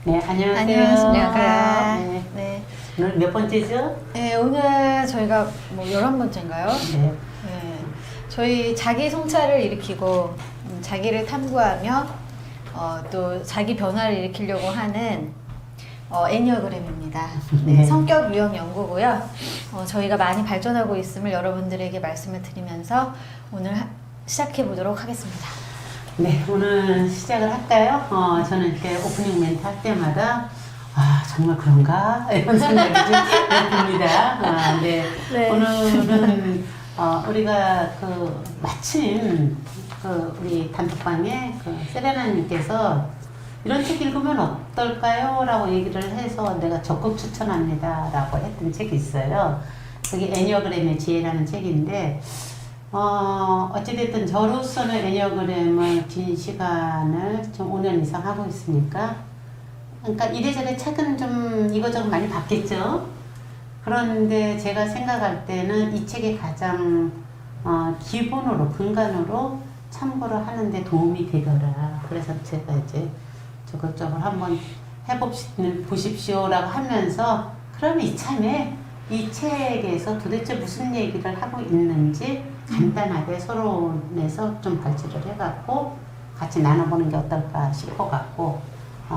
네, 안녕하세요. 안녕하십니까. 네. 네. 오늘 몇 번째죠? 네, 오늘 저희가 뭐 11번째인가요? 네. 네. 저희 자기 성찰을 일으키고 자기를 탐구하며 또 자기 변화를 일으키려고 하는 애니어그램입니다. 네, 네. 성격 유형 연구고요. 저희가 많이 발전하고 있음을 여러분들에게 말씀을 드리면서 오늘 시작해 보도록 하겠습니다. 네, 오늘 시작을 할까요? 저는 이렇게 오프닝 멘트 할 때마다 정말 그런가? 이런 생각이 좀 듭니다. 네. 네. 오늘은 우리가 마침 우리 단톡방에 세레나님께서 이런 책 읽으면 어떨까요? 라고 얘기를 해서 내가 적극 추천합니다. 라고 했던 책이 있어요. 그게 애니어그램의 지혜라는 책인데, 어찌됐든 저로서는 애니어그램을 긴 시간을 좀 5년 이상 하고 있으니까, 그러니까 이래저래 책은 좀 이거저거 많이 봤겠죠? 그런데 제가 생각할 때는 이 책이 가장 기본으로, 근간으로 참고를 하는데 도움이 되더라. 그래서 제가 이제 저것저것 한번 보십시오라고 하면서, 그럼 이참에 이 책에서 도대체 무슨 얘기를 하고 있는지 간단하게 서론에서 좀 발제를 해갖고 같이 나눠보는 게 어떨까 싶어갖고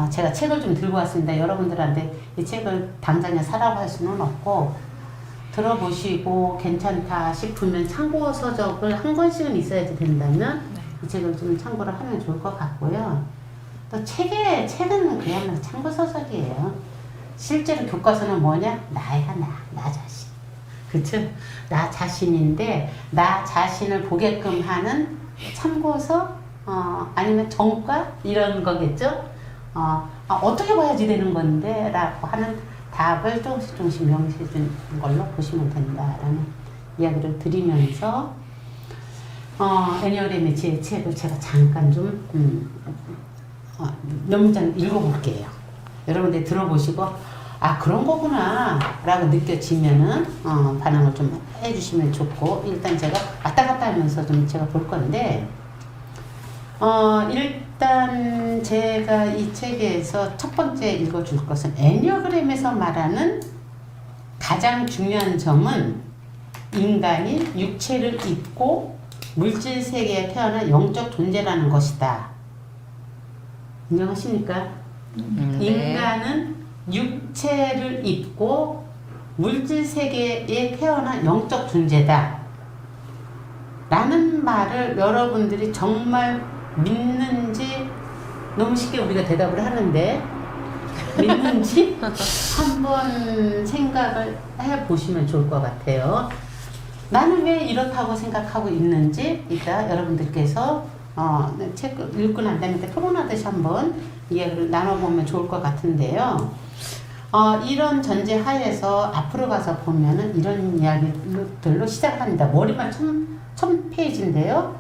제가 책을 좀 들고 왔습니다. 여러분들한테 이 책을 당장에 사라고 할 수는 없고 들어보시고 괜찮다 싶으면 참고 서적을 한 권씩은 있어야지 된다면 이 책을 좀 참고를 하면 좋을 것 같고요. 또 책은 그야말로 참고 서적이에요. 실제로 교과서는 뭐냐? 나야 나 자신. 그쵸? 나 자신인데 나 자신을 보게끔 하는 참고서 아니면 정과 이런 거겠죠? 어떻게 봐야지 되는 건데 라고 하는 답을 조금씩 명시해 준 걸로 보시면 된다라는 이야기를 드리면서 애니어그램의 제 책을 제가 잠깐 좀 몇 문장 읽어볼게요. 여러분들 들어보시고 그런 거구나 라고 느껴지면은 반응을 좀 해주시면 좋고, 일단 제가 왔다 갔다 하면서 좀 제가 볼 건데 일단 제가 이 책에서 첫 번째 읽어줄 것은 애니어그램에서 말하는 가장 중요한 점은 인간이 육체를 입고 물질 세계에 태어난 영적 존재라는 것이다. 인정하십니까? 네. 인간은 육체를 입고 물질 세계에 태어난 영적 존재다 라는 말을 여러분들이 정말 믿는지, 너무 쉽게 우리가 대답을 하는데 믿는지 한번 생각을 해보시면 좋을 것 같아요. 나는 왜 이렇다고 생각하고 있는지 이따 여러분들께서 책 읽고 난 다음에 토론하듯이 한번 이야기를 나눠보면 좋을 것 같은데요. 이런 전제 하에서 앞으로 가서 보면은 이런 이야기들로 시작합니다. 머리만 1000페이지인데요.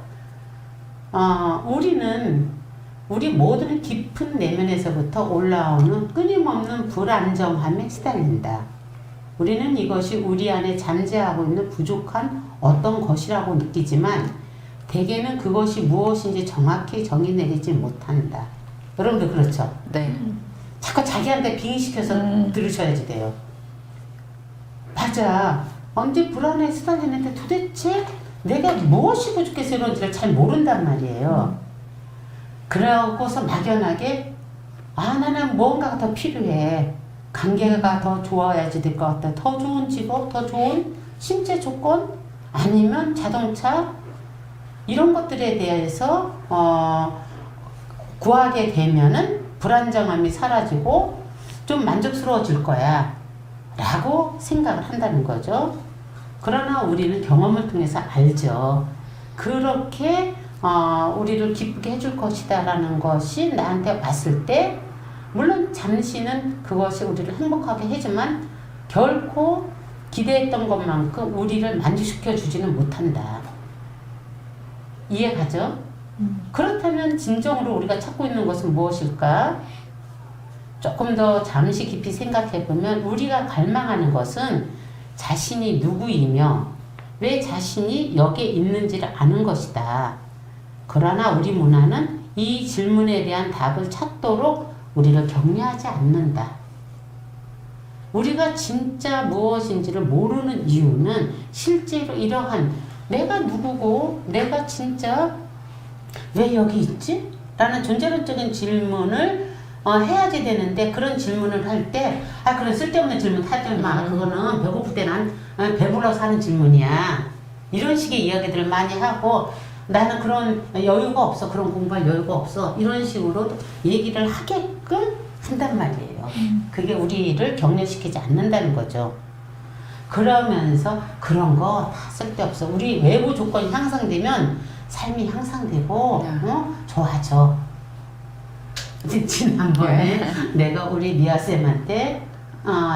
우리 모두는 깊은 내면에서부터 올라오는 끊임없는 불안정함에 시달린다. 우리는 이것이 우리 안에 잠재하고 있는 부족한 어떤 것이라고 느끼지만 대개는 그것이 무엇인지 정확히 정의 내리지 못한다. 여러분들 그렇죠? 네. 자꾸 자기한테 빙의시켜서 들으셔야지 돼요. 맞아. 언제 불안에 시달리는데 도대체 내가 무엇이 부족해서 이런지를 잘 모른단 말이에요. 그러고서 막연하게 나는 뭔가가 더 필요해. 관계가 더 좋아야지 될 것 같다. 더 좋은 직업, 더 좋은 신체 조건, 아니면 자동차, 이런 것들에 대해서 구하게 되면은 불안정함이 사라지고 좀 만족스러워질 거야 라고 생각을 한다는 거죠. 그러나 우리는 경험을 통해서 알죠. 그렇게 우리를 기쁘게 해줄 것이다 라는 것이 나한테 왔을 때, 물론 잠시는 그것이 우리를 행복하게 해주만 결코 기대했던 것만큼 우리를 만족시켜 주지는 못한다. 이해가죠? 그렇다면 진정으로 우리가 찾고 있는 것은 무엇일까? 조금 더 잠시 깊이 생각해보면 우리가 갈망하는 것은 자신이 누구이며 왜 자신이 여기에 있는지를 아는 것이다. 그러나 우리 문화는 이 질문에 대한 답을 찾도록 우리를 격려하지 않는다. 우리가 진짜 무엇인지를 모르는 이유는 실제로 이러한 내가 누구고 내가 진짜 왜 여기 있지? 라는 존재론적인 질문을 해야지 되는데 그런 질문을 할 때 그런 쓸데없는 질문 하지 마. 그거는 배고플 때는 배불러서 하는 질문이야. 이런 식의 이야기들을 많이 하고 나는 그런 여유가 없어. 그런 공부할 여유가 없어. 이런 식으로 얘기를 하게끔 한단 말이에요. 그게 우리를 격려시키지 않는다는 거죠. 그러면서 그런 거 다 쓸데없어. 우리 외부 조건이 향상되면 삶이 향상되고 좋아져. 지난번에 내가 우리 미아쌤한테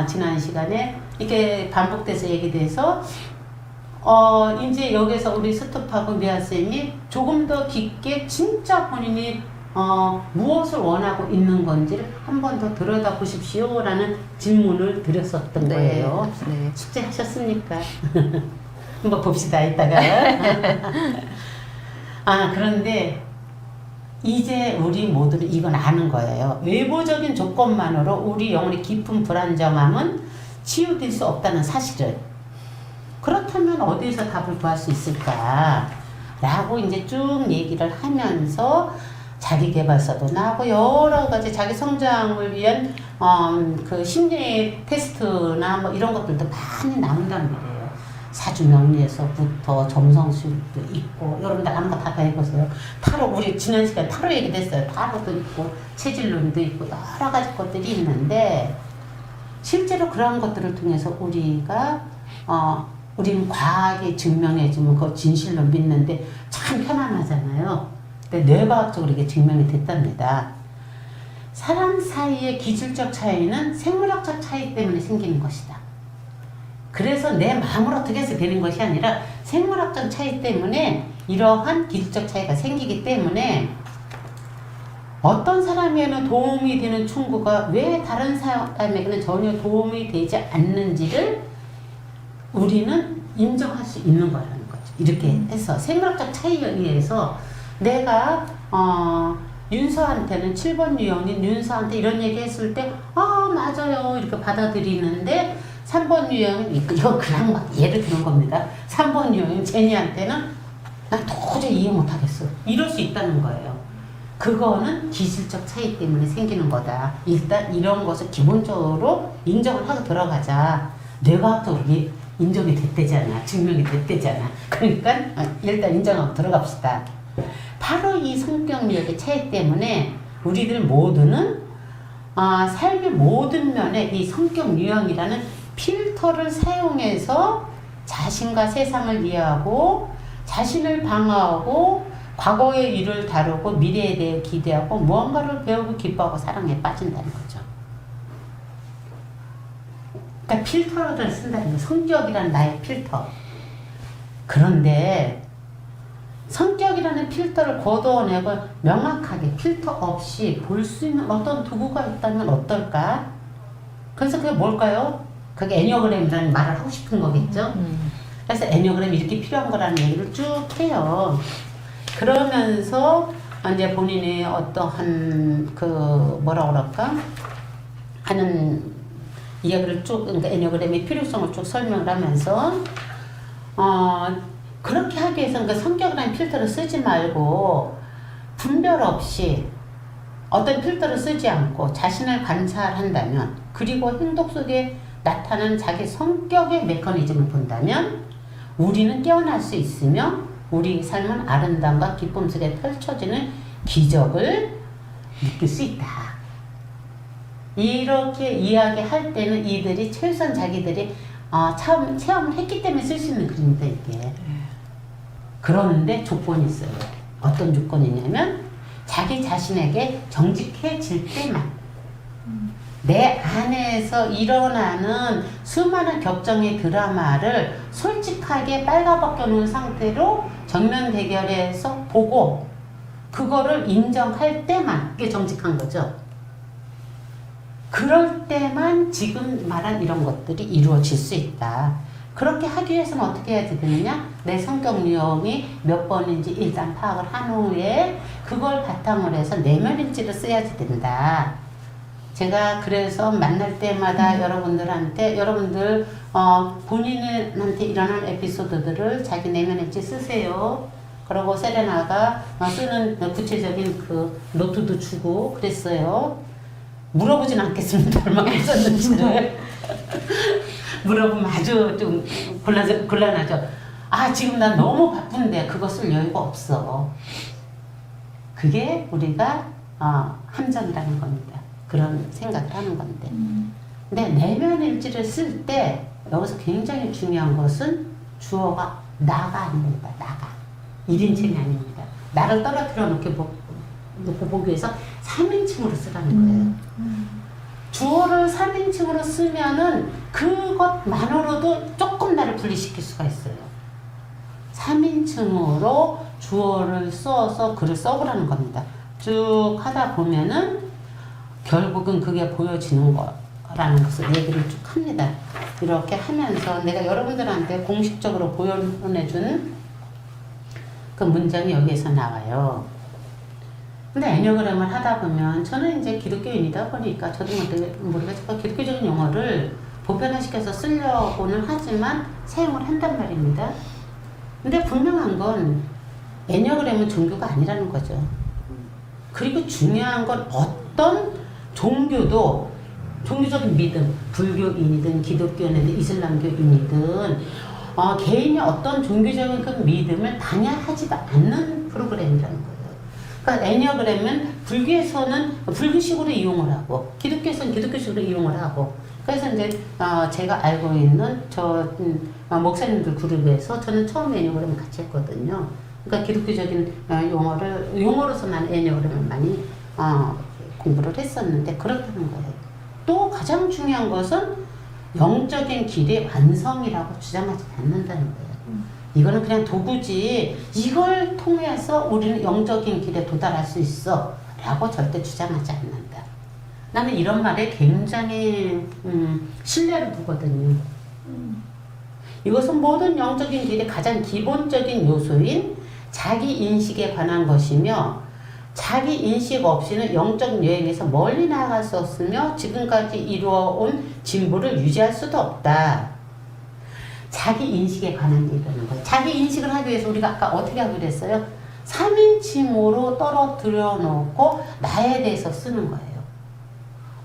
지난 시간에 이렇게 반복돼서 얘기돼서 이제 여기서 우리 스톱하고 미아쌤이 조금 더 깊게 진짜 본인이 무엇을 원하고 있는 건지를 한 번 더 들여다보십시오 라는 질문을 드렸었던 거예요. 네. 숙제하셨습니까? 한번 봅시다 이따가. 그런데 이제 우리 모두는 이건 아는 거예요. 외부적인 조건만으로 우리 영혼의 깊은 불안정함은 치유될 수 없다는 사실을. 그렇다면 어디에서 답을 구할 수 있을까? 라고 이제 쭉 얘기를 하면서 자기계발서도 나오고 여러 가지 자기 성장을 위한 그 심리 테스트나 뭐 이런 것들도 많이 나온단 말이에요. 사주명리에서부터 점성술도 있고 여러분들 아는 거 다 해보세요. 타로 우리 지난 시간에 타로 얘기됐어요. 타로도 있고 체질론도 있고 여러 가지 것들이 있는데 실제로 그런 것들을 통해서 우리가 우리는 과학이 증명해주면 그 진실로 믿는데 참 편안하잖아요. 근데 뇌과학적으로 이게 증명이 됐답니다. 사람 사이의 기질적 차이는 생물학적 차이 때문에 생기는 것이다. 그래서 내 마음을 어떻게 해서 되는 것이 아니라 생물학적 차이 때문에 이러한 기질적 차이가 생기기 때문에 어떤 사람에게는 도움이 되는 충고가 왜 다른 사람에게는 전혀 도움이 되지 않는지를 우리는 인정할 수 있는 거라는 거죠. 이렇게 해서 생물학적 차이에 의해서 내가 윤서한테는 7번 유형인 윤서한테 이런 얘기 했을 때 맞아요 이렇게 받아들이는데 3번 유형 이거 그냥 막 예를 드는 겁니다. 3번 유형인 제니한테는 난 도저히 이해 못하겠어 이럴 수 있다는 거예요. 그거는 기질적 차이 때문에 생기는 거다. 일단 이런 것을 기본적으로 인정을 하고 들어가자. 뇌과학적으로 인정이 됐대잖아. 증명이 됐대잖아. 그러니까 일단 인정하고 들어갑시다. 바로 이 성격력의 차이 때문에 우리들 모두는 삶의 모든 면에 이 성격 유형이라는 필터를 사용해서 자신과 세상을 이해하고 자신을 방어하고 과거의 일을 다루고 미래에 대해 기대하고 무언가를 배우고 기뻐하고 사랑에 빠진다는 거죠. 그러니까 필터를 쓴다는 거예요. 성격이란 나의 필터. 그런데 성격이라는 필터를 걷어내고 명확하게 필터 없이 볼 수 있는 어떤 도구가 있다면 어떨까? 그래서 그게 뭘까요? 그게 애니어그램이라는 말을 하고 싶은 거겠죠? 그래서 애니어그램이 이렇게 필요한 거라는 얘기를 쭉 해요. 그러면서 이제 본인이 어떠한 뭐라 그럴까? 하는 이야기를 쭉, 그러니까 애니어그램의 필요성을 쭉 설명을 하면서 그렇게 하기 위해서 그러니까 성격이라는 필터를 쓰지 말고 분별 없이 어떤 필터를 쓰지 않고 자신을 관찰한다면 그리고 행동 속에 나타나는 자기 성격의 메커니즘을 본다면 우리는 깨어날 수 있으며 우리 삶은 아름다움과 기쁨 속에 펼쳐지는 기적을 느낄 수 있다. 이렇게 이야기할 때는 이들이 최우선 자기들이 체험을 했기 때문에 쓸 수 있는 글입니다. 이게. 그러는데 조건이 있어요. 어떤 조건이 있냐면 자기 자신에게 정직해질 때만 내 안에서 일어나는 수많은 격정의 드라마를 솔직하게 빨가벗겨 놓은 상태로 정면 대결해서 보고 그거를 인정할 때만 그게 정직한 거죠. 그럴 때만 지금 말한 이런 것들이 이루어질 수 있다. 그렇게 하기 위해서는 어떻게 해야 되느냐? 내 성격 유형이 몇 번인지 일단 파악을 한 후에 그걸 바탕으로 해서 내면인지를 써야지 된다. 제가 그래서 만날 때마다 여러분들한테 여러분들 본인한테 일어난 에피소드들을 자기 내면 앱지 쓰세요. 그리고 세레나가 쓰는 구체적인 그 노트도 주고 그랬어요. 물어보진 않겠습니다. 얼마나 썼는지를. 물어보면 아주 좀 곤란하죠. 아, 지금 난 너무 바쁜데 그거 쓸 여유가 없어. 그게 우리가 함정이라는 겁니다. 그런 생각을 하는 건데. 근데 내면 일지를 쓸 때 여기서 굉장히 중요한 것은 주어가 나가 아닙니다. 나가. 1인칭이 아닙니다. 나를 떨어뜨려 놓고 보기 위해서 3인칭으로 쓰라는 거예요. 주어를 3인칭으로 쓰면은 그것만으로도 조금 나를 분리시킬 수가 있어요. 3인칭으로 주어를 써서 글을 써보라는 겁니다. 쭉 하다 보면은 결국은 그게 보여지는 거라는 것을 얘기를 쭉 합니다. 이렇게 하면서 내가 여러분들한테 공식적으로 보여준 그 문장이 여기에서 나와요. 근데 애니어그램을 하다 보면 저는 이제 기독교인이다 보니까 저도 모르겠지만 기독교적인 용어를 보편화시켜서 쓰려고는 하지만 사용을 한단 말입니다. 근데 분명한 건 애니어그램은 종교가 아니라는 거죠. 그리고 중요한 건 어떤 종교도 종교적인 믿음, 불교인이든 기독교인이든 이슬람교인이든 개인이 어떤 종교적인 그 믿음을 단약하지도 않는 프로그램이라는 거예요. 그러니까 애니어그램은 불교에서는 불교식으로 이용을 하고 기독교에서는 기독교식으로 이용을 하고 그래서 이제 제가 알고 있는 목사님들 그룹에서 저는 처음에 애니어그램을 같이 했거든요. 그러니까 기독교적인 용어로서 난 애니어그램을 많이 공부를 했었는데 그렇다는 거예요. 또 가장 중요한 것은 영적인 길의 완성이라고 주장하지 않는다는 거예요. 이거는 그냥 도구지 이걸 통해서 우리는 영적인 길에 도달할 수 있어 라고 절대 주장하지 않는다. 나는 이런 말에 굉장히 신뢰를 두거든요. 이것은 모든 영적인 길의 가장 기본적인 요소인 자기 인식에 관한 것이며 자기 인식 없이는 영적 여행에서 멀리 나아갈 수 없으며 지금까지 이루어온 진보를 유지할 수도 없다. 자기 인식에 관한 일이라는 거예요. 자기 인식을 하기 위해서 우리가 아까 어떻게 하기로 했어요? 3인칭으로 떨어뜨려 놓고 나에 대해서 쓰는 거예요.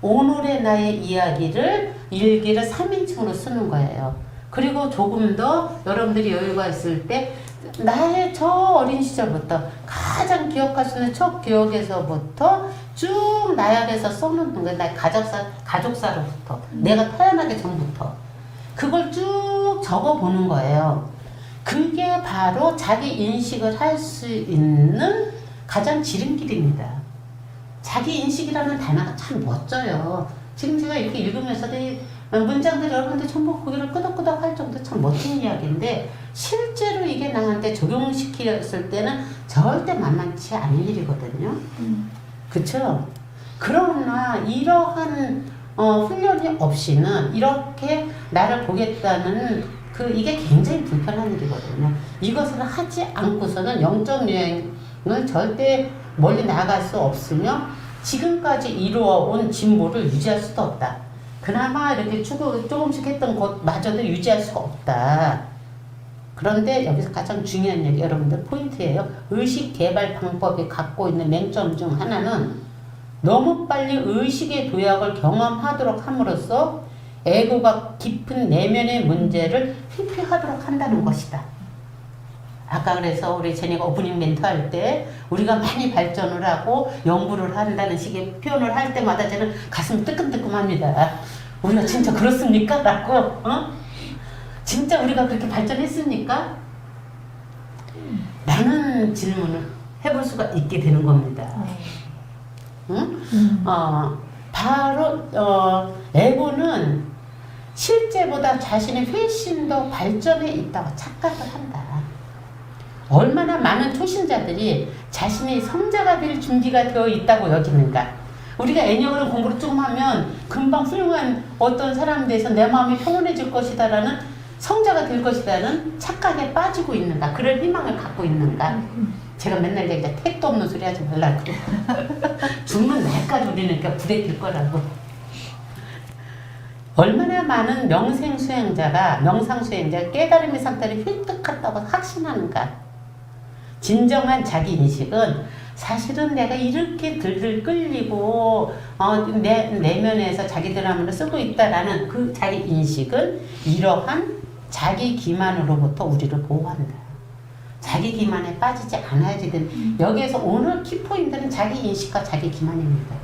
오늘의 나의 이야기를 일기를 3인칭으로 쓰는 거예요. 그리고 조금 더 여러분들이 여유가 있을 때 나의 저 어린 시절부터 가장 기억할 수 있는 첫 기억에서부터 쭉 나열해서 써놓는 거예요. 나의 가족사로부터 내가 태어나기 전부터 그걸 쭉 적어보는 거예요. 그게 바로 자기 인식을 할 수 있는 가장 지름길입니다. 자기 인식이라는 단어가 참 멋져요. 지금 제가 이렇게 읽으면서도 문장들이 여러분들 전부 고개를 끄덕끄덕 할 정도 참 멋진 이야기인데 실제로 이게 나한테 적용시켰을 때는 절대 만만치 않은 일이거든요. 그쵸? 그러나 이러한 훈련이 없이는 이렇게 나를 보겠다는 이게 굉장히 불편한 일이거든요. 이것을 하지 않고서는 영적 여행을 절대 멀리 나아갈 수 없으며 지금까지 이루어온 진보를 유지할 수도 없다. 그나마 이렇게 조금씩 했던 것마저도 유지할 수가 없다. 그런데 여기서 가장 중요한 얘기 여러분들 포인트예요. 의식 개발 방법이 갖고 있는 맹점 중 하나는 너무 빨리 의식의 도약을 경험하도록 함으로써 에고가 깊은 내면의 문제를 회피하도록 한다는 것이다. 아까 그래서 우리 제니가 오프닝 멘트 할 때 우리가 많이 발전을 하고 연구를 한다는 식의 표현을 할 때마다 저는 가슴이 뜨끔뜨끔합니다. 우리가 진짜 그렇습니까? 라고 진짜 우리가 그렇게 발전했습니까? 라는 질문을 해볼 수가 있게 되는 겁니다. 응? 바로 에고는 실제보다 자신이 훨씬 더 발전해 있다고 착각을 한다. 얼마나 많은 초신자들이 자신이 성자가 될 준비가 되어 있다고 여기는가. 우리가 애니어그램 공부를 조금 하면 금방 훌륭한 어떤 사람에 대해서 내 마음이 평온해질 것이다 라는 성자가 될 것이라는 착각에 빠지고 있는가. 그럴 희망을 갖고 있는가. 제가 맨날 얘기해 택도 없는 소리 하지 말라고. 죽는 날까지 우리는 그러니까 부대낄 거라고. 얼마나 많은 명상수행자가 깨달음의 상태를 획득한다고 확신하는가. 진정한 자기인식은 사실은 내가 이렇게 들들 끌리고 내 내면에서 자기 드라마를 쓰고 있다라는 그 자기인식은 이러한 자기 기만으로부터 우리를 보호한다. 자기 기만에 빠지지 않아야 되는 여기에서 오늘 키포인트는 자기인식과 자기 기만입니다.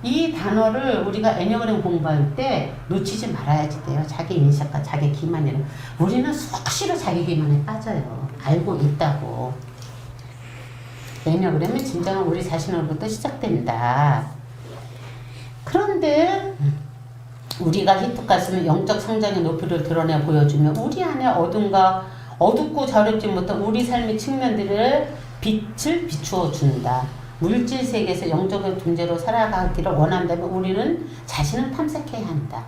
이 단어를 우리가 애니어그램 공부할 때 놓치지 말아야지 돼요. 자기 인식과 자기 기만이라. 우리는 수시로 자기 기만에 빠져요. 알고 있다고. 애니어그램은 진정한 우리 자신으로부터 시작된다. 그런데 우리가 히토카스는 영적 성장의 높이를 드러내 보여주며 우리 안에 어둡고 자렵지 못한 우리 삶의 측면들을 빛을 비추어 준다. 물질 세계에서 영적인 존재로 살아가기를 원한다면 우리는 자신을 탐색해야 한다.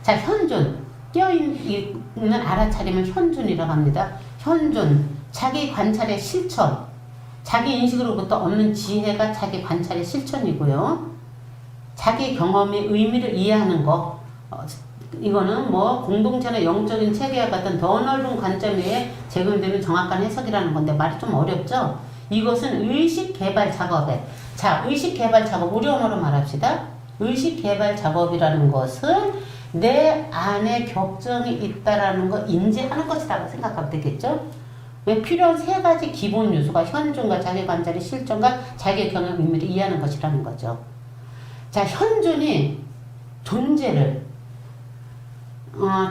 자, 현존. 깨어있는 알아차림을 현존이라고 합니다. 현존. 자기 관찰의 실천. 자기 인식으로부터 얻는 지혜가 자기 관찰의 실천이고요. 자기 경험의 의미를 이해하는 거. 이거는 뭐 공동체나 영적인 체계와 같은 더 넓은 관점에 제공되는 정확한 해석이라는 건데 말이 좀 어렵죠? 이것은 의식개발 작업에 자 의식개발 작업 우리 언어로 말합시다. 의식개발 작업이라는 것은 내 안에 격정이 있다라는 거 인지하는 것이라고 생각하면 되겠죠? 왜 필요한 세 가지 기본 요소가 현존과 자기 관찰의 실존과 자기 경험 의미를 이해하는 것이라는 거죠. 자, 현존이 존재를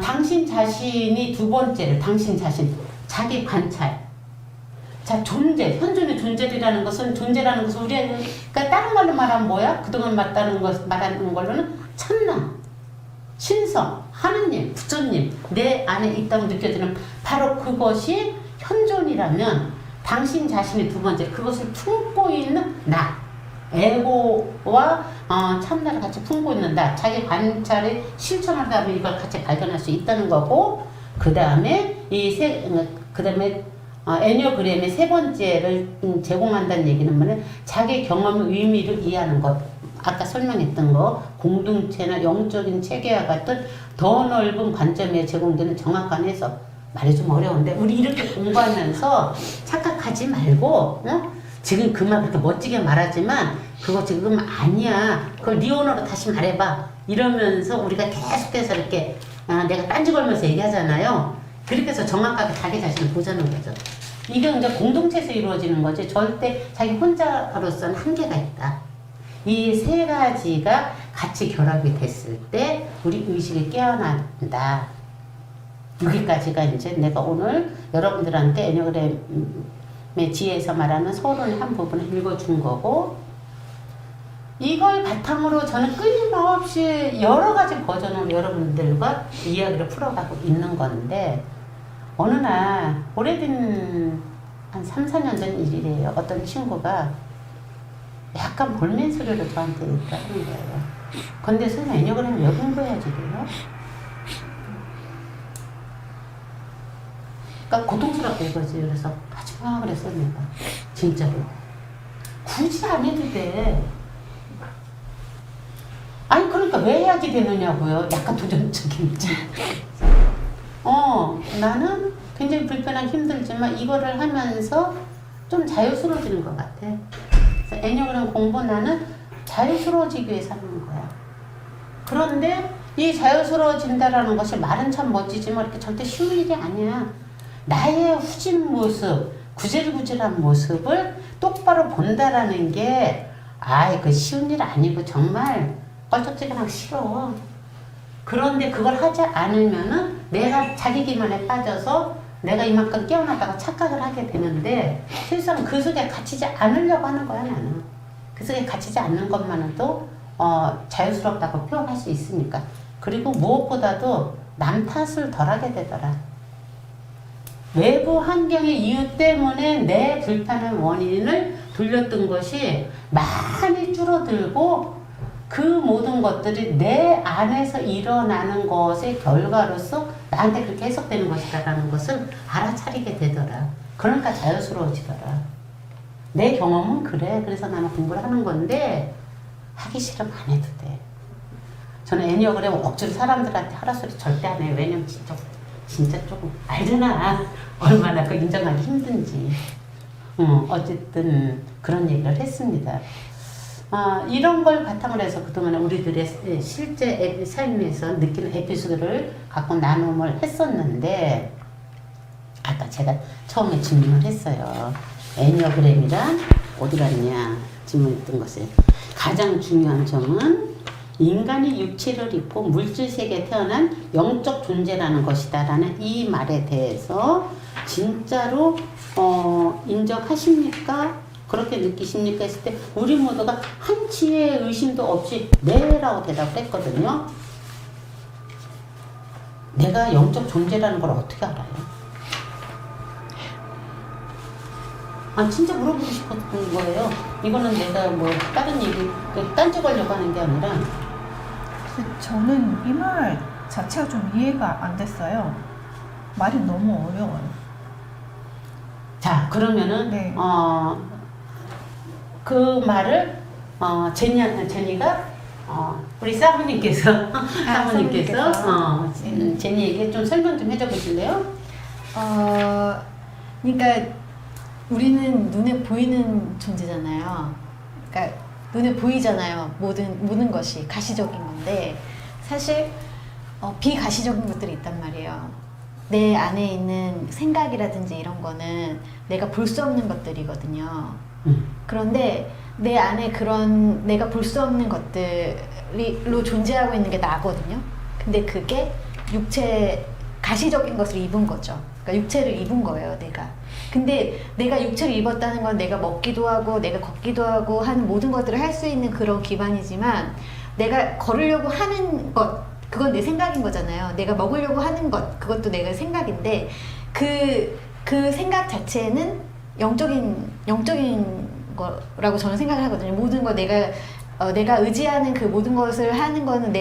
당신 자신이 두 번째를 당신 자신 자기 관찰. 자, 존재, 현존의 존재라는 것은 우리가 그러니까 다른 걸로 말하면 뭐야? 그동안 말하는 걸로는 참나, 신성, 하느님, 부처님 내 안에 있다고 느껴지는 바로 그것이 현존이라면 당신 자신이 두 번째 그것을 품고 있는 나, 에고와 참나를 같이 품고 있는 나, 자기 관찰에 실천을 하면 이걸 같이 발견할 수 있다는 거고 그 다음에 애니어그램의 세 번째를 제공한다는 얘기는 뭐냐면 자기 경험의 의미를 이해하는 것. 아까 설명했던 거 공동체나 영적인 체계와 같은 더 넓은 관점에 제공되는 정확한 해석. 말이 좀 어려운데 우리 이렇게 공부하면서 착각하지 말고 지금 그 말 그렇게 멋지게 말하지만 그거 지금 아니야. 그걸 네 언어로 다시 말해봐. 이러면서 우리가 계속해서 이렇게 내가 딴지 걸면서 얘기하잖아요. 그렇게 해서 정확하게 자기 자신을 보자는 거죠. 이게 이제 공동체에서 이루어지는 거지. 절대 자기 혼자로서는 한계가 있다. 이 세 가지가 같이 결합이 됐을 때 우리 의식이 깨어난다. 여기까지가 이제 내가 오늘 여러분들한테 애니어그램의 지혜에서 말하는 서론의 한 부분을 읽어준 거고 이걸 바탕으로 저는 끊임없이 여러 가지 버전으로 여러분들과 이야기를 풀어가고 있는 건데 어느 날 오래된 한 3, 4년 전 일이래요. 어떤 친구가 약간 볼멘 소리를 저한테 하는 거예요. 근데 선생님 애니어그램 왜 공부해야지 돼요? 그러니까 고통스럽다 이거지. 그래서 하지마 그랬어 내가. 진짜로. 굳이 안 해도 돼. 아니 그러니까 왜 해야지 되느냐고요. 약간 도전적인지. 나는 굉장히 불편하고 힘들지만 이거를 하면서 좀 자유스러워지는 것 같아. 그래서 애니어그램 공부 나는 자유스러워지기 위해서 하는 거야. 그런데 이 자유스러워진다라는 것이 말은 참 멋지지만 이렇게 절대 쉬운 일이 아니야. 나의 후진 모습, 구질구질한 모습을 똑바로 본다라는 게 그 쉬운 일 아니고 정말 껄쩍지근하고 싫어. 그런데 그걸 하지 않으면은 내가 자기 기만에 빠져서 내가 이만큼 깨어나다가 착각을 하게 되는데 실상 그 속에 갇히지 않으려고 하는 거야 나는. 그 속에 갇히지 않는 것만으로도 자유스럽다고 표현할 수 있으니까. 그리고 무엇보다도 남 탓을 덜 하게 되더라. 외부 환경의 이유 때문에 내 불편한 원인을 돌렸던 것이 많이 줄어들고 그 모든 것들이 내 안에서 일어나는 것의 결과로서 나한테 그렇게 해석되는 것이다라는 것을 알아차리게 되더라. 그러니까 자연스러워지더라. 내 경험은 그래. 그래서 나는 공부를 하는 건데 하기 싫으면 안 해도 돼. 저는 애니어그램 억지로 사람들한테 하라 소리 절대 안 해요. 왜냐면 진짜 조금 알잖아. 얼마나 그 인정하기 힘든지. 어쨌든 그런 얘기를 했습니다. 이런 걸 바탕으로 해서 그동안 우리들의 실제 삶에서 느끼는 에피소드를 갖고 나눔을 했었는데, 아까 제가 처음에 질문을 했어요. 애니어그램이란 어디 갔냐 질문했던 것에 가장 중요한 점은 인간이 육체를 입고 물질 세계에 태어난 영적 존재라는 것이다 라는 이 말에 대해서 진짜로 인정하십니까? 그렇게 느끼십니까? 했을 때 우리 모두가 한치의 의심도 없이 네라고 대답을 했거든요. 내가 영적 존재라는 걸 어떻게 알아요? 진짜 물어보고 싶었던 거예요. 이거는 내가 뭐 다른 얘기 딴지 걸려고 하는 게 아니라, 저는 이 말 자체가 좀 이해가 안 됐어요. 말이 너무 어려워요. 자, 그러면은 네. 그 말을 제니가 우리 사모님께서 제니에게 좀 설명 좀 해줘 보실래요? 그러니까 우리는 눈에 보이는 존재잖아요. 그러니까 눈에 보이잖아요. 모든 것이 가시적인 건데 사실 비가시적인 것들이 있단 말이에요. 내 안에 있는 생각이라든지 이런 거는 내가 볼 수 없는 것들이거든요. 그런데 내 안에 그런 내가 볼 수 없는 것들로 존재하고 있는 게 나거든요. 근데 그게 육체 가시적인 것을 입은 거죠. 그러니까 육체를 입은 거예요, 내가. 근데 내가 육체를 입었다는 건 내가 먹기도 하고 내가 걷기도 하고 하는 모든 것들을 할 수 있는 그런 기반이지만 내가 걸으려고 하는 것 그건 내 생각인 거잖아요. 내가 먹으려고 하는 것 그것도 내가 생각인데 그 생각 자체는 영적인 거라고 저는 생각을 하거든요. 모든 거 내가 의지하는 그 모든 것을 하는 거는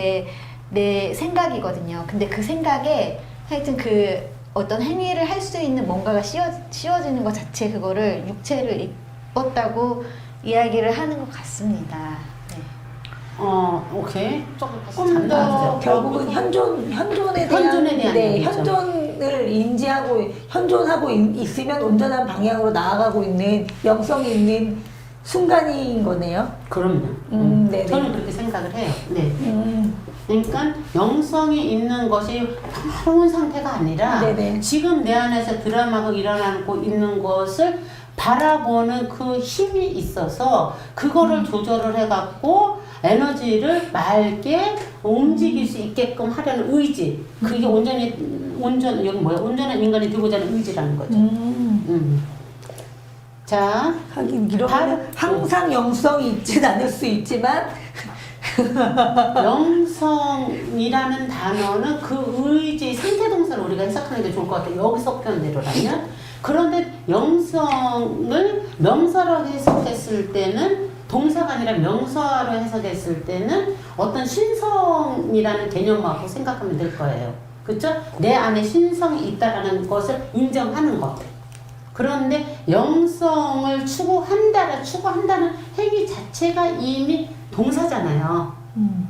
내 생각이거든요. 근데 그 생각에 하여튼 그 어떤 행위를 할 수 있는 뭔가가 씌워지는 것 자체 그거를 육체를 입었다고 이야기를 하는 것 같습니다. 네. 오케이. 조금 더 결국은 현존에 대한 얘기죠. 현존을 인지하고 현존하고 있으면 온전한 방향으로 나아가고 있는 영성이 있는 순간인 거네요. 그럼요. 네네. 저는 그렇게 생각을 해요. 네. 그러니까 영성이 있는 것이 바로운 상태가 아니라 네네. 지금 내 안에서 드라마가 일어나고 있는 것을 바라보는 그 힘이 있어서 그거를 조절을 해갖고 에너지를 맑게 움직일 수 있게끔 하려는 의지. 그게 여기 뭐야? 온전한 인간이 되고자 하는 의지라는 거죠. 자, 하긴 이러면 항상 영성이 있진 않을 수 있지만 영성이라는 단어는 그 의지 상태 동사를 우리가 해석하는 게 좋을 것 같아요. 여기서 표현대로라면. 그런데 영성을 명사로 해석했을 때는 동사가 아니라 명사로 해석했을 때는 어떤 신성이라는 개념하고 생각하면 될 거예요. 그렇죠? 내 안에 신성이 있다라는 것을 인정하는 것. 그런데 영성을 추구한다는 행위 자체가 이미 동사잖아요.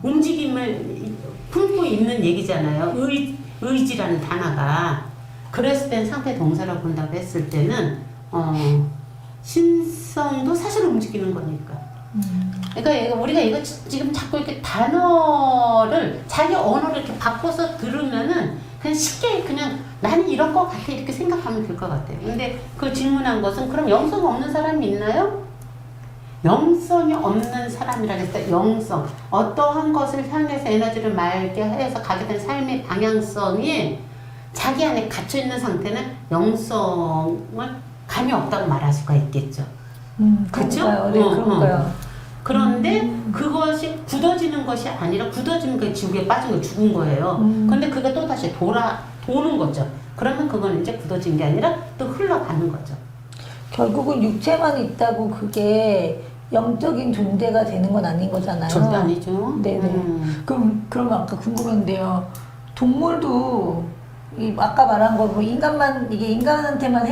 움직임을 품고 있는 얘기잖아요. 의지라는 단어가. 그랬을 땐 상태 동사라고 본다고 했을 때는 신성도 사실 움직이는 거니까. 그러니까 우리가 이거 지금 자꾸 이렇게 단어를 자기 언어를 이렇게 바꿔서 들으면은 그냥 쉽게 그냥 나는 이런 것 같아 이렇게 생각하면 될 것 같아요. 근데 그 질문한 것은 그럼 영성 없는 사람이 있나요? 영성이 없는 사람이라고 했을 때 영성 어떠한 것을 향해서 에너지를 맑게 해서 가게 된 삶의 방향성이 자기 안에 갇혀 있는 상태는 영성을 감이 없다고 말할 수가 있겠죠. 그렇죠? 네, 그런가요? 그런데 그것이 굳어지는 것이 아니라 굳어지는 게 지옥에 빠진 거 죽은 거예요. 근데 그게 또 다시 도는 거죠. 그러면 그건 이제 굳어진 게 아니라 또 흘러가는 거죠. 결국은 육체만 있다고 그게 영적인 존재가 되는 건 아닌 거잖아요. 절대 아니죠. 네네. 그럼 아까 궁금한데요. 동물도 이 아까 말한 거 뭐 인간만 이게 인간한테만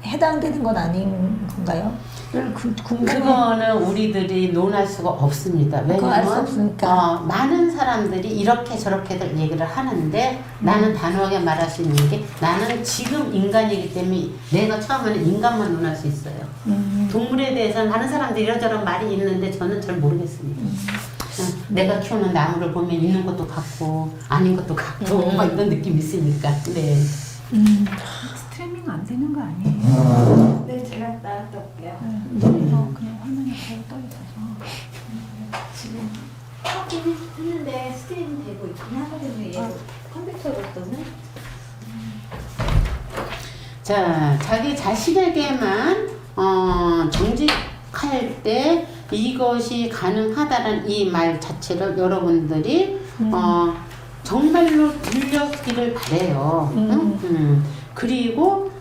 해당되는 건 아닌 건가요? 궁금해. 그거는 우리들이 논할 수가 없습니다. 그거 알수 왜냐면 없으니까. 많은 사람들이 이렇게 저렇게들 얘기를 하는데 나는 단호하게 말할 수 있는 게 나는 지금 인간이기 때문에 내가 처음에는 인간만 논할 수 있어요. 동물에 대해서는 많은 사람들이 이런저런 말이 있는데 저는 잘 모르겠습니다. 내가 키우는 나무를 보면 있는 것도 같고 아닌 것도 같고 막 이런 느낌이 있으니까. 네. 스트리밍 안 되는 거 아니에요? 네, 제가 나갔다 올게요. 그래서 그냥 화면이 바로 떠 있어서. 지금 하긴 했는데 스트리밍 되고 있긴 하거든요. 얘 컴퓨터로서는. 자, 자기 자신에게만 정직할 때 이것이 가능하다는 이 말 자체를 여러분들이 정말로 들렸기를 바래요. 그리고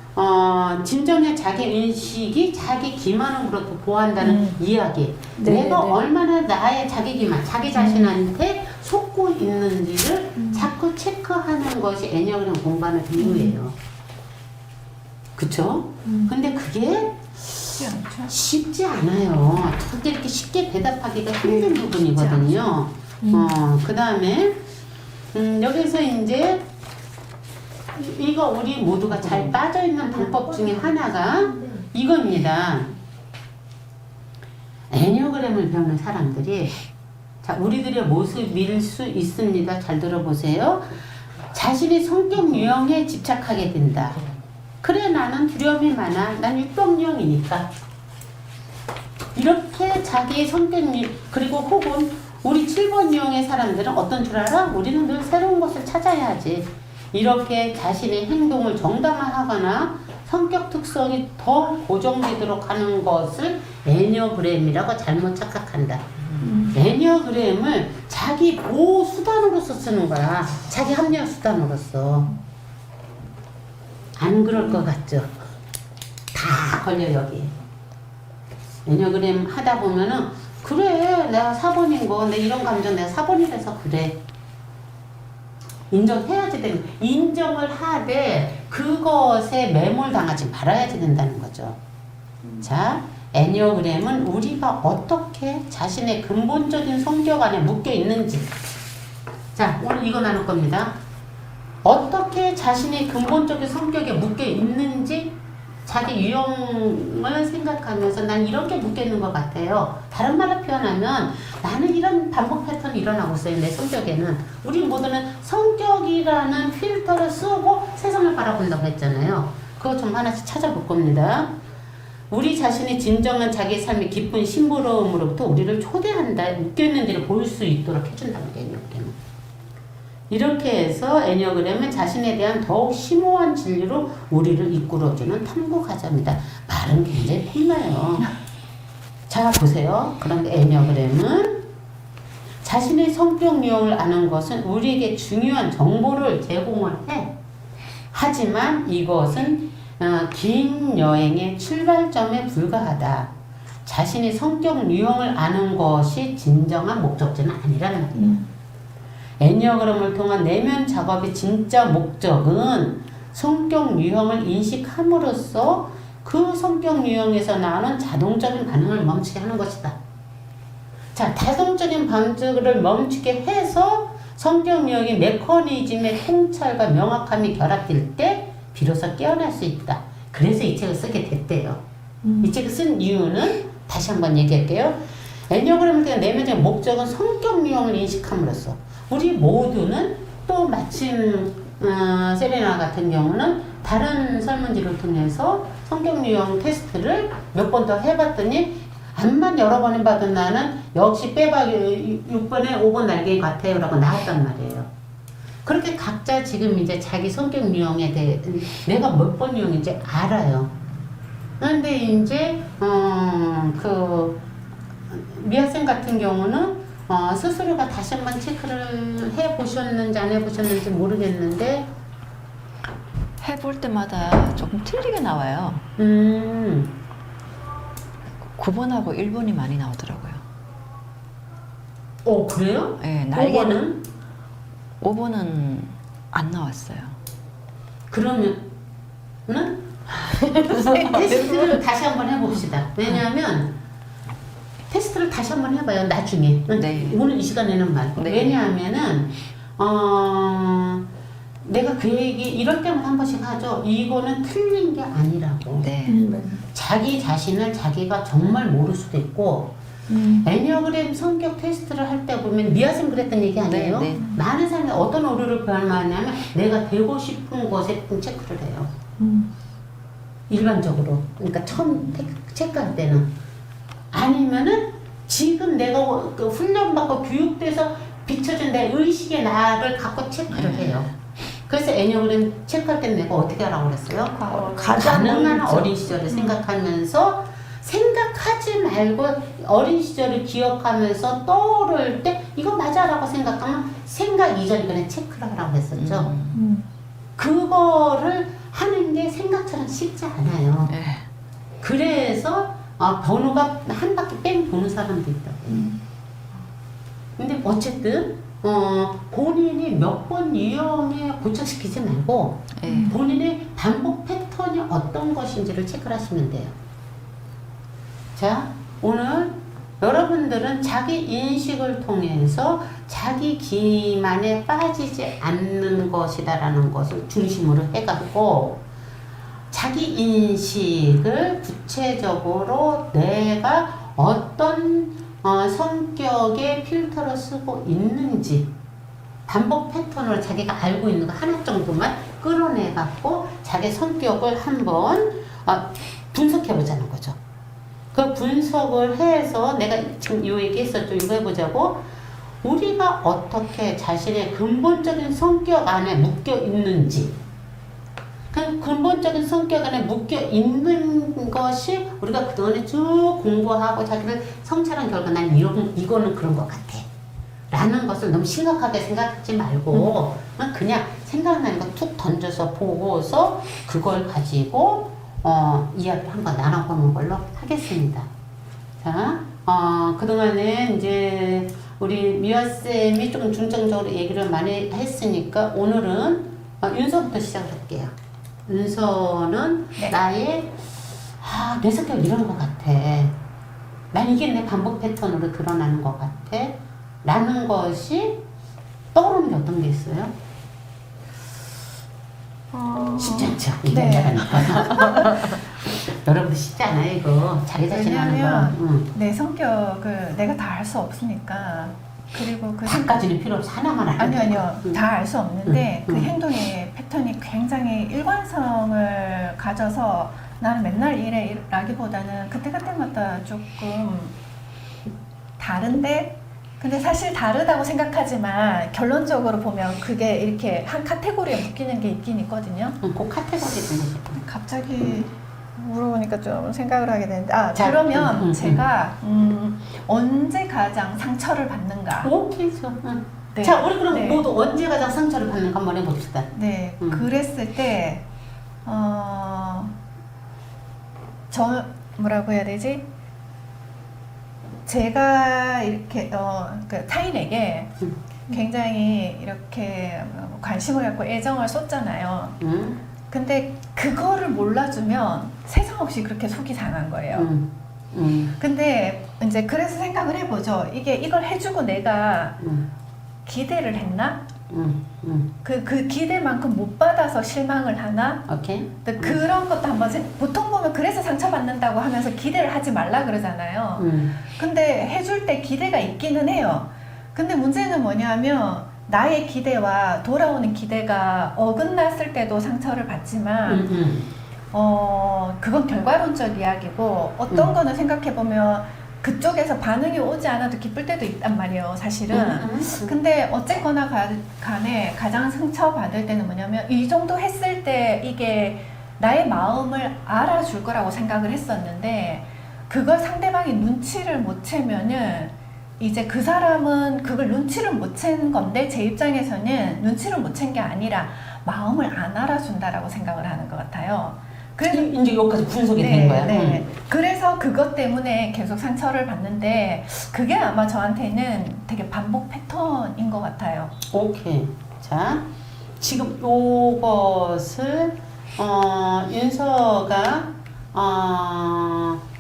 진정의 자기 인식이 자기 기만으로부터 보호한다는 이야기. 네, 내가 네. 얼마나 나의 자기 기만, 자기 자신한테 속고 있는지를 자꾸 체크하는 것이 애니어그램 공부하는 이유예요. 그쵸? 근데 그게 쉽지 않죠? 쉽지 않아요. 그게 이렇게 쉽게 대답하기가 힘든 부분이거든요. 그 다음에 여기서 이제 이거 우리 모두가 잘 빠져있는 방법 중에 하나가 이겁니다. 애니어그램을 배우는 사람들이 자 우리들의 모습일 수 있습니다. 잘 들어보세요. 자신의 성격 유형에 집착하게 된다. 그래 나는 두려움이 많아. 난 육병유형이니까. 이렇게 자기 성격 그리고 혹은 우리 7번 유형의 사람들은 어떤 줄 알아? 우리는 늘 새로운 것을 찾아야지. 이렇게 자신의 행동을 정당화하거나 성격 특성이 더 고정되도록 하는 것을 애니어그램이라고 잘못 착각한다. 애니어그램을 자기 보호 수단으로서 쓰는 거야. 자기 합리화 수단으로서. 안 그럴 것 같죠? 다 걸려 여기. 애니어그램 하다 보면은 그래 내가 4번인 거 내 이런 감정 내가 4번이라서 그래. 인정해야지 되는 인정을 하되 그것에 매몰당하지 말아야지 된다는 거죠. 자, 애니어그램은 우리가 어떻게 자신의 근본적인 성격 안에 묶여 있는지 자, 오늘 이거 나눌 겁니다. 어떻게 자신의 근본적인 성격에 묶여 있는지 자기 유형을 생각하면서 난 이런 게 묶여 있는 것 같아요. 다른 말로 표현하면 나는 이런 반복 패턴이 일어나고 있어요. 내 성격에는. 우리 모두는 성격이라는 필터를 쓰고 세상을 바라본다고 했잖아요. 그거 좀 하나씩 찾아볼 겁니다. 우리 자신이 진정한 자기 삶의 기쁜 심부름으로부터 우리를 초대한다. 묶여있는지를 보일 수 있도록 해준다는 게 애니어그램은. 이렇게 해서 애니어그램은 자신에 대한 더욱 심오한 진리로 우리를 이끌어주는 탐구 과정입니다. 말은 굉장히 폭나요. 자 보세요. 그런데 애니어그램은 자신의 성격 유형을 아는 것은 우리에게 중요한 정보를 제공을 해. 하지만 이것은 긴 여행의 출발점에 불과하다. 자신의 성격 유형을 아는 것이 진정한 목적지는 아니라는 말이에요. 애니어그램을 통한 내면 작업의 진짜 목적은 성격 유형을 인식함으로써 그 성격 유형에서 나오는 자동적인 반응을 멈추게 하는 것이다. 자, 자동적인 반응을 멈추게 해서 성격 유형의 메커니즘의 통찰과 명확함이 결합될 때 비로소 깨어날 수 있다. 그래서 이 책을 쓰게 됐대요. 이 책을 쓴 이유는 다시 한번 얘기할게요. 애니어그램을 통한 내면적인 목적은 성격 유형을 인식함으로써 우리 모두는 또 마침 세레나 같은 경우는 다른 설문지를 통해서 성격 유형 테스트를 몇 번 더 해봤더니 암만 여러 번 해봐도 나는 역시 빼박 6번에 5번 날개 같아요 라고 나왔단 말이에요. 그렇게 각자 지금 이제 자기 성격 유형에 대해 내가 몇 번 유형인지 알아요. 그런데 이제 그 미아쌤 같은 경우는 스스로가 다시 한번 체크를 해보셨는지 안 해보셨는지 모르겠는데 해볼 때마다 조금 틀리게 나와요. 9번하고 1번이 많이 나오더라고요. 그래요? 네, 5번은? 5번은 안 나왔어요. 그러면은 테스트를 다시 한번 해봅시다. 왜냐하면 테스트를 다시 한번 해봐요. 나중에. 네. 오늘 이 시간에는 말고. 네. 왜냐하면은 내가 그 얘기 이럴 때마다 한 번씩 하죠. 이거는 틀린 게 아니라고. 네. 자기 자신을 자기가 정말 모를 수도 있고 애니어그램 성격 테스트를 할 때 보면 미아쌤 그랬던 얘기 아니에요? 네, 네. 많은 사람이 어떤 오류를 범하냐면 내가 되고 싶은 것에 체크를 해요. 일반적으로. 그러니까 처음 체크할 때는. 아니면은 지금 내가 그 훈련받고 교육돼서 비춰준 내 의식의 나를 갖고 체크를 해요. 그래서 애니어그램 체크할 때는 내가 어떻게 하라고 그랬어요? 가능한 어린 시절을 생각하면서 생각하지 말고 어린 시절을 기억하면서 떠오를 때 이거 맞아라고 생각하면 생각 이전에 그냥 체크를 하라고 했었죠. 그거를 하는 게 생각처럼 쉽지 않아요. 네. 그래서 번호가 한 바퀴 뺑 도는 사람도 있다고. 근데 어쨌든 본인이 몇 번 유형에 고착시키지 말고 네. 본인의 반복 패턴이 어떤 것인지를 체크를 하시면 돼요. 자, 오늘 여러분들은 자기 인식을 통해서 자기 기만에 빠지지 않는 것이다라는 것을 중심으로 해갖고 자기 인식을 구체적으로 내가 어떤 성격의 필터를 쓰고 있는지 반복 패턴으로 자기가 알고 있는 거 하나 정도만 끌어내갖고 자기 성격을 한번 분석해보자는 거죠. 그 분석을 해서 내가 지금 이 얘기했었죠. 이거 해보자고. 우리가 어떻게 자신의 근본적인 성격 안에 묶여 있는지, 그 근본적인 성격 안에 묶여 있는 것이 우리가 그동안에 쭉 공부하고 자기를 성찰한 결과 난 이거는 그런 것 같아 라는 것을 너무 심각하게 생각하지 말고 그냥 생각나는 거 툭 던져서 보고서 그걸 가지고 이야기 한번 나눠보는 걸로 하겠습니다. 자, 그동안에 이제 우리 미화쌤이 좀 중점적으로 얘기를 많이 했으니까 오늘은 윤서부터 시작을 할게요. 윤서는 네. 나의 내 성격 이런 것 같아. 난 이게 내 반복 패턴으로 드러나는 것 같아. 라는 것이 떠오르는 게 어떤 게 있어요? 쉽지 않죠. 네. 여러분 쉽지 않아요 이거. 자기 자신 하는 거. 왜냐면 내 성격을 내가 다 알 수 없으니까. 그리고 그 다까지는 필요 없어. 하나만 알면 아니요. 다 알 수 없는데 그 음. 행동의 패턴이 굉장히 일관성을 가져서 나는 맨날 이래라기보다는 그때그때마다 조금 다른데 근데 사실 다르다고 생각하지만 결론적으로 보면 그게 이렇게 한 카테고리에 묶이는 게 있긴 있거든요. 그 카테고리 되는 거. 갑자기 물어보니까 좀 생각을 하게 되는데 자, 그러면 제가 언제 가장 상처를 받는가? 오케이 좋아. 네. 자 우리 그럼 네. 모두 언제 가장 상처를 받는가 한번 해봅시다. 네, 그랬을 때, 저, 뭐라고 해야 되지? 제가 이렇게, 그 타인에게 굉장히 이렇게 관심을 갖고 애정을 쏟잖아요. 근데 그거를 몰라주면 세상 없이 그렇게 속이 상한 거예요. 근데 이제 그래서 생각을 해보죠. 이걸 해주고 내가 기대를 했나? 그 기대만큼 못 받아서 실망을 하나? 오케이. 그런 것도 한번 보통 보면 그래서 상처받는다고 하면서 기대를 하지 말라 그러잖아요. 근데 해줄 때 기대가 있기는 해요. 근데 문제는 뭐냐면 나의 기대와 돌아오는 기대가 어긋났을 때도 상처를 받지만 그건 결과론적 이야기고 어떤 거는 생각해보면 그쪽에서 반응이 오지 않아도 기쁠 때도 있단 말이에요, 사실은. 근데 어쨌거나 간에 가장 상처받을 때는 뭐냐면 이 정도 했을 때 이게 나의 마음을 알아줄 거라고 생각을 했었는데 그걸 상대방이 눈치를 못 채면은 이제 그 사람은 그걸 눈치를 못 챈 건데 제 입장에서는 눈치를 못 챈 게 아니라 마음을 안 알아준다라고 생각을 하는 것 같아요. 그래서 이제 여기까지 분석이 된 거야. 네. 그래서 그것 때문에 계속 상처를 받는데 그게 아마 저한테는 되게 반복 패턴인 것 같아요. 오케이. 자, 지금 요것을 윤서가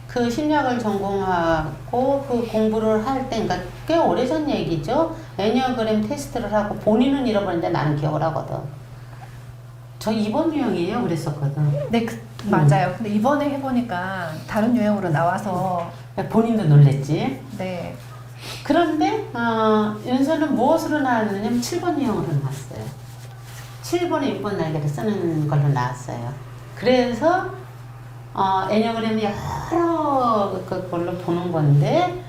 그 심리학을 전공하고 그 공부를 할 때, 그러니까 꽤 오래전 얘기죠. 애니어그램 테스트를 하고 본인은 잃어버렸는데 나는 기억을 하거든. 저 이번 유형이에요. 그랬었거든. 네, 맞아요. 근데 이번에 해보니까 다른 유형으로 나와서 본인도 놀랬지. 네. 그런데 윤서는 무엇으로 나왔느냐면 7번 유형으로 나왔어요. 7번에 6번 날개를 쓰는 걸로 나왔어요. 그래서 애니어그램이 여러 걸로 보는 건데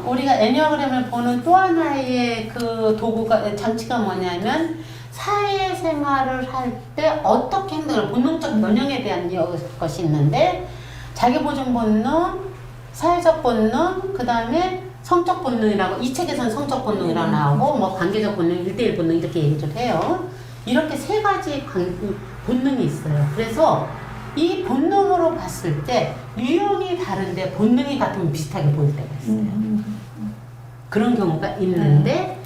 우리가 애니어그램을 보는 또 하나의 그 도구가 장치가 뭐냐면 사회생활을 할 때 어떻게 행동을 본능적 변형에 대한 것이 있는데 자기보존 본능, 사회적 본능, 그 다음에 성적 본능이라고 이 책에서는 성적 본능이라고 나오고 뭐 관계적 본능, 1대1 본능 이렇게 얘기를 해요. 이렇게 세 가지 본능이 있어요. 그래서 이 본능으로 봤을 때 유형이 다른데 본능이 같으면 비슷하게 보일 때가 있어요. 그런 경우가 있는데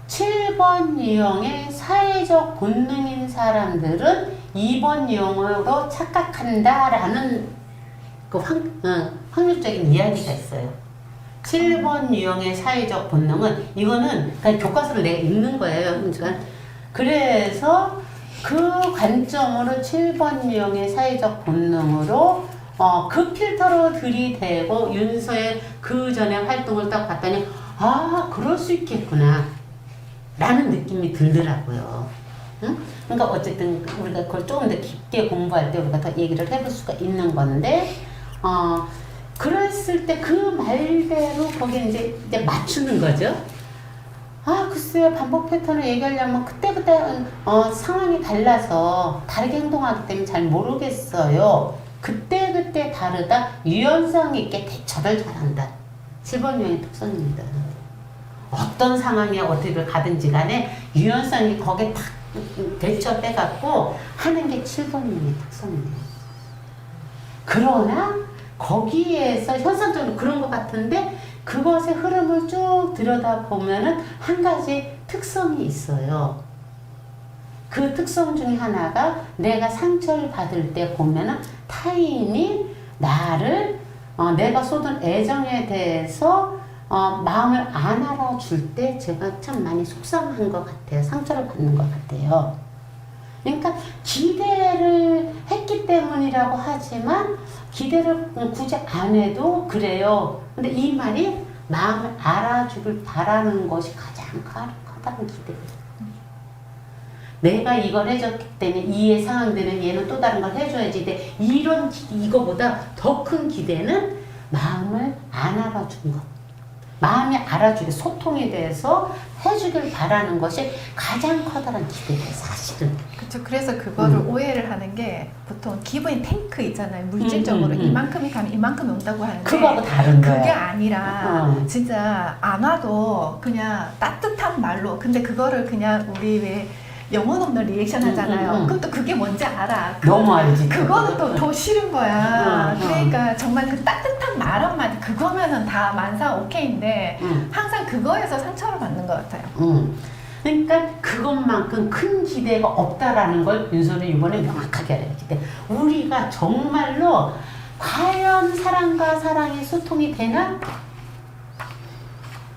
7번 유형의 사회적 본능인 사람들은 2번 유형으로 착각한다라는 그 확률적인 이야기가 있어요. 7번 유형의 사회적 본능은 이거는 그냥 교과서를 내가 읽는 거예요. 그러니까 그래서 그 관점으로 7번 유형의 사회적 본능으로 그 필터로 들이대고 윤서의 그 전에 활동을 딱 봤더니 그럴 수 있겠구나 라는 느낌이 들더라고요. 응? 그러니까 어쨌든 우리가 그걸 조금 더 깊게 공부할 때 우리가 더 얘기를 해볼 수가 있는 건데 그랬을 때 그 말대로 거기에 이제 맞추는 거죠. 글쎄요, 반복 패턴을 얘기하려면 그때그때 상황이 달라서 다르게 행동하기 때문에 잘 모르겠어요. 그때그때 다르다, 유연성 있게 대처를 잘한다. 7번 유형의 특성입니다. 어떤 상황에 어디를 가든지 간에 유연성이 거기에 탁 대처 빼갖고 하는 게 7번 유형의 특성이에요. 그러나 거기에서 현상적으로 그런 것 같은데 그것의 흐름을 쭉 들여다보면은 한 가지 특성이 있어요. 그 특성 중에 하나가 내가 상처를 받을 때 보면은 타인이 나를 내가 쏟은 애정에 대해서 마음을 안 알아줄 때 제가 참 많이 속상한 것 같아요. 상처를 받는 것 같아요. 그러니까 기대를 했기 때문이라고 하지만 기대를 굳이 안 해도 그래요. 근데 이 말이 마음을 알아주길 바라는 것이 가장 커다란 기대예요. 내가 이걸 해줬기 때문에 이해 상황되는 얘는 또 다른 걸 해줘야지. 근데 이거보다 더 큰 기대는 마음을 안 알아준 것. 마음이 알아주게 소통에 대해서 해주길 바라는 것이 가장 커다란 기대예요, 사실은. 그렇죠. 그래서 그거를 오해를 하는 게 보통 기브인 탱크 있잖아요. 물질적으로 이만큼이 가면 이만큼이 온다고 하는데 그거하고 다른 거야. 그게 아니라 진짜 안 와도 그냥 따뜻한 말로, 근데 그거를 그냥 우리 왜 영혼 없는 리액션 하잖아요. 그것도 그게 뭔지 알아. 너무 알지. 그거는 또 더 싫은 거야. 그러니까 정말 그 따뜻한 말 한마디 그거면은 다 만사 오케이인데 항상 그거에서 상처를 받는 것 같아요. 그러니까 그것만큼 큰 기대가 없다라는 걸 윤서는 이번에 명확하게 알아야지 돼. 우리가 정말로 과연 사랑과 사랑이 소통이 되나?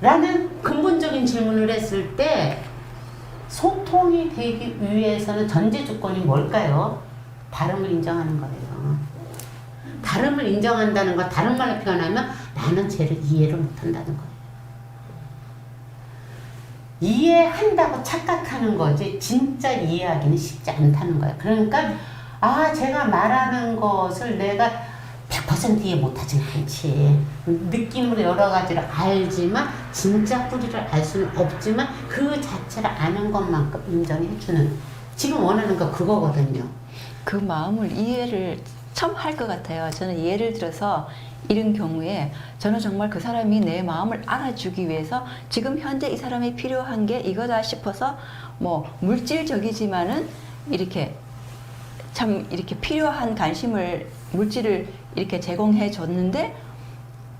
라는 근본적인 질문을 했을 때 소통이 되기 위해서는 전제 조건이 뭘까요? 다름을 인정하는 거예요. 다름을 인정한다는 거, 다른 말로 표현하면 나는 쟤를 이해를 못한다는 거예요. 이해한다고 착각하는 거지 진짜 이해하기는 쉽지 않다는 거예요. 그러니까 제가 말하는 것을 내가 100% 이해 못하진 않지. 느낌으로 여러 가지를 알지만 진짜 뿌리를 알 수는 없지만 그 자체를 아는 것만큼 인정해주는, 지금 원하는 거 그거거든요. 그 마음을 이해를 처음 할 것 같아요. 저는 예를 들어서 이런 경우에 저는 정말 그 사람이 내 마음을 알아주기 위해서 지금 현재 이 사람이 필요한 게 이거다 싶어서 뭐 물질적이지만은 이렇게 참 이렇게 필요한 물질을 이렇게 제공해 줬는데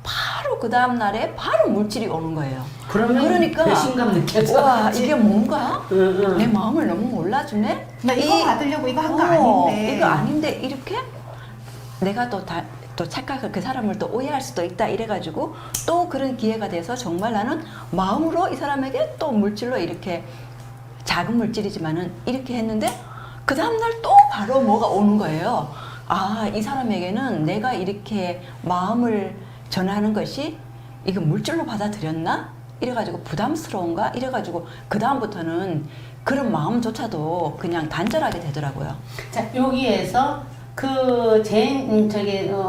바로 바로 그 다음 날에 바로 물질이 오는 거예요. 그러면 그러니까 배신감 느껴져. 와 이게 뭔가 응. 내 마음을 너무 몰라주네. 나 이거 받으려고 이거 한 거 아닌데. 이거 아닌데 이렇게 내가 또 착각을 그 사람을 또 오해할 수도 있다 이래가지고 또 그런 기회가 돼서 정말 나는 마음으로 이 사람에게 또 물질로 이렇게 작은 물질이지만은 이렇게 했는데 그 다음날 또 바로 뭐가 오는 거예요. 아, 이 사람에게는 내가 이렇게 마음을 전하는 것이 이거 물질로 받아들였나? 이래가지고 부담스러운가? 이래가지고 그 다음부터는 그런 마음조차도 그냥 단절하게 되더라고요. 자, 여기에서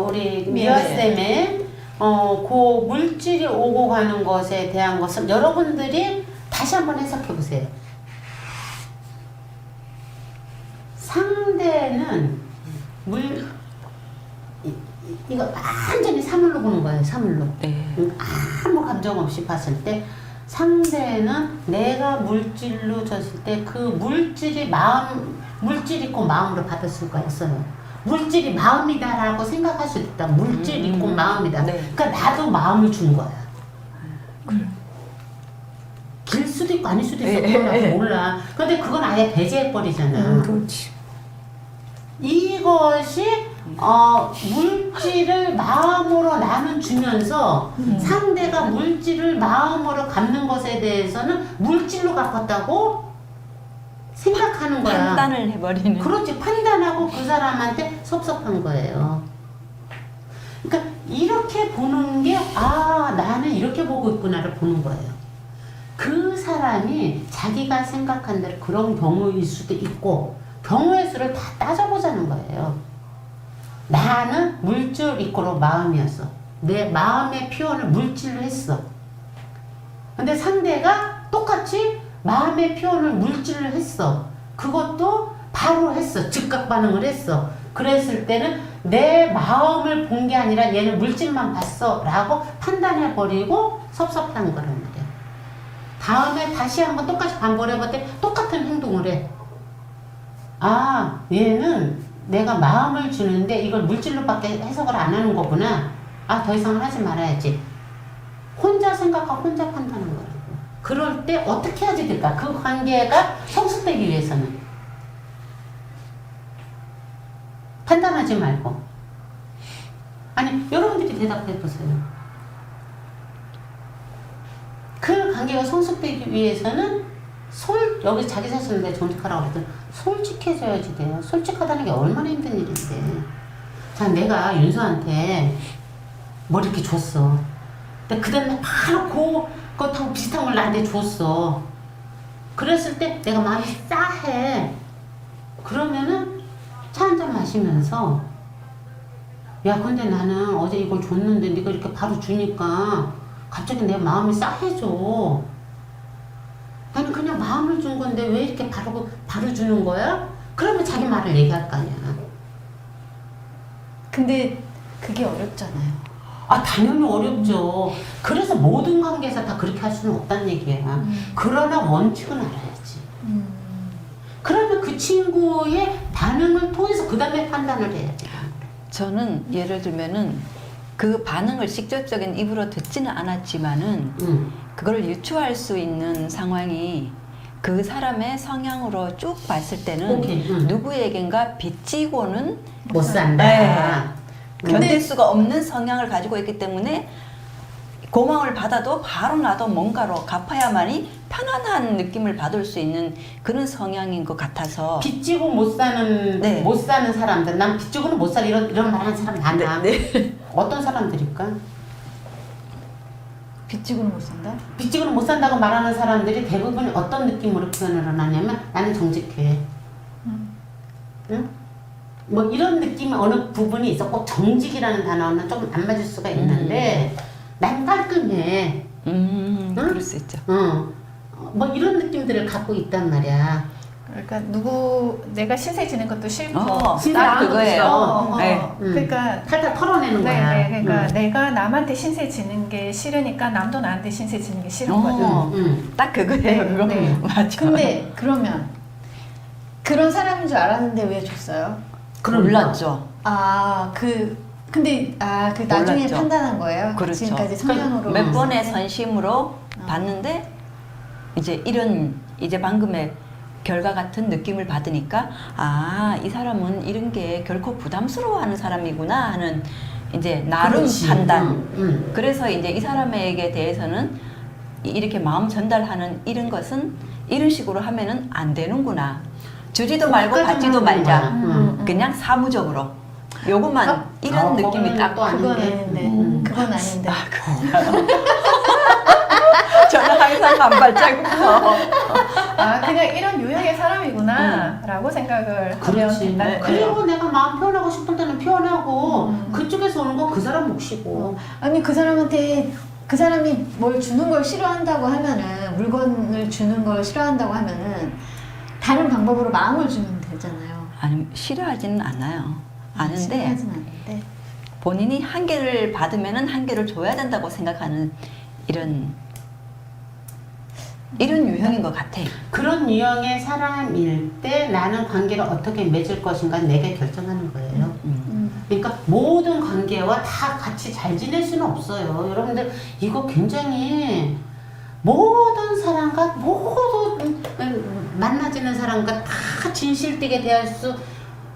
우리 미화 쌤의 그 물질이 오고 가는 것에 대한 것을 여러분들이 다시 한번 해석해 보세요. 상대는 이거 완전히 사물로 보는 거예요. 사물로. 네. 아무 감정 없이 봤을 때 상대는 내가 물질로 줬을 때 그 물질이 물질 있고 마음으로 받을 수가 있어요. 물질이 마음이다라고 생각할 수 있다. 물질 있고 마음이다. 네. 그러니까 나도 마음을 준 거야. 길 수도 있고 아닐 수도 있어. 그건 나도 몰라. 근데 그건 아예 배제해버리잖아. 그렇지. 이것이 물질을 마음으로 나는 주면서 상대가 물질을 마음으로 갚는 것에 대해서는 물질로 갚았다고 생각하는 거야. 판단을 해버리는. 그렇지. 판단하고 그 사람한테 섭섭한 거예요. 그러니까 이렇게 보는 게 나는 이렇게 보고 있구나를 보는 거예요. 그 사람이 자기가 생각한 대로 그런 경우일 수도 있고 경우의 수를 다 따져보자는 거예요. 나는 물질 이꼬로 마음이었어. 내 마음의 표현을 물질로 했어. 근데 상대가 똑같이 마음의 표현을 물질로 했어. 그것도 바로 했어. 즉각 반응을 했어. 그랬을 때는 내 마음을 본 게 아니라 얘는 물질만 봤어 라고 판단해버리고 섭섭한 거란 말이야. 다음에 다시 한번 똑같이 반복을 해봤더니 똑같은 행동을 해. 얘는 내가 마음을 주는데 이걸 물질로밖에 해석을 안 하는 거구나. 더 이상 하지 말아야지. 혼자 생각하고 혼자 판단하는 거라고. 그럴 때 어떻게 해야지 될까? 그 관계가 성숙되기 위해서는 판단하지 말고. 아니, 여러분들이 대답해 보세요. 그 관계가 성숙되기 위해서는 여기 자기 자신을 내 존중하라고 했더니 솔직해져야지 돼요. 솔직하다는 게 얼마나 힘든 일인데. 자, 내가 윤수한테 뭘 이렇게 줬어. 근데 그 다음에 바로 그것하고 비슷한 걸 나한테 줬어. 그랬을 때 내가 마음이 싸해. 그러면은 차 한잔 마시면서 야, 근데 나는 어제 이걸 줬는데 네가 이렇게 바로 주니까 갑자기 내 마음이 싸해져. 나는 그냥 마음을 준 건데 왜 이렇게 바로 주는 거야? 그러면 자기 말을 얘기할 거 아니야. 근데 그게 어렵잖아요. 당연히 어렵죠. 그래서 모든 관계에서 다 그렇게 할 수는 없다는 얘기야. 그러나 원칙은 알아야지. 그러면 그 친구의 반응을 통해서 그 다음에 판단을 해야 돼. 저는 예를 들면은 그 반응을 직접적인 입으로 듣지는 않았지만은 그걸 유추할 수 있는 상황이 그 사람의 성향으로 쭉 봤을 때는 누구에겐가 빚지고는 못 산다. 견딜 수가 없는 성향을 가지고 있기 때문에 고마움을 받아도 바로 나도 뭔가로 갚아야만이 편안한 느낌을 받을 수 있는 그런 성향인 것 같아서 빚지고 못 사는 사람들, 난 빚지고는 못 살 이런 말하는 사람 많아. 어떤 사람들일까? 빚지고는 못 산다? 빚지고는 못 산다고 말하는 사람들이 대부분 어떤 느낌으로 표현을 하냐면 나는 정직해. 응? 뭐 이런 느낌이 어느 부분이 있어. 꼭 정직이라는 단어는 조금 안 맞을 수가 있는데 난 깔끔해. 응? 그럴 수 있죠. 뭐 이런 느낌들을 갖고 있단 말이야. 그러니까 내가 신세 지는 것도 싫고 딱 그거예요. 네. 그러니까 탈탈 털어내는 거야. 네, 그러니까 내가 남한테 신세 지는 게 싫으니까 남도 나한테 신세 지는 게 싫은 거죠. 딱 그거예요. 네, 그거. 네. 맞아. 근데 그러면 그런 사람인 줄 알았는데 왜 줬어요? 몰랐죠. 근데 그 나중에 몰랐죠. 판단한 거예요? 그렇죠. 지금까지 성향으로 몇 번의 선심으로 봤는데 이제 이런 이제 방금의 결과 같은 느낌을 받으니까 이 사람은 이런 게 결코 부담스러워하는 사람이구나 하는 이제 나름 그렇지. 판단. 그래서 이제 이 사람에게 대해서는 이렇게 마음 전달하는 이런 것은 이런 식으로 하면은 안 되는구나. 주지도 말고 끝까지 받지도 하는 거야. 말자. 그냥 사무적으로. 요것만 이런 느낌이 그거는 딱. 또 그건 아닌데. 아닌데 그건 아닌데 저는 항상 반발자국서. 그냥 이런 유형의 사람이구나라고 생각을 하면 그렇지. 된다는 거예요. 그리고 내가 마음 표현하고 싶을 때는 표현하고 그쪽에서 오는 건 그 사람 몫이고. 아니 그 사람한테 그 사람이 뭘 주는 걸 싫어한다고 하면은 물건을 주는 걸 싫어한다고 하면은 다른 방법으로 마음을 주면 되잖아요. 아니 싫어하지는 않아요. 아는데 싫어하진 않는데 본인이 한 개를 받으면은 한 개를 줘야 된다고 생각하는 이런 유형인 것 같아. 그런 유형의 사람일 때 나는 관계를 어떻게 맺을 것인가 내가 결정하는 거예요. 그러니까 모든 관계와 다 같이 잘 지낼 수는 없어요. 여러분들 이거 굉장히 모든 사람과 모든 만나지는 사람과 다 진실되게 대할 수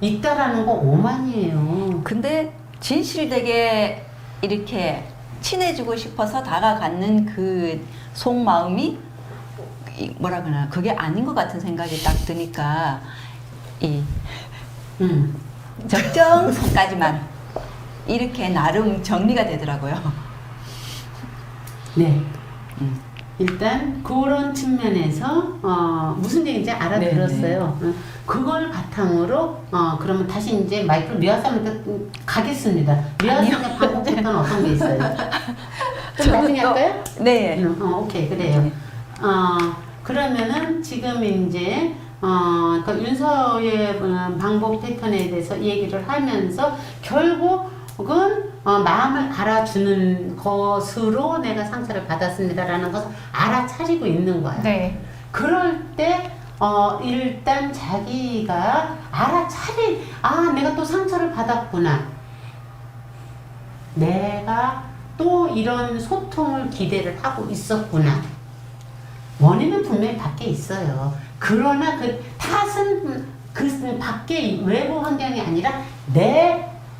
있다라는 거 오만이에요. 근데 진실되게 이렇게 친해지고 싶어서 다가가는 그 속마음이 뭐라 그러나 그게 아닌 것 같은 생각이 딱 드니까 이 적정선까지만 이렇게 나름 정리가 되더라고요. 네. 일단 그런 측면에서 무슨 얘기인지 알아들었어요. 그걸 바탕으로 그러면 다시 이제 마이크를 미화쌤한테 가겠습니다. 미화쌤의 방법부터는 어떤 게 있어요? 좀 나중에 할까요? 네. 오케이 그래요. 그러면은 지금 이제 그러니까 윤서의 방법 패턴에 대해서 얘기를 하면서 결국은 마음을 알아주는 것으로 내가 상처를 받았습니다라는 것을 알아차리고 있는 거야. 네. 그럴 때 일단 자기가 내가 또 상처를 받았구나. 내가 또 이런 소통을 기대를 하고 있었구나. 원인은 분명히 밖에 있어요. 그러나 그 탓은 그 밖에 외부 환경이 아니라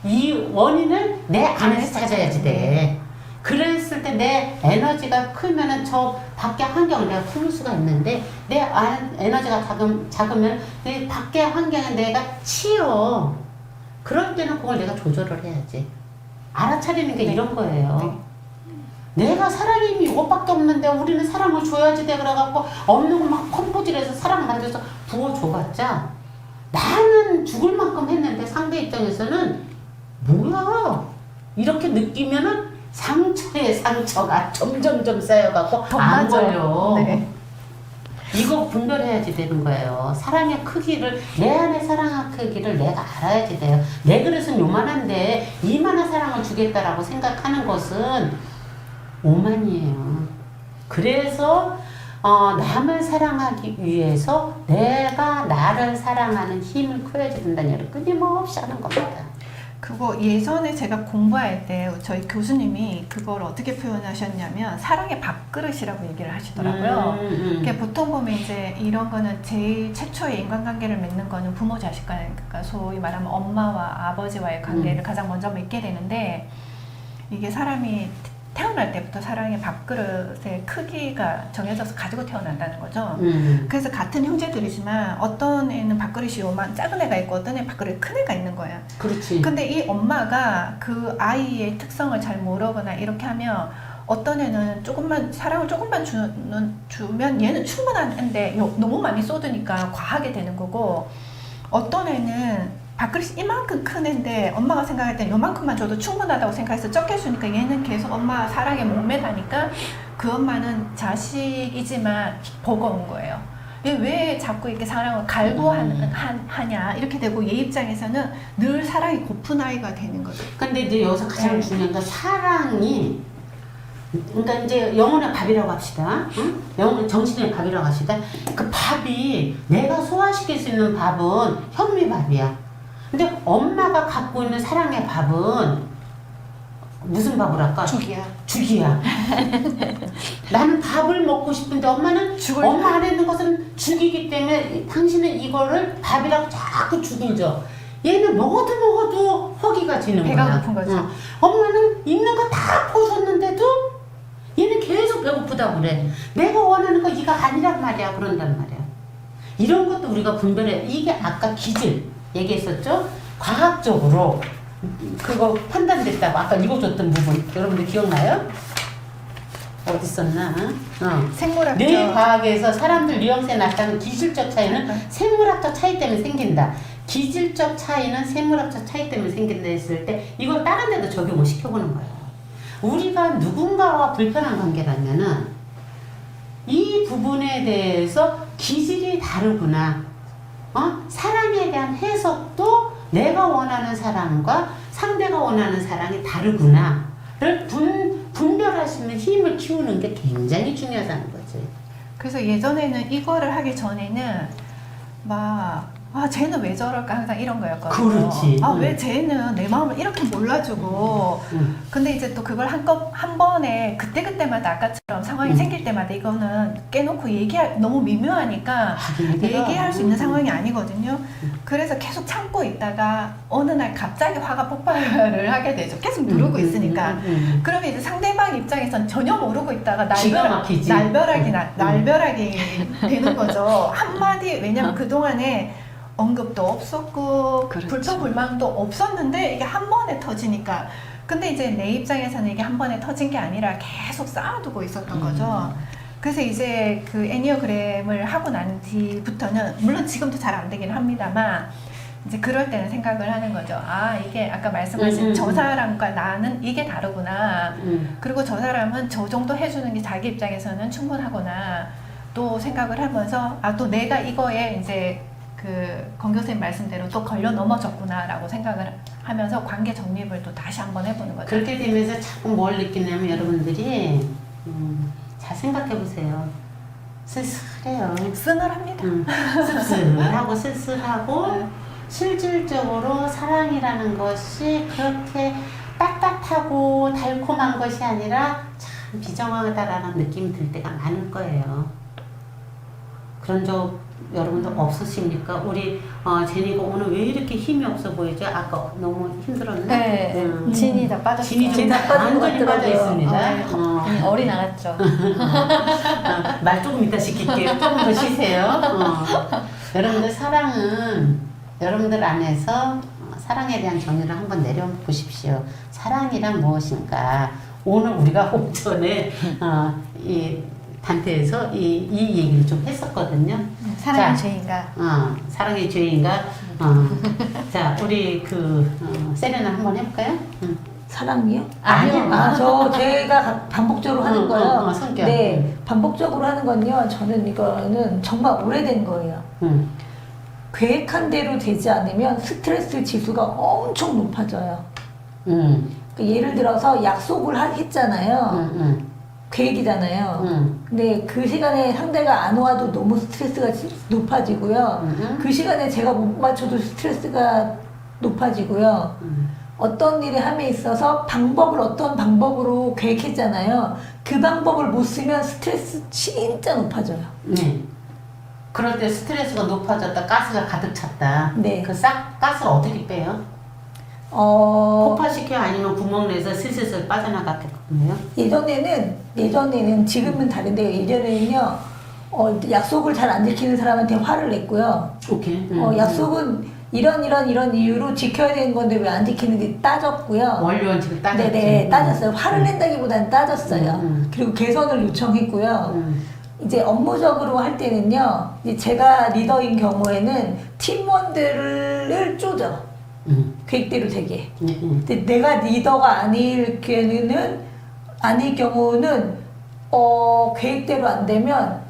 이 원인을 내 안에서 찾아야지 돼. 그랬을 때 내 에너지가 크면은 저 밖의 환경을 내가 품을 수가 있는데 내 에너지가 작으면 내 밖의 환경에 내가 치여. 그럴 때는 그걸 내가 조절을 해야지. 알아차리는 게 이런 거예요. 내가 사람이 이것밖에 없는데 우리는 사랑을 줘야지 돼 그래갖고 없는 거 막 컴포질해서 사랑 만들어서 부어줘봤자 나는 죽을 만큼 했는데 상대 입장에서는 뭐야 이렇게 느끼면은 상처에 상처가 점점점 쌓여갖고 안 걸려. 네. 이거 분별해야지 되는 거예요. 사랑의 크기를 내 안에 사랑의 크기를 내가 알아야지 돼요. 내 그릇은 요만한데 이만한 사랑을 주겠다라고 생각하는 것은 오만이에요. 그래서 남을 사랑하기 위해서 내가 나를 사랑하는 힘을 커야지 된다는 얘기를 끊임없이 하는 겁니다. 그거 예전에 제가 공부할 때 저희 교수님이 그걸 어떻게 표현하셨냐면 사랑의 밥그릇이라고 얘기를 하시더라고요. 그러니까 보통 보면 이제 이런 거는 제일 최초의 인간관계를 맺는 거는 부모 자식 간, 그러니까 소위 말하면 엄마와 아버지와의 관계를 가장 먼저 맺게 되는데 이게 사람이 태어날 때부터 사랑의 밥그릇의 크기가 정해져서 가지고 태어난다는 거죠. 그래서 같은 형제들이지만 어떤 애는 밥그릇이 요만 작은 애가 있고 어떤 애는 밥그릇이 큰 애가 있는 거야. 그렇지. 근데 이 엄마가 그 아이의 특성을 잘 모르거나 이렇게 하면 어떤 애는 사랑을 조금만 주면 얘는 충분한 애인데 너무 많이 쏟으니까 과하게 되는 거고 어떤 애는 밥그릇이 이만큼 큰 애인데 엄마가 생각할 땐 요만큼만 줘도 충분하다고 생각해서 적게 주니까 얘는 계속 엄마 사랑에 목매다니까 그 엄마는 자식이지만 버거운 거예요. 왜 자꾸 이렇게 사랑을 갈구하냐 이렇게 되고 얘 입장에서는 늘 사랑이 고픈 아이가 되는 거죠. 근데 이제 여기서 가장 중요한 건 사랑이 그러니까 이제 영혼의 밥이라고 합시다. 응? 영혼 정신의 밥이라고 합시다. 그 밥이 내가 소화시킬 수 있는 밥은 현미밥이야. 근데 엄마가 갖고 있는 사랑의 밥은 무슨 밥을 할까? 죽이야. 죽이야. 나는 밥을 먹고 싶은데 엄마는 엄마 안에 있는 것은 죽이기 때문에 당신은 이거를 밥이라고 자꾸 죽을 줘. 얘는 먹어도 허기가 지는 배가 거야. 고픈 거죠. 엄마는 있는 거 다 퍼줬는데도 얘는 계속 배고프다고 그래. 내가 원하는 거 이거 아니란 말이야. 그런단 말이야. 이런 것도 우리가 분별해. 이게 아까 기질 얘기했었죠? 과학적으로 그거 판단됐다고 아까 읽어줬던 부분 여러분들 기억나요? 어디 썼나? 생물학적. 뇌과학에서 사람들 뉘앙스에 나타나는 기질적 차이는 생물학적 차이 때문에 생긴다. 기질적 차이는 생물학적 차이 때문에 생긴다 했을 때 이걸 다른 데도 적용을 시켜보는 거예요. 우리가 누군가와 불편한 관계라면은 이 부분에 대해서 기질이 다르구나. 사랑에 대한 해석도 내가 원하는 사랑과 상대가 원하는 사랑이 다르구나를 분별할 수 있는 힘을 키우는 게 굉장히 중요하다는 거지. 그래서 예전에는 이거를 하기 전에는 막 쟤는 왜 저럴까 항상 이런 거였거든요. 그렇지. 왜 쟤는 내 마음을 이렇게 몰라주고. 근데 이제 또 그걸 한 번에 그때그때마다 아까처럼 상황이 생길 때마다 이거는 깨놓고 너무 미묘하니까 얘기할 수 있는 상황이 아니거든요. 그래서 계속 참고 있다가 어느 날 갑자기 화가 폭발을 하게 되죠. 계속 누르고 있으니까. 그러면 이제 상대방 입장에선 전혀 모르고 있다가 기가 막히지. 날벼락이 되는 거죠. 한마디, 왜냐면 그동안에 언급도 없었고 그렇죠. 불평불만도 없었는데 이게 한 번에 터지니까. 근데 이제 내 입장에서는 이게 한 번에 터진 게 아니라 계속 쌓아두고 있었던 거죠. 그래서 이제 그 애니어그램을 하고 난 뒤부터는 물론 지금도 잘 안 되긴 합니다만 이제 그럴 때는 생각을 하는 거죠. 이게 아까 말씀하신 저 사람과 나는 이게 다르구나. 그리고 저 사람은 저 정도 해주는 게 자기 입장에서는 충분하구나. 또 생각을 하면서 또 내가 이거에 이제 그 권교수님 말씀대로 또 걸려 넘어졌구나라고 생각을 하면서 관계 정립을 또 다시 한번 해보는 거죠. 그렇게 되면서 자꾸 뭘 느끼냐면 여러분들이 잘 생각해 보세요. 쓸쓸해요. 쓰늘합니다. 씁쓸하고 쓸쓸하고 실질적으로 사랑이라는 것이 그렇게 따뜻하고 달콤한 것이 아니라 참 비정하다라는 느낌이 들 때가 많을 거예요. 그런 적 여러분들 없으십니까? 우리 제니가 오늘 왜 이렇게 힘이 없어 보이죠? 아까 너무 힘들었나? 네, 진이 다 빠졌어요. 진이 좀 다 빠진 것 완전히 빠져 같더라고요. 있습니다. 어리 나갔죠. 말 조금 이따 시킬게요. 조금 더 쉬세요. 여러분들 사랑은 여러분들 안에서 사랑에 대한 정의를 한번 내려보십시오. 사랑이란 무엇인가? 오늘 우리가 오전에 이 단태에서 이 얘기를 좀 했었거든요. 사랑의 자, 죄인가? 사랑의 죄인가? 자, 우리 세레나 한번 해볼까요? 사랑이요? 아니요. 제가 반복적으로 하는 거요. 성격. 네, 반복적으로 하는 건요. 저는 이거는 정말 오래된 거예요. 계획한 대로 되지 않으면 스트레스 지수가 엄청 높아져요. 예를 들어서 약속을 했잖아요. 계획이잖아요. 근데 그 시간에 상대가 안 와도 너무 스트레스가 높아지고요. 그 시간에 제가 못 맞춰도 스트레스가 높아지고요. 어떤 일을 함에 있어서 어떤 방법으로 계획했잖아요. 그 방법을 못 쓰면 스트레스 진짜 높아져요. 네. 그럴 때 스트레스가 높아졌다, 가스가 가득 찼다. 네. 가스를 어떻게 빼요? 폭발시켜 아니면 구멍 내서 슬슬 빠져나갔겠군요. 예전에는 지금은 다른데요. 예전에는요, 약속을 잘 안 지키는 사람한테 화를 냈고요. 오케이. 약속은 이런 이유로 지켜야 되는 건데 왜 안 지키는지 따졌고요. 원리 원칙을 따졌죠. 네네, 따졌어요. 화를 낸다기보다는 따졌어요. 그리고 개선을 요청했고요. 이제 업무적으로 할 때는요, 이제 제가 리더인 경우에는 팀원들을 쪼죠. 계획대로 되게. 근데 내가 리더가 아닐 경우는 계획대로 안 되면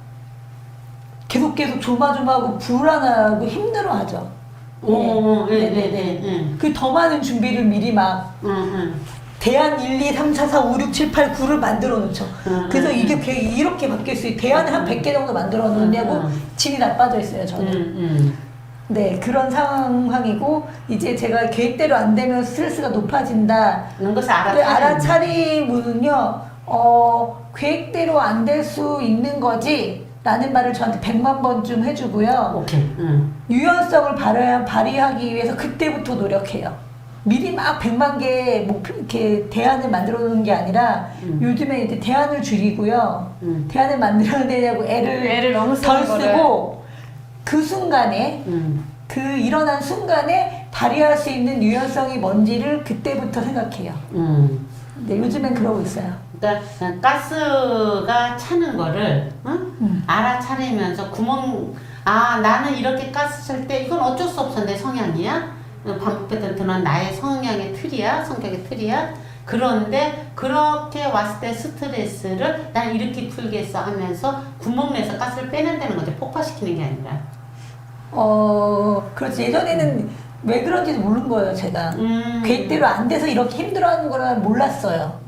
계속 조마조마하고 불안하고 힘들어하죠. 네네네. 그 더 많은 준비를 미리 막 대안 1, 2, 3, 4, 5, 6, 7, 8, 9를 만들어 놓죠. 그래서 이게 계획이 이렇게 바뀔 수 있어요. 대안을 한 100개 정도 만들어 놓냐고 진이 나빠져 있어요, 저는. 네, 그런 상황이고 이제 제가 계획대로 안 되면 스트레스가 높아진다. 이런 것을 근데 알아차림은요, 계획대로 안 될 수 있는 거지 라는 말을 저한테 100만 번쯤 해주고요. 오케이. 유연성을 발휘하기 위해서 그때부터 노력해요. 미리 막 100만 개의 목표, 이렇게 대안을 만들어 놓는 게 아니라 요즘에 이제 대안을 줄이고요. 대안을 만들어내냐고 애를 너무 덜 쓰는 거를. 쓰고 그 순간에 그 일어난 순간에 발휘할 수 있는 유연성이 뭔지를 그때부터 생각해요. 네, 요즘엔 그러고 있어요. 그러니까 가스가 차는 거를 알아차리면서 나는 이렇게 가스 찰 때 이건 어쩔 수 없어 내 성향이야. 반복했던 드러난 나의 성향의 틀이야, 성격의 틀이야. 그런데 그렇게 왔을 때 스트레스를 난 이렇게 풀겠어 하면서 구멍 내서 가스를 빼낸다는 거죠. 폭파시키는 게 아니라. 그렇지. 예전에는 왜 그런지 모르는 거예요, 제가. 계획대로 안 돼서 이렇게 힘들어하는 거는 몰랐어요.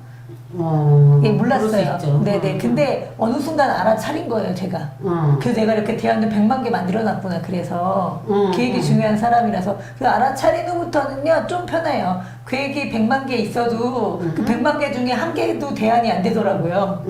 예, 몰랐어요. 그럴 수 있죠. 네네. 근데 어느 순간 알아차린 거예요, 제가. 그래서 내가 이렇게 대안을 100만 개 만들어놨구나. 그래서 계획이 중요한 사람이라서. 그 알아차린 후부터는요, 좀 편해요. 계획이 100만 개 있어도 그 100만 개 중에 한 개도 대안이 안 되더라고요.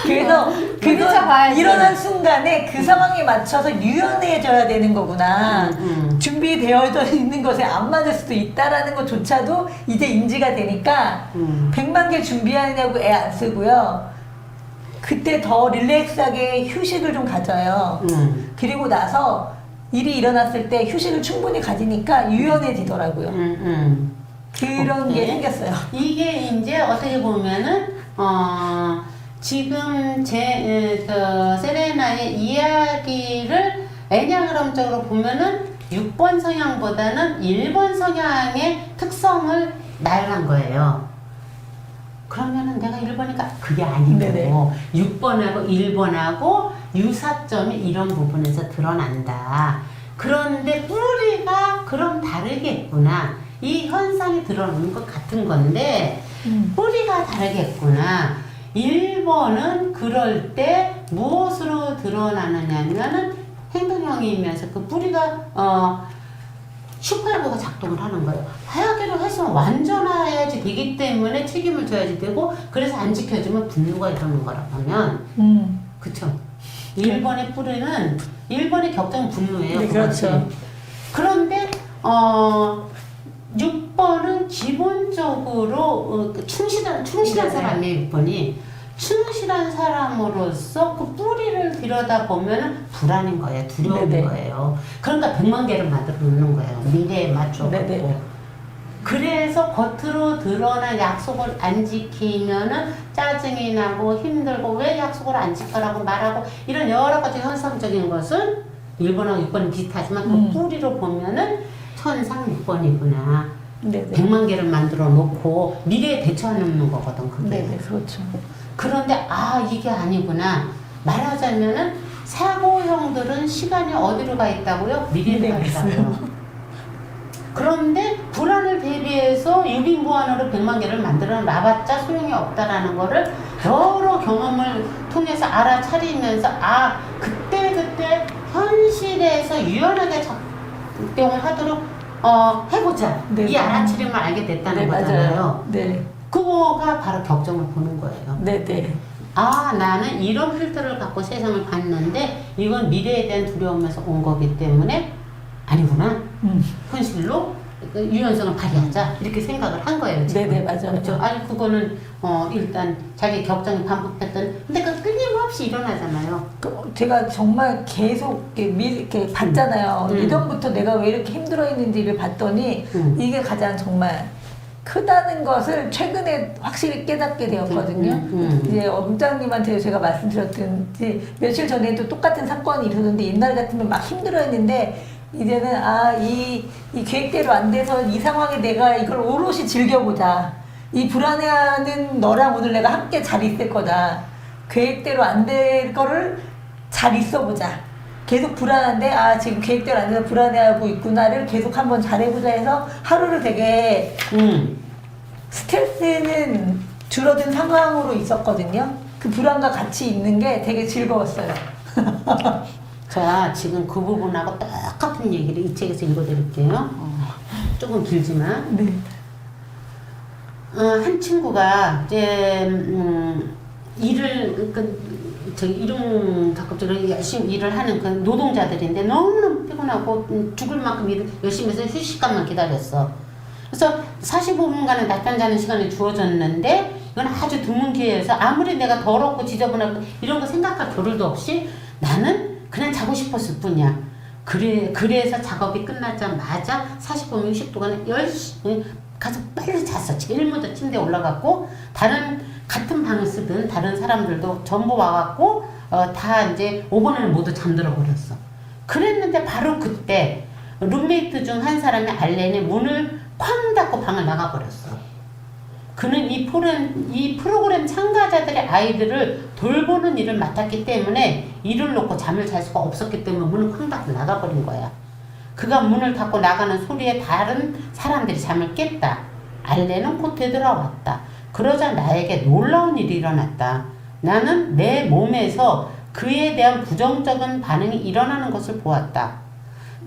그래서 그거 봐야지. 일어난 순간에 그 상황에 맞춰서 유연해져야 되는 거구나. 준비되어져 있는 것에 안 맞을 수도 있다라는 것조차도 이제 인지가 되니까 100만 개 준비하느냐고 애 안 쓰고요. 그때 더 릴렉스하게 휴식을 좀 가져요. 그리고 나서 일이 일어났을 때 휴식을 충분히 가지니까 유연해지더라고요. 그런 게 생겼어요. 이게 이제 어떻게 보면은 지금 세레나의 이야기를 애니아그램적으로 보면은 6번 성향보다는 1번 성향의 특성을 나열한 거예요. 그러면은 내가 1번이니까 그게 아니고 네네. 6번하고 1번하고 유사점이 이런 부분에서 드러난다. 그런데 뿌리가 그럼 다르겠구나. 이 현상이 드러나는 것 같은 건데 뿌리가 다르겠구나. 1번은 그럴 때 무엇으로 드러나느냐면은 행동형이면서 그 뿌리가 슈퍼에고가 작동을 하는 거예요. 하야기로 했으면 완전해야지 되기 때문에 책임을 져야지 되고 그래서 안 지켜주면 분노가 일어나는 거라고 하면 그쵸? 1번의 뿌리는 1번의 격정은 분노예요. 네, 그것이. 그렇죠. 그런데 6번은 기본적으로 충실한 네네. 사람이에요. 6번이 충실한 사람으로서 그 뿌리를 들여다보면 불안인 거예요. 두려운 네네. 거예요. 그러니까 100만 개를 만들어 놓는 거예요. 미래에 맞춰 네네. 갖고. 그래서 겉으로 드러난 약속을 안 지키면은 짜증이 나고 힘들고 왜 약속을 안 지켜라고 말하고 이런 여러 가지 현상적인 것은 1번하고 6번은 비슷하지만 그 뿌리로 보면은 천상 6번이구나. 네네. 100만 개를 만들어 놓고 미래에 대처하는 거거든, 그게. 네네, 그렇죠. 그런데 이게 아니구나. 말하자면은 사고형들은 시간이 어디로 가 있다고요? 미래로 가 있다고요. 그런데 불안을 대비해서 유빈무한으로 100만 개를 만들어 놔봤자 소용이 없다라는 거를 여러 경험을 통해서 알아차리면서 그때 현실에서 유연하게 작동을 하도록 해보자. 네. 이 알아차림을 알게 됐다는 네, 거잖아요. 맞아요. 네. 그거가 바로 격정을 보는 거예요. 네네. 나는 이런 필터를 갖고 세상을 봤는데 이건 미래에 대한 두려움에서 온 거기 때문에 아니구나. 현실로 유연성을 발휘하자 이렇게 생각을 한 거예요. 지금. 네네, 맞아요. 그렇죠? 그거는 일단 자기 격정이 반복됐던 근데 그 끊임없이 일어나잖아요. 제가 정말 계속 이렇게 봤잖아요. 이전부터 내가 왜 이렇게 힘들어 했는지를 봤더니 이게 가장 정말 크다는 것을 최근에 확실히 깨닫게 되었거든요. 이제 엄장님한테 제가 말씀드렸든지 며칠 전에도 똑같은 사건이 있었는데 옛날 같으면 막 힘들어 했는데 이제는 이 계획대로 안 돼서 이 상황에 내가 이걸 오롯이 즐겨보자. 이 불안해하는 너랑 오늘 내가 함께 잘 있을 거다. 계획대로 안 될 거를 잘 있어보자. 계속 불안한데 지금 계획대로 안 돼서 불안해하고 있구나를 계속 한번 잘해보자 해서 하루를 되게 스트레스는 줄어든 상황으로 있었거든요. 그 불안과 같이 있는 게 되게 즐거웠어요. 자, 지금 그 부분하고 똑같은 얘기를 이 책에서 읽어드릴게요. 조금 길지만. 네. 한 친구가 이제 일을 일용 작업적으로 열심히 일을 하는 그 노동자들인데 너무너무 피곤하고 죽을 만큼 일을 열심히 해서 휴식감만 기다렸어. 그래서 45분간의 낮잠 자는 시간이 주어졌는데 이건 아주 드문 기회여서 아무리 내가 더럽고 지저분하고 이런 거 생각할 겨를도 없이 나는 그냥 자고 싶었을 뿐이야. 그래서 작업이 끝나자마자 45분 휴식 동안에 열심히 가서 빨리 잤어. 제일 먼저 침대에 올라갔고 같은 방을 쓰던 다른 사람들도 전부 와갖고 다 이제 5번을 모두 잠들어 버렸어. 그랬는데 바로 그때 룸메이트 중 한 사람이 알렌이 문을 쾅 닫고 방을 나가버렸어. 그는 이 프로그램 참가자들의 아이들을 돌보는 일을 맡았기 때문에 일을 놓고 잠을 잘 수가 없었기 때문에 문을 쾅 닫고 나가버린 거야. 그가 문을 닫고 나가는 소리에 다른 사람들이 잠을 깼다. 알렌은 곧 되돌아왔다. 그러자 나에게 놀라운 일이 일어났다. 나는 내 몸에서 그에 대한 부정적인 반응이 일어나는 것을 보았다.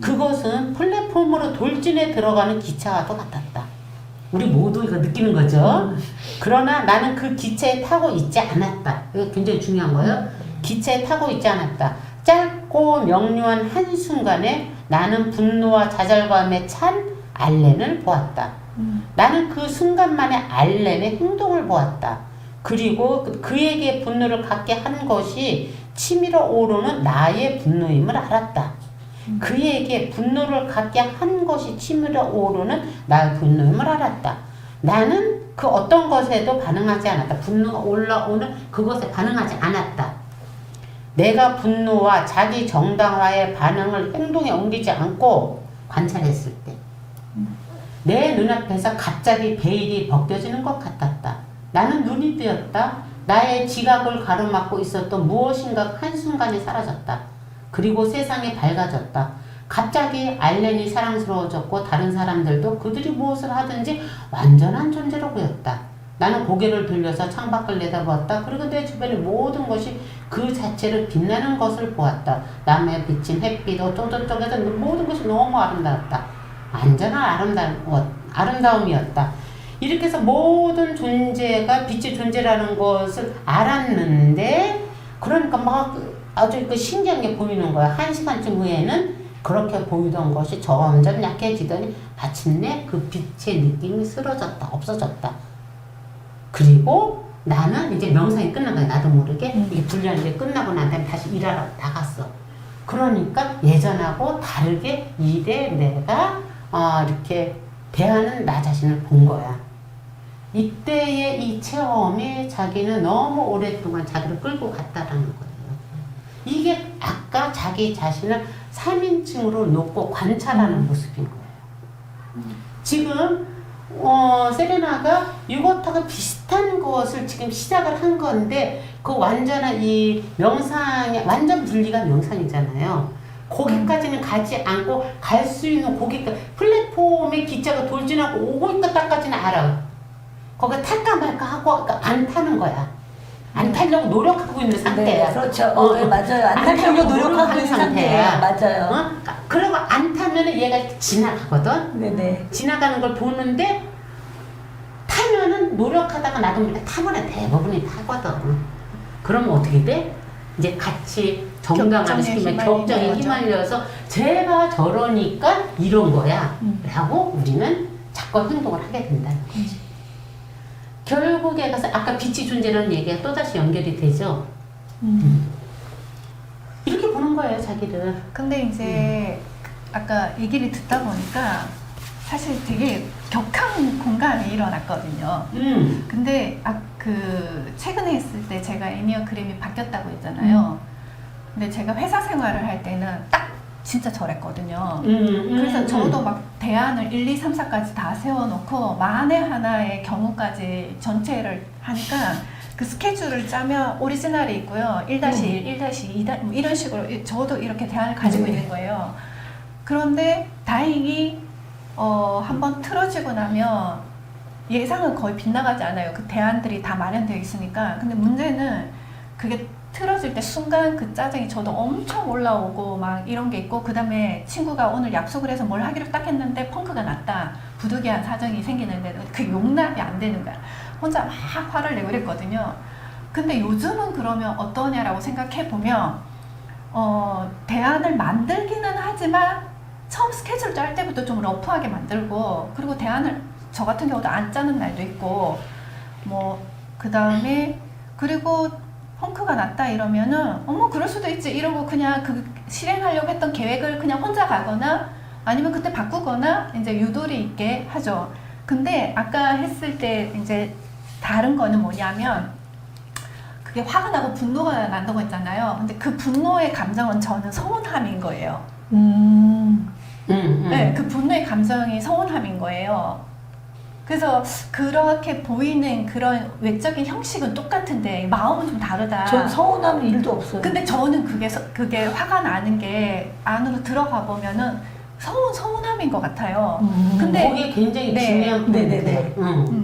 그것은 플랫폼으로 돌진해 들어가는 기차와도 같았다. 우리 모두 이거 느끼는 거죠. 그러나 나는 그 기차에 타고 있지 않았다. 이거 굉장히 중요한 거예요. 기차에 타고 있지 않았다. 짧고 명료한 한순간에 나는 분노와 좌절감에 찬 알렌을 보았다. 나는 그 순간만에 알렌의 행동을 보았다. 그리고 그에게 분노를 갖게 한 것이 치밀어 오르는 나의 분노임을 알았다. 그에게 분노를 갖게 한 것이 치밀어 오르는 나의 분노임을 알았다. 나는 그 어떤 것에도 반응하지 않았다. 분노가 올라오는 그것에 반응하지 않았다. 내가 분노와 자기 정당화의 반응을 행동에 옮기지 않고 관찰했을 때 내 눈앞에서 갑자기 베일이 벗겨지는 것 같았다. 나는 눈이 뜨였다. 나의 지각을 가로막고 있었던 무엇인가 한순간에 사라졌다. 그리고 세상이 밝아졌다. 갑자기 알렌이 사랑스러워졌고 다른 사람들도 그들이 무엇을 하든지 완전한 존재로 보였다. 나는 고개를 돌려서 창밖을 내다보았다. 그리고 내 주변의 모든 것이 그 자체를 빛나는 것을 보았다. 남에 비친 햇빛, 저쪽에서 모든 것이 너무 아름다웠다. 완전한 아름다움이었다. 이렇게 해서 모든 존재가 빛의 존재라는 것을 알았는데, 그러니까 막 아주 신기한 게 보이는 거야. 1시간쯤 후에는 그렇게 보이던 것이 점점 약해지더니 마침내 그 빛의 느낌이 쓰러졌다. 없어졌다. 그리고 나는 이제 명상이 끝난 거야. 나도 모르게. 이게 훈련이 끝나고 난 다음에 다시 일하러 나갔어. 그러니까 예전하고 다르게 일에 내가 이렇게 대하는 나 자신을 본 거야. 이때의 이 체험이 자기는 너무 오랫동안 자기를 끌고 갔다라는 거예요. 이게 아까 자기 자신을 3인칭으로 놓고 관찰하는 모습인 거예요. 지금 세레나가 이것하고 비슷한 것을 지금 시작을 한 건데 그 완전한 이 명상이 완전 분리가 명상이잖아요. 거기까지는 가지 않고 갈 수 있는 플랫폼에 기차가 돌진하고 오고 있는 것까지는 알아. 거기 탈까 말까 하고 안 타는 거야. 안 타려고 노력하고 있는 상태야. 네, 그렇죠. 네, 맞아요. 안 타려고 노력하고 있는 상태야. 맞아요. 그리고 안 타면은 얘가 지나가거든. 네네. 지나가는 걸 보는데 타면은 노력하다가 나도 모르게 타버려. 대부분이 타거든. 그러면 어떻게 돼? 이제 같이 정당화를 시키면 격정에 휘말려서 제가 저러니까 이런 거야 라고 우리는 자꾸 행동을 하게 된다는 거지. 결국에 가서 아까 빛이 존재라는 얘기가 또다시 연결이 되죠. 이렇게 보는 거예요, 자기를. 근데 이제 아까 얘기를 듣다 보니까 사실 되게 격한 공감이 일어났거든요. 근데 최근에 했을 때 제가 애니어그램이 바뀌었다고 했잖아요. 근데 제가 회사 생활을 할 때는 딱 진짜 저랬거든요. 그래서 저도 막 대안을 1, 2, 3, 4까지 다 세워놓고 만에 하나의 경우까지 전체를 하니까 그 스케줄을 짜면 오리지널이 있고요. 1-1, 1-2 뭐 이런 식으로 저도 이렇게 대안을 가지고 있는 거예요. 그런데 다행히 한번 틀어지고 나면 예상은 거의 빗나가지 않아요. 그 대안들이 다 마련되어 있으니까. 근데 문제는 그게 틀어질 때 순간 그 짜증이 저도 엄청 올라오고 막 이런 게 있고, 그 다음에 친구가 오늘 약속을 해서 뭘 하기로 딱 했는데 펑크가 났다, 부득이한 사정이 생기는데 그 용납이 안 되는 거야. 혼자 막 화를 내고 그랬거든요. 근데 요즘은 그러면 어떠냐라고 생각해 보면 대안을 만들기는 하지만 처음 스케줄 짤 때부터 좀 러프하게 만들고, 그리고 대안을 저 같은 경우도 안 짜는 날도 있고, 뭐 그 다음에 그리고 펑크가 났다 이러면은 어머 그럴 수도 있지 이러고 그냥 그 실행하려고 했던 계획을 그냥 혼자 가거나 아니면 그때 바꾸거나 이제 유도리 있게 하죠. 근데 아까 했을 때 이제 다른 거는 뭐냐면, 그게 화가 나고 분노가 난다고 했잖아요. 근데 그 분노의 감정은 저는 서운함인 거예요. 네, 그 분노의 감정이 서운함인 거예요. 그래서 그렇게 보이는 그런 외적인 형식은 똑같은데 마음은 좀 다르다. 전 서운함 일도 없어요. 근데 저는 그게 화가 나는 게 안으로 들어가 보면은 서운함인 것 같아요. 근데 그게 굉장히 네. 중요한 포인트예요. 네네네. 그러니까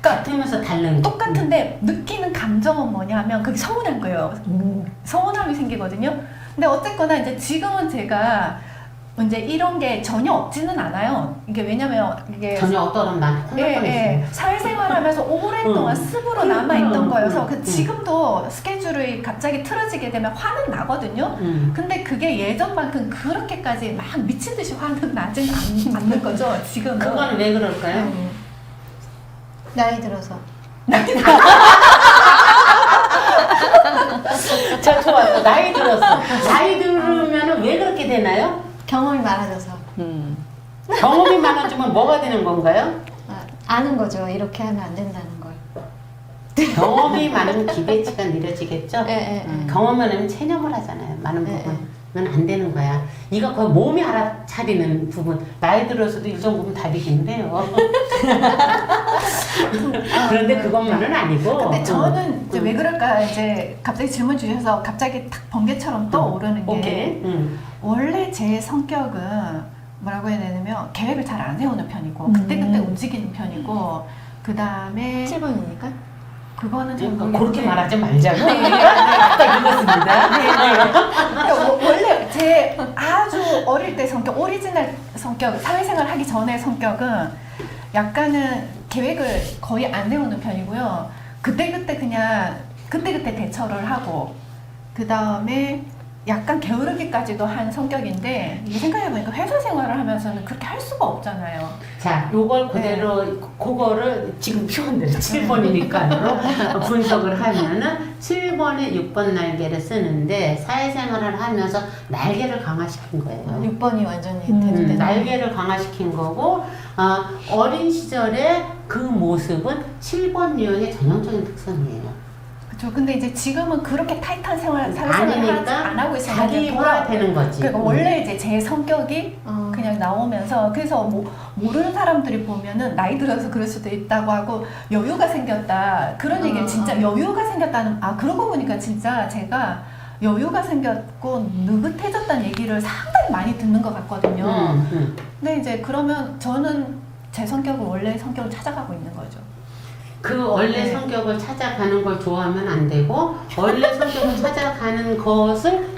같으면서 다른 거. 똑같은데 느끼는 감정은 뭐냐면 그게 서운한 거예요. 서운함이 생기거든요. 근데 어쨌거나 이제 지금은 제가 이제 이런 게 전혀 없지는 않아요. 이게 왜냐면 이게 전혀 어떠한 난 사회생활하면서 오랫동안 습으로 남아있던 거여서 음. 지금도 스케줄이 갑자기 틀어지게 되면 화는 나거든요. 근데 그게 예전만큼 그렇게까지 막 미친 듯이 화는 나지는 않는 거죠. 지금은. 그건 왜 그럴까요? 나이 들어서. 자, 좋았어. 나이 들었어. 나이 들으면 왜 그렇게 되나요? 경험이 많아져서. 경험이 많아지면 뭐가 되는 건가요? 아는 거죠. 이렇게 하면 안 된다는 걸. 경험이 많으면 기대치가 느려지겠죠? 예, 예. 경험을 하면 체념을 하잖아요. 많은 예, 부분. 그건 안 되는 거야. 이거 거의 몸이 알아차리는 부분. 나이 들어서도 일정 부분 다르긴 해요. 그런데 그것만은 아니고. 근데 저는 이제 왜 그럴까 이제 갑자기 질문 주셔서 갑자기 탁 번개처럼 떠오르는 게, 오케이. 원래 제 성격은 뭐라고 해야 되냐면 계획을 잘 안 세우는 편이고 그때그때 움직이는 편이고, 그 다음에 7번이니까? 그거는 잘 그렇게 모르겠는데 말하지 말자고. 아까 읽었습니다. 그러니까 원래 제 아주 어릴 때 성격, 오리지널 성격, 사회생활 하기 전의 성격은 약간은 계획을 거의 안 세우는 편이고요. 그때그때 그냥 그때그때 대처를 하고, 그 다음에 약간 게으르기까지도 한 성격인데, 이게 생각해보니까 회사 생활을 하면서는 그렇게 할 수가 없잖아요. 자, 요걸 그대로, 그거를 지금 표현대로 7번이니까요. 분석을 하면은 7번에 6번 날개를 쓰는데, 사회생활을 하면서 날개를 강화시킨 거예요. 6번이 완전히 대두되는. 날개를 강화시킨 거고, 어린 시절의 그 모습은 7번 유형의 전형적인 특성이에요. 그렇죠. 근데 이제 지금은 그렇게 타이트한 사회생활을 아니니까 안 하고 있어요. 자기화되는 거지. 그러니까 원래 이제 제 성격이 그냥 나오면서, 그래서 뭐 모르는 사람들이 보면은 나이 들어서 그럴 수도 있다고 하고 여유가 생겼다 그런 얘기를, 진짜 여유가 생겼다는, 그러고 보니까 진짜 제가 여유가 생겼고 느긋해졌다는 얘기를 상당히 많이 듣는 것 같거든요. 근데 이제 그러면 저는 제 성격을, 원래 성격을 찾아가고 있는 거죠. 그 원래 네. 성격을 찾아가는 걸 좋아하면 안 되고, 원래 성격을 찾아가는 것을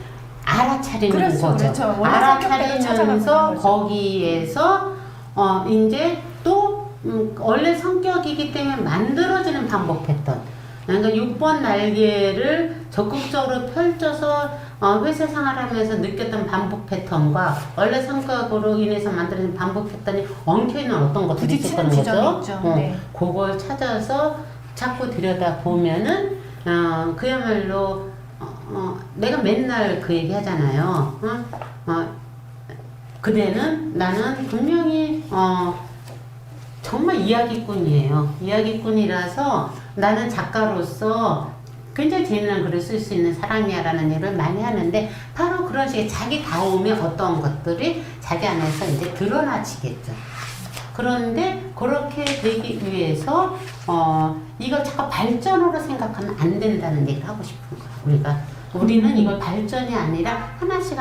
알아차리는 그렇죠, 거죠. 그렇죠. 원래 성격대로 알아차리면서 찾아가는 거죠. 거기에서 이제 또 원래 성격이기 때문에 만들어지는 반복 패턴. 그러니까 6번 날개를 적극적으로 펼쳐서 회사 생활하면서 느꼈던 반복 패턴과 원래 성격으로 인해서 만들어진 반복 패턴이 엉켜있는 어떤 것들이 부딪히는 있었던 지점이 거죠. 있죠. 네. 그걸 찾아서 자꾸 들여다 보면은 그야말로 내가 맨날 그 얘기 하잖아요. 그대는, 나는 분명히 정말 이야기꾼이에요. 이야기꾼이라서 나는 작가로서 굉장히 재미난 글을 쓸 수 있는 사람이야 라는 얘기를 많이 하는데, 바로 그런 식의 자기 다움의 어떤 것들이 자기 안에서 이제 드러나지겠죠. 그런데 그렇게 되기 위해서 이걸 자꾸 발전으로 생각하면 안 된다는 얘기를 하고 싶은 거야. 우리는 이걸 발전이 아니라 하나씩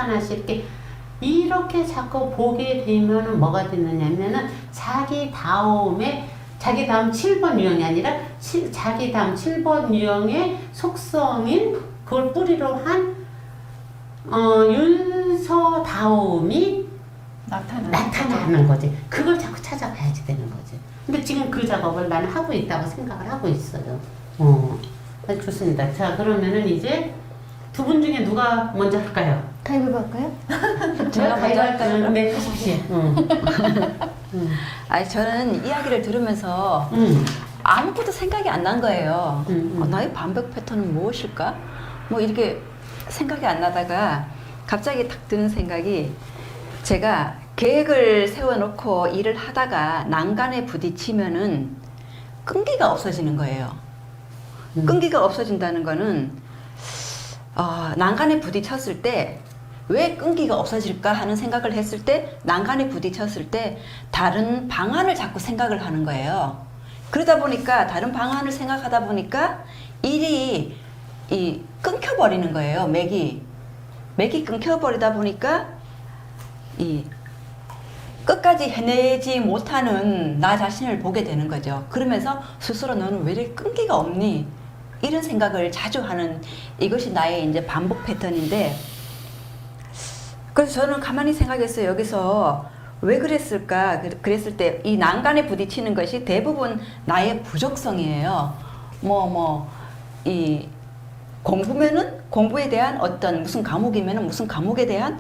이렇게 자꾸 보게 되면 뭐가 되느냐면은 자기 다음 7번 유형이 아니라 자기 다음 7번 유형의 속성인 그걸 뿌리로 한 윤서다움이 나타나는 거지. 그걸 자꾸 찾아가야지 되는 거지. 근데 지금 그 작업을 나는 하고 있다고 생각을 하고 있어요. 좋습니다. 자, 그러면은 이제 두 분 중에 누가 먼저 할까요? 가위바위보 할까요? 제가 먼저 할까요? 네, 하십시오. 아니 저는 이야기를 들으면서 아무것도 생각이 안 난 거예요. 나의 반복 패턴은 무엇일까? 뭐 이렇게 생각이 안 나다가 갑자기 딱 드는 생각이 제가 계획을 세워놓고 일을 하다가 난간에 부딪히면은 끈기가 없어지는 거예요. 끈기가 없어진다는 거는 난간에 부딪혔을 때 왜 끈기가 없어질까 하는 생각을 했을 때 난간에 부딪혔을 때 다른 방안을 자꾸 생각을 하는 거예요. 그러다 보니까 다른 방안을 생각하다 보니까 일이 끊겨버리는 거예요. 맥이 끊겨버리다 보니까 끝까지 해내지 못하는 나 자신을 보게 되는 거죠. 그러면서 스스로 너는 왜 이렇게 끈기가 없니? 이런 생각을 자주 하는 이것이 나의 이제 반복 패턴인데 그래서 저는 가만히 생각했어요. 여기서 왜 그랬을까? 그랬을 때 이 난간에 부딪히는 것이 대부분 나의 부족성이에요. 이 공부면은 공부에 대한 어떤 무슨 과목이면은 무슨 과목에 대한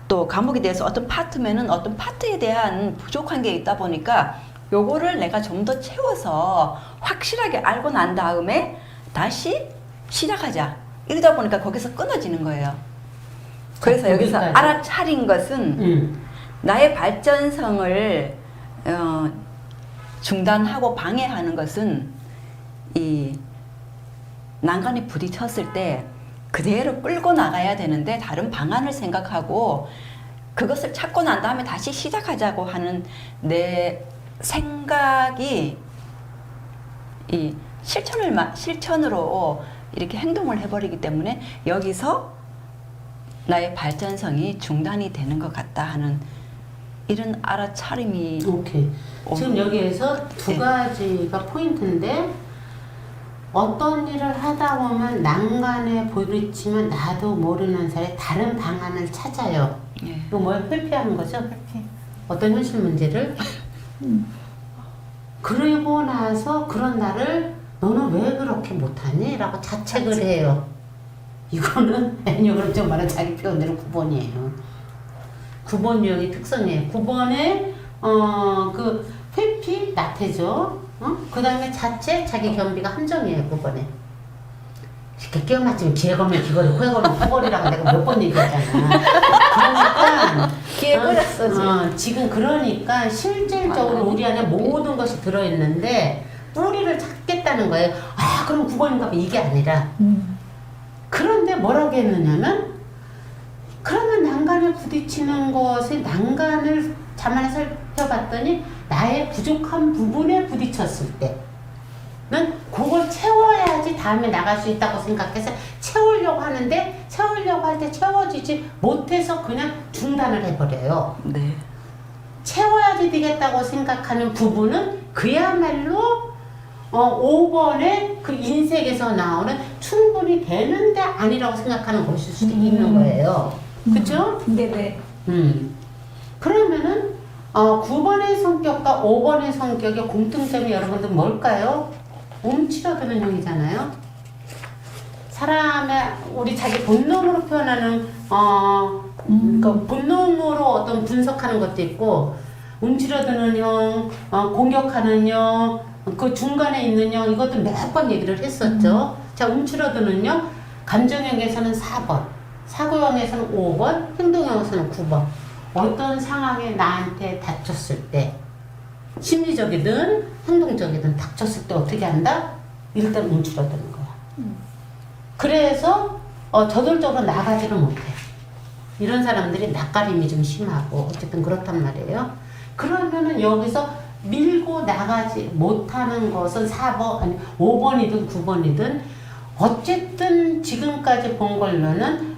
또 과목에 대해서 어떤 파트면은 어떤 파트에 대한 부족한 게 있다 보니까 요거를 내가 좀 더 채워서 확실하게 알고 난 다음에 다시 시작하자. 이러다 보니까 거기서 끊어지는 거예요. 그래서 여기서 알아차린 것은 나의 발전성을 중단하고 방해하는 것은 이 난간에 부딪혔을 때 그대로 끌고 나가야 되는데 다른 방안을 생각하고 그것을 찾고 난 다음에 다시 시작하자고 하는 내 생각이 이 실천으로 이렇게 행동을 해버리기 때문에 여기서 나의 발전성이 중단이 되는 것 같다 하는 이런 알아차림이 오케이. 지금 여기에서 두 가지가 포인트인데 어떤 일을 하다 보면 난간에 부딪히면 나도 모르는 사이에 다른 방안을 찾아요. 예. 이거 뭐야? 회피하는 거죠? 회피. 어떤 현실 문제를. 그러고 나서 그런 나를 너는 왜 그렇게 못하니? 라고 자책을 해요. 이거는 애니어그램 말하는 자기 표현대로 9번이에요. 9번 유형의 특성이에요. 9번에 그 회피, 나태죠. 그 다음에 자책, 자기 겸비가 함정이에요. 9번에. 이렇게 끼워 맞추면 귀에 걸면 귀걸이, 코에 걸면 코걸이라고 내가 몇 번 얘기하잖아. 그러니까 귀에 꽂았어 지금 그러니까 실질적으로 우리 안에 모든 것이 들어있는데 뿌리를 찾겠다는 거예요. 그럼 9번인가 봐. 이게 아니라 그런데 뭐라고 했느냐면 그러면 난간에 부딪히는 것의 난간을 자만히 살펴봤더니 나의 부족한 부분에 부딪혔을 때는 그걸 채워야지 다음에 나갈 수 있다고 생각해서 채우려고 하는데 채우려고 할 때 채워지지 못해서 그냥 중단을 해버려요. 네. 채워야지 되겠다고 생각하는 부분은 그야말로 5번의 그 인색에서 나오는 충분히 되는데 아니라고 생각하는 것일 수도 있는 거예요. 그죠? 네네. 그러면은 9번의 성격과 5번의 성격의 공통점이 여러분들 뭘까요? 움츠러드는 형이잖아요. 사람의 우리 자기 본능으로 표현하는 그 본능으로 어떤 분석하는 것도 있고 움츠러드는 형, 공격하는 형, 그 중간에 있는 형 이것도 몇 번 얘기를 했었죠. 자, 움츠러드는 형, 감정형에서는 4번, 사고형에서는 5번, 행동형에서는 9번. 어떤 상황에 나한테 닥쳤을 때 심리적이든 행동적이든 닥쳤을 때 어떻게 한다? 일단 움츠러드는 거야. 그래서 저돌적으로 나가지를 못해. 이런 사람들이 낯가림이 좀 심하고 어쨌든 그렇단 말이에요. 그러면은 여기서 밀고 나가지 못하는 것은 4번, 아니 5번이든 9번이든 어쨌든 지금까지 본 걸로는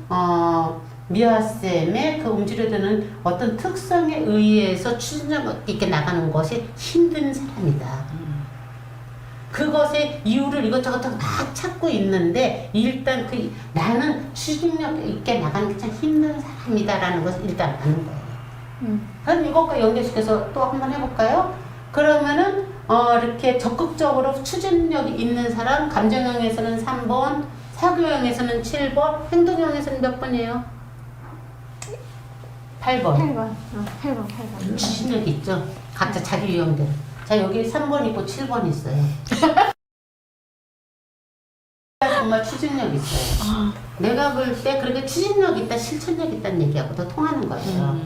미아쌤의 그 움츠러드는 어떤 특성에 의해서 추진력 있게 나가는 것이 힘든 사람이다. 그것의 이유를 이것저것 막 찾고 있는데 일단 그 나는 추진력 있게 나가는 게 참 힘든 사람이다라는 것을 일단 아는 거예요. 그럼 이것과 연결시켜서 또 한번 해볼까요? 그러면은 이렇게 적극적으로 추진력이 있는 사람, 감정형에서는 3번, 사교형에서는 7번, 행동형에서는 몇 번이에요? 8번. 8번. 추진력 있죠? 각자 자기 유형대로. 자, 여기 3번 있고 7번 있어요. 정말 추진력 있어요. 내가 볼 때 그렇게 추진력 있다, 실천력 있다는 얘기하고 더 통하는 거예요.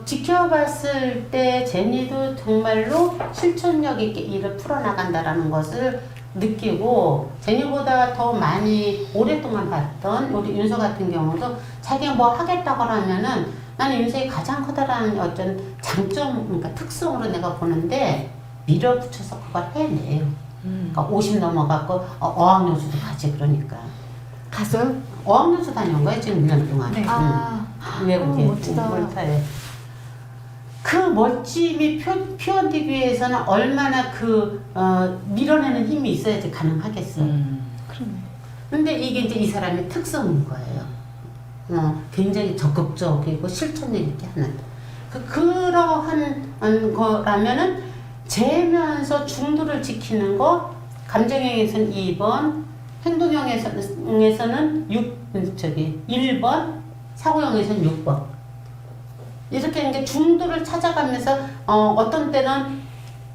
지켜봤을 때 제니도 정말로 실천력 있게 일을 풀어나간다라는 것을 느끼고 제니보다 더 많이 오랫동안 봤던 우리 윤서 같은 경우도 자기가 뭐 하겠다고 하면은 나는 윤서의 가장 커다란 어떤 장점, 그러니까 특성으로 내가 보는데 밀어붙여서 그걸 해내요. 그러니까 50 넘어갔고 어학연수도 가지 그러니까. 갔어요? 어학연수 다녀온 거예요 지금 1년 동안. 네. 외국에 멋지다. 몰타에. 그 멋짐이 P1DB에서는 얼마나 밀어내는 힘이 있어야지 가능하겠어. 그러네. 근데 이게 이제 이 사람의 특성인 거예요. 굉장히 적극적이고 실천력 있게 하는. 그러한 거라면은 재면서 중도를 지키는 거, 감정형에서는 2번, 행동형에서는 1번, 사고형에서는 6번. 이렇게 이제 중도를 찾아가면서 어떤 때는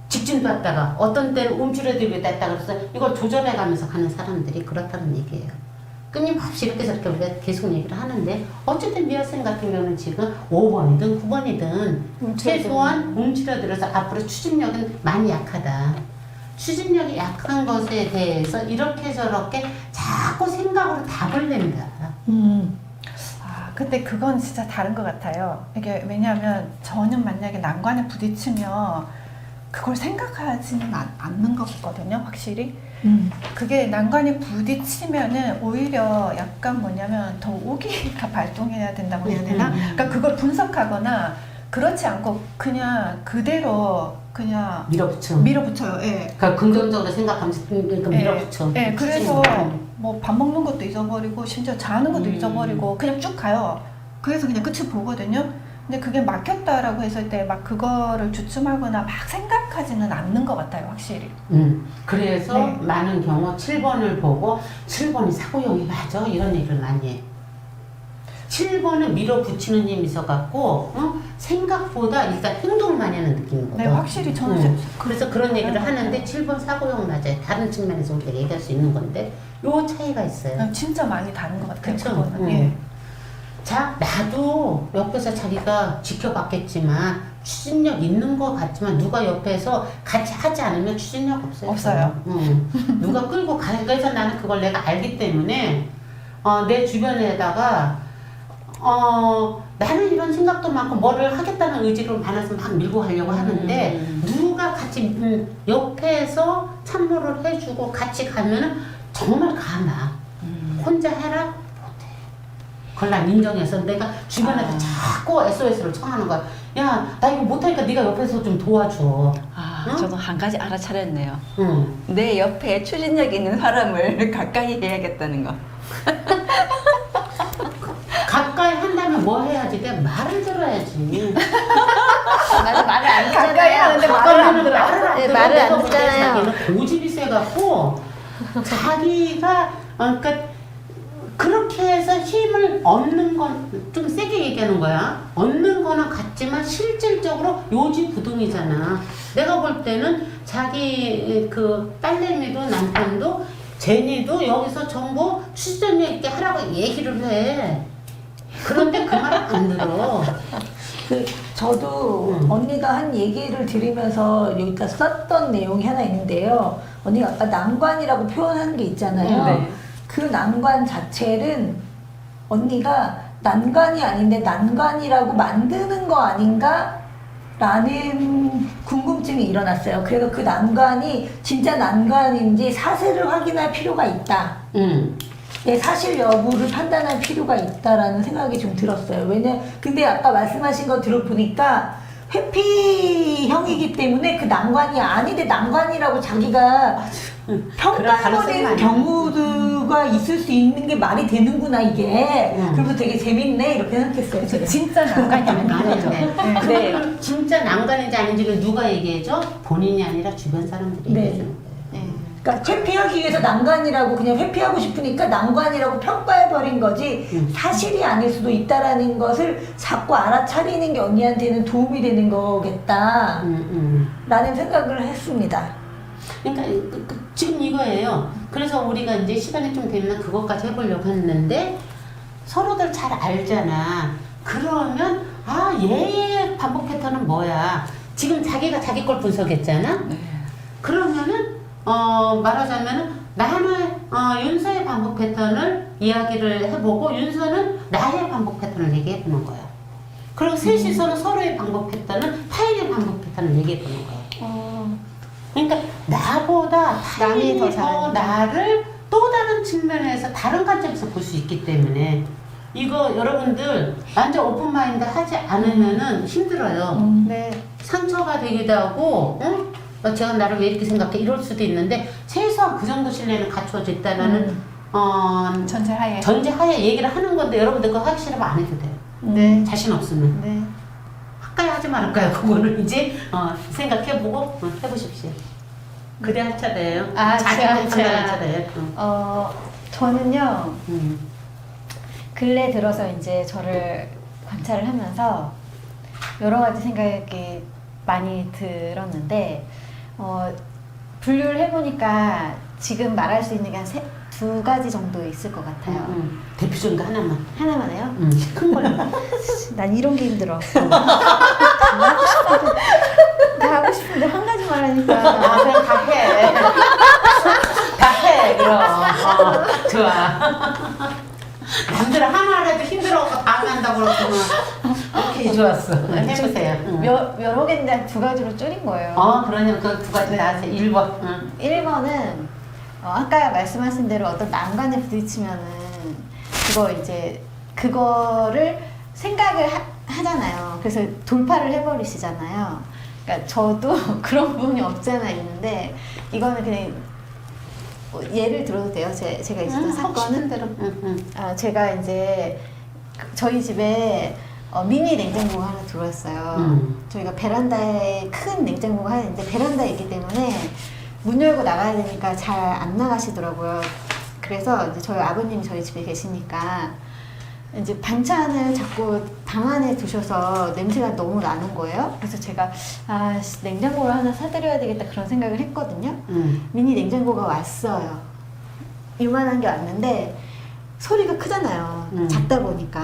직진도 했다가 어떤 때는 움츠러들기도 했다가 그래서 이걸 조절해가면서 가는 사람들이 그렇다는 얘기예요. 끊임없이 이렇게 저렇게 우리가 계속 얘기를 하는데 어쨌든 미아쌤 같은 경우는 지금 5번이든 9번이든 최소한 움츠러들어서 앞으로 추진력은 많이 약하다. 추진력이 약한 것에 대해서 이렇게 저렇게 자꾸 생각으로 답을 낸다. 근데 그건 진짜 다른 것 같아요. 이게 왜냐하면 저는 만약에 난관에 부딪히면 그걸 생각하지는 않는 것 같거든요, 확실히. 그게 난관에 부딪히면은 오히려 약간 뭐냐면 더 오기가 발동해야 된다고 해야 되나? 그러니까 그걸 분석하거나 그렇지 않고 그냥 그대로 그냥 밀어붙여요. 예. 그러니까 긍정적으로 생각하면서 그러니까 밀어붙여. 예, 그래서 뭐 밥 먹는 것도 잊어버리고 심지어 자는 것도 잊어버리고 그냥 쭉 가요. 그래서 그냥 끝을 보거든요. 근데 그게 막혔다라고 했을 때 막 그거를 주춤하거나 막 생각하지는 않는 것 같아요, 확실히. 그래서 네. 많은 경우 7번을 보고 7번이 사고형이 맞아 이런 얘기를 많이 해. 7번은 밀어붙이는 힘이 있어갖고 생각보다 일단 행동을 많이 하는 느낌이거든. 네, 확실히 저는 그래서 그런 얘기를 하는데 7번 사고형 맞아요. 다른 측면에서 우리가 얘기할 수 있는 건데 요 차이가 있어요. 진짜 많이 다른 것 같아요. 그쵸? 그거는. 예. 자, 나도 옆에서 자기가 지켜봤겠지만 추진력 있는 것 같지만 누가 옆에서 같이 하지 않으면 추진력 없어요. 없어요. 누가 끌고 가니까 해서 나는 그걸 내가 알기 때문에 내 주변에다가 나는 이런 생각도 많고 뭐를 하겠다는 의지로 많아서 막 밀고 가려고 하는데 누가 같이 옆에서 참모를 해주고 같이 가면은 정말 가나. 혼자 해라? 못해. 그걸 난 인정해서 내가 주변에다 자꾸 SOS를 청하는 거야. 야, 나 이거 못하니까 네가 옆에서 좀 도와줘. 응? 저도 한 가지 알아차렸네요. 응. 내 옆에 추진력 있는 사람을 가까이 해야겠다는 거. 가까이 한다면 뭐 해야지? 내가 말을 들어야지. 나는 말을 안 가까이 하는데 말을 안 들어요. 네, 말을 안 내가 볼 때 듣잖아요. 자기는 고집이 세갖고 자기가 그러니까 그렇게 해서 힘을 얻는 건 좀 세게 얘기하는 거야. 얻는 거는 같지만 실질적으로 요지부동이잖아. 내가 볼 때는 자기 그 딸내미도 남편도 제니도 여기서 전부 추진력 있게 하라고 얘기를 해. 그런데 그 말을 안 들어. 저도 언니가 한 얘기를 들으면서 여기다 썼던 내용이 하나 있는데요. 언니가 아까 난관이라고 표현한 게 있잖아요. 네. 그 난관 자체는 언니가 난관이 아닌데 난관이라고 만드는 거 아닌가? 라는 궁금증이 일어났어요. 그래서 그 난관이 진짜 난관인지 사실을 확인할 필요가 있다. 예, 사실 여부를 판단할 필요가 있다라는 생각이 좀 들었어요. 근데 아까 말씀하신 거 들어보니까 회피형이기 때문에 그 난관이 아닌데 난관이라고 자기가 그럴 가능성이 평가해버리는 많아요. 경우가 있을 수 있는 게 말이 되는구나 이게. 그러면서 되게 재밌네 이렇게 생각했어요. 제가. 진짜 난관이 아닌 거죠. 네. 근데 진짜 난관인지 아닌지 그 누가 얘기해줘? 본인이 아니라 주변 사람들이 네. 얘기해주는 거예요. 네. 그러니까 회피하기 위해서 난관이라고 그냥 회피하고 싶으니까 난관이라고 평가해버린 거지 사실이 아닐 수도 있다라는 것을 자꾸 알아차리는 게 언니한테는 도움이 되는 거겠다 라는 생각을 했습니다. 그러니까 지금 이거예요. 그래서 우리가 이제 시간이 좀 되면 그것까지 해보려고 했는데 서로들 잘 알잖아. 그러면 아 얘의 반복 패턴은 뭐야? 지금 자기가 자기 걸 분석했잖아. 그러면은 말하자면은 나는 윤서의 반복 패턴을 이야기를 해보고 윤서는 나의 반복 패턴을 얘기해보는 거야. 그리고 셋이서는 서로의 반복 패턴은 타인의 반복 패턴을 얘기해보는 거야. 그러니까 나보다 남이 더 타인이 더 나를 또 다른 측면에서 다른 관점에서 볼 수 있기 때문에 이거 여러분들 완전 오픈마인드 하지 않으면은 힘들어요. 네. 상처가 되기도 하고 응? 제가 나를 왜 이렇게 생각해 이럴 수도 있는데 최소한 그 정도 신뢰는 갖춰져 있다는 전제하에. 전제하에 얘기를 하는 건데 여러분들 그거 하기 싫으면 안 해도 돼요. 네. 자신 없으면 네. 할까요 하지 말까요 그거는 이제 생각해보고 해보십시오. 그대 할 차례예요. 아, 자기 제가- 판단할 차례예요. 저는요, 근래 들어서 이제 저를 관찰을 하면서 여러 가지 생각이 많이 들었는데, 분류를 해보니까 지금 말할 수 있는 게 한 두 가지 정도 있을 것 같아요. 대표적인 거 하나만. 하나만 해요? 큰 걸로. 난 이런 게 힘들어. 다 하고 싶은데 한 가지 말하니까. 아, 그냥 다 해. 다 해, 그럼. 좋아. 남들 하나라도 힘들어서 다 안 한다고 그러면 오케이, 좋았어. 해보세요. 여러 개인데 두 가지로 줄인 거예요. 그러면 그 두 가지 다 하세요. 1번. 1번은 아까 말씀하신 대로 어떤 난관에 부딪히면은 그거를 생각을 하잖아요. 그래서 돌파를 해버리시잖아요. 그러니까 저도 그런 부분이 없잖아 있는데 이거는 그냥 예를 들어도 돼요. 제가 있었던 사건은 대로. 제가 이제 저희 집에 미니 냉장고가 하나 들어왔어요. 저희가 베란다에 큰 냉장고가 하나 있는데 베란다에 있기 때문에 문 열고 나가야 되니까 잘 안 나가시더라고요. 그래서 이제 저희 아버님이 저희 집에 계시니까 이제 반찬을 자꾸 방 안에 두셔서 냄새가 너무 나는 거예요. 그래서 제가 냉장고를 하나 사드려야 되겠다 그런 생각을 했거든요. 미니 냉장고가 왔어요. 이만한 게 왔는데 소리가 크잖아요. 작다 보니까.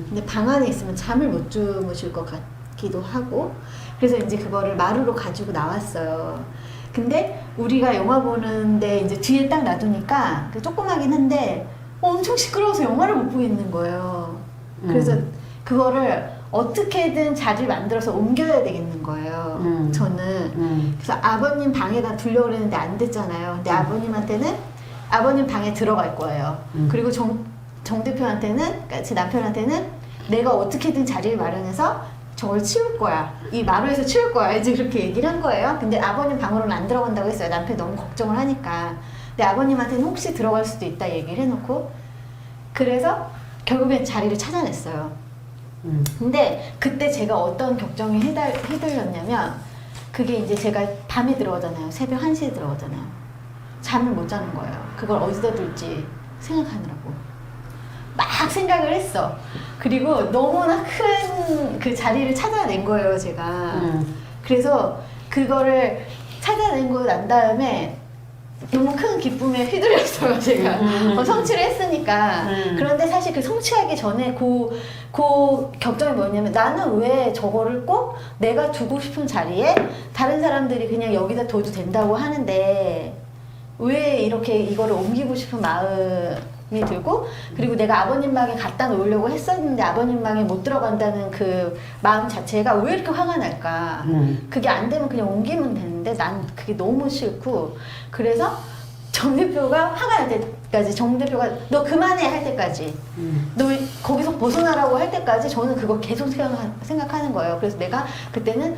근데 방 안에 있으면 잠을 못 주무실 것 같기도 하고. 그래서 이제 그거를 마루로 가지고 나왔어요. 근데 우리가 영화 보는데 이제 뒤에 딱 놔두니까 조그마긴 한데 엄청 시끄러워서 영화를 못 보겠는 거예요. 그래서 그거를 어떻게든 자리를 만들어서 옮겨야 되겠는 거예요. 저는. 그래서 아버님 방에다 두려고 그랬는데 안 됐잖아요. 근데 아버님한테는 아버님 방에 들어갈 거예요. 그리고 정 대표한테는, 그러니까 제 남편한테는 내가 어떻게든 자리를 마련해서 저걸 치울 거야. 이 마루에서 치울 거야. 이제 그렇게 얘기를 한 거예요. 근데 아버님 방으로는 안 들어간다고 했어요. 남편이 너무 걱정을 하니까. 근데 아버님한테는 혹시 들어갈 수도 있다 얘기를 해놓고. 그래서 결국엔 자리를 찾아냈어요. 근데 그때 제가 어떤 걱정이 해들렸냐면 그게 이제 제가 밤에 들어가잖아요. 새벽 1시에 들어가잖아요. 잠을 못 자는 거예요. 그걸 어디다 둘지 생각하느라고. 막 생각을 했어. 그리고 너무나 큰 그 자리를 찾아낸 거예요, 제가. 그래서 그거를 찾아내고 난 다음에 너무 큰 기쁨에 휘둘렸어요, 제가. 성취를 했으니까. 그런데 사실 그 성취하기 전에 그 격정이 뭐냐면 나는 왜 저거를 꼭 내가 두고 싶은 자리에 다른 사람들이 그냥 여기다 둬도 된다고 하는데 왜 이렇게 이거를 옮기고 싶은 마음이 들고 그리고 내가 아버님 방에 갖다 놓으려고 했었는데 아버님 방에 못 들어간다는 그 마음 자체가 왜 이렇게 화가 날까. 그게 안 되면 그냥 옮기면 되는데 난 그게 너무 싫고 그래서 정 대표가 화가 날 때 때까지 정 대표가 너 그만해 할 때까지 너 거기서 벗어나라고 할 때까지 저는 그거 계속 생각하는 거예요. 그래서 내가 그때는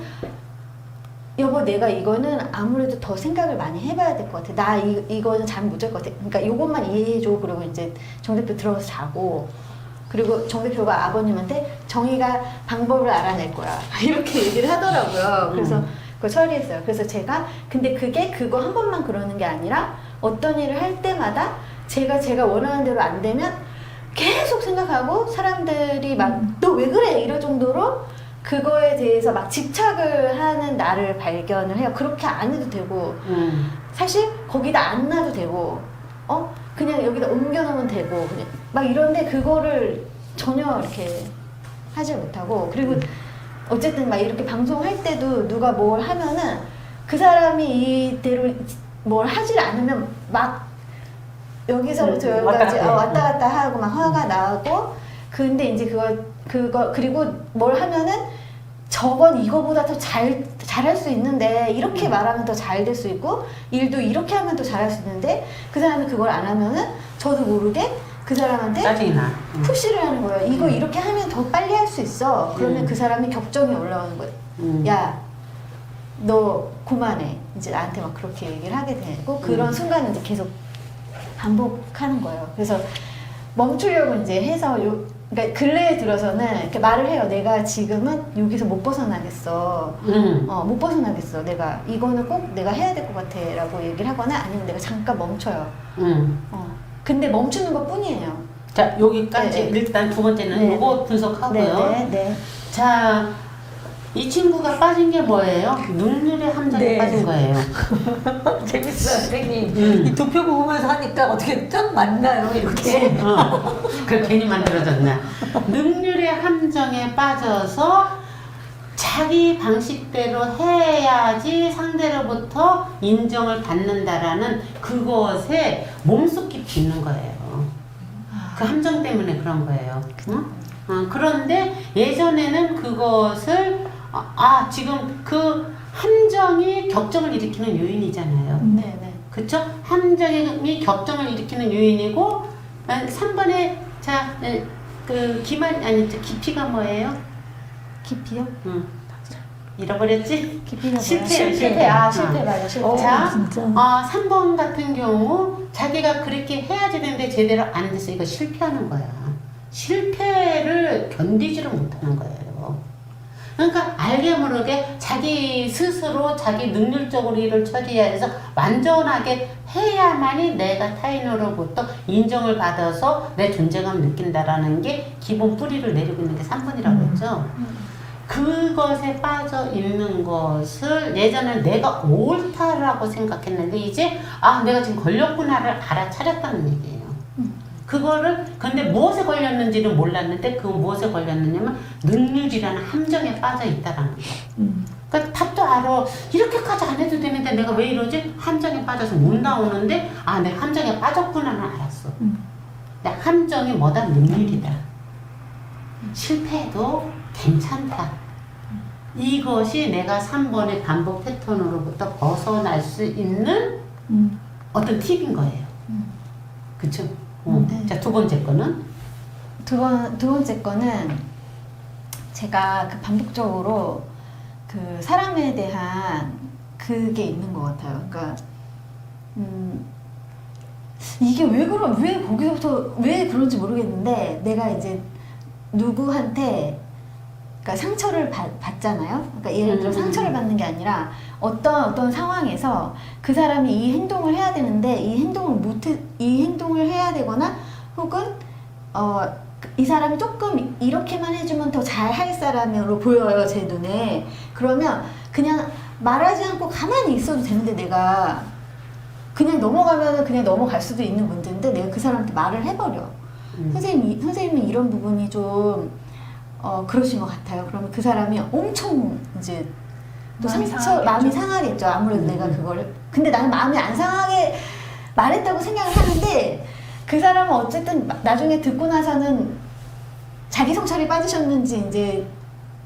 여보 내가 이거는 아무래도 더 생각을 많이 해봐야 될 것 같아. 나 이거는 잠 못 잘 것 같아. 그러니까 이것만 이해해줘. 그리고 이제 정 대표 들어가서 자고 그리고 정 대표가 아버님한테 정의가 방법을 알아낼 거야. 이렇게 얘기를 하더라고요. 그래서 그걸 처리했어요. 그래서 제가 근데 그게 그거 한 번만 그러는 게 아니라 어떤 일을 할 때마다 제가 원하는 대로 안 되면 계속 생각하고 사람들이 막 너 왜 그래 이럴 정도로 그거에 대해서 막 집착을 하는 나를 발견을 해요. 그렇게 안 해도 되고 사실 거기다 안 놔도 되고 그냥 여기다 옮겨 놓으면 되고 그냥 막 이런데 그거를 전혀 이렇게 하지 못하고 그리고 어쨌든 막 이렇게 방송할 때도 누가 뭘 하면은 그 사람이 이대로 뭘 하질 않으면 막 여기서부터 여기까지 왔다 갔다 하고 막 화가 나고 근데 이제 그거 그리고 뭘 하면은 저건 이거보다 더 잘할 수 있는데 이렇게 말하면 더 잘 될 수 있고 일도 이렇게 하면 더 잘할 수 있는데 그 사람이 그걸 안 하면은 저도 모르게 그 사람한테 짜증이 나. 푸시를 하는 거예요. 이거 이렇게 하면 더 빨리 할 수 있어. 그러면 그 사람이 격정이 올라오는 거예요. 야, 너 그만해. 이제 나한테 막 그렇게 얘기를 하게 되고 그런 순간을 이제 계속 반복하는 거예요. 그래서 멈추려고 이제 해서 그러니까 근래에 들어서는 이렇게 말을 해요. 내가 지금은 여기서 못 벗어나겠어. 못 벗어나겠어. 내가 이거는 꼭 내가 해야 될 것 같아라고 얘기를 하거나 아니면 내가 잠깐 멈춰요. 근데 멈추는 것 뿐이에요. 자, 여기까지 네. 일단 두 번째는 네. 요거 분석하고요. 네. 자, 이 친구가 빠진 게 뭐예요? 눈물의 함정에 네. 빠진 거예요. 재밌어요, 선생님. 이 도표 보면서 하니까 어떻게 딱 맞나요, 이렇게. 그걸 괜히 만들어졌나. 능률의 함정에 빠져서 자기 방식대로 해야지 상대로부터 인정을 받는다라는 그것에 몸속 깊이 있는 거예요. 그 함정 때문에 그런 거예요. 그런데 예전에는 그것을 지금 그 함정이 격정을 일으키는 요인이잖아요. 네네. 그쵸? 함정이 격정을 일으키는 요인이고 3번에 깊이가 뭐예요? 깊이요? 잃어버렸지? 깊이가 실패. 뭐야? 실패 맞아 실패. 자, 진짜. 3번 같은 경우 자기가 그렇게 해야지 되는데 제대로 안 돼서 이거 실패하는 거야. 실패를 견디지를 못하는 거예요. 그러니까 알게 모르게 자기 스스로 자기 능률적으로 일을 처리해서 완전하게 해야만이 내가 타인으로부터 인정을 받아서 내 존재감을 느낀다라는 게 기본 뿌리를 내리고 있는 게 3번이라고 했죠. 그것에 빠져 있는 것을 예전에 내가 옳다라고 생각했는데 이제 내가 지금 걸렸구나를 알아차렸다는 얘기예요. 그거를 근데 무엇에 걸렸는지는 몰랐는데 그 무엇에 걸렸느냐면 능률이라는 함정에 빠져 있다라는 거. 그러니까 답도 알아. 이렇게까지 안 해도 되는데 내가 왜 이러지? 함정에 빠져서 못 나오는데 내가 함정에 빠졌구나는 알았어. 내 함정이 뭐다? 능률이다. 실패해도 괜찮다. 이것이 내가 3번의 반복 패턴으로부터 벗어날 수 있는 어떤 팁인 거예요. 그쵸? 네. 자, 두 번째 거는? 두 번째 거는 제가 그 반복적으로 그 사람에 대한 그게 있는 것 같아요. 그러니까 이게 왜 거기서부터 왜 그런지 모르겠는데 내가 이제 누구한테 그러니까 상처를 받잖아요. 그러니까 예를 들어 상처를 받는 게 아니라 어떤 상황에서 그 사람이 이 행동을 해야 되는데 이 행동을 해야 되거나 혹은 이 사람이 조금 이렇게만 해주면 더 잘할 사람으로 보여요, 제 눈에. 그러면 그냥 말하지 않고 가만히 있어도 되는데 내가 그냥 넘어가면 그냥 넘어갈 수도 있는 문제인데 내가 그 사람한테 말을 해버려. 선생님은 이런 부분이 좀 그러신 것 같아요. 그러면 그 사람이 엄청 이제 또 마음이 상하겠죠. 아무래도 내가 그거를. 근데 나는 마음이 안 상하게 말했다고 생각을 하는데 그 사람은 어쨌든 나중에 듣고 나서는 자기 성찰이 빠지셨는지 이제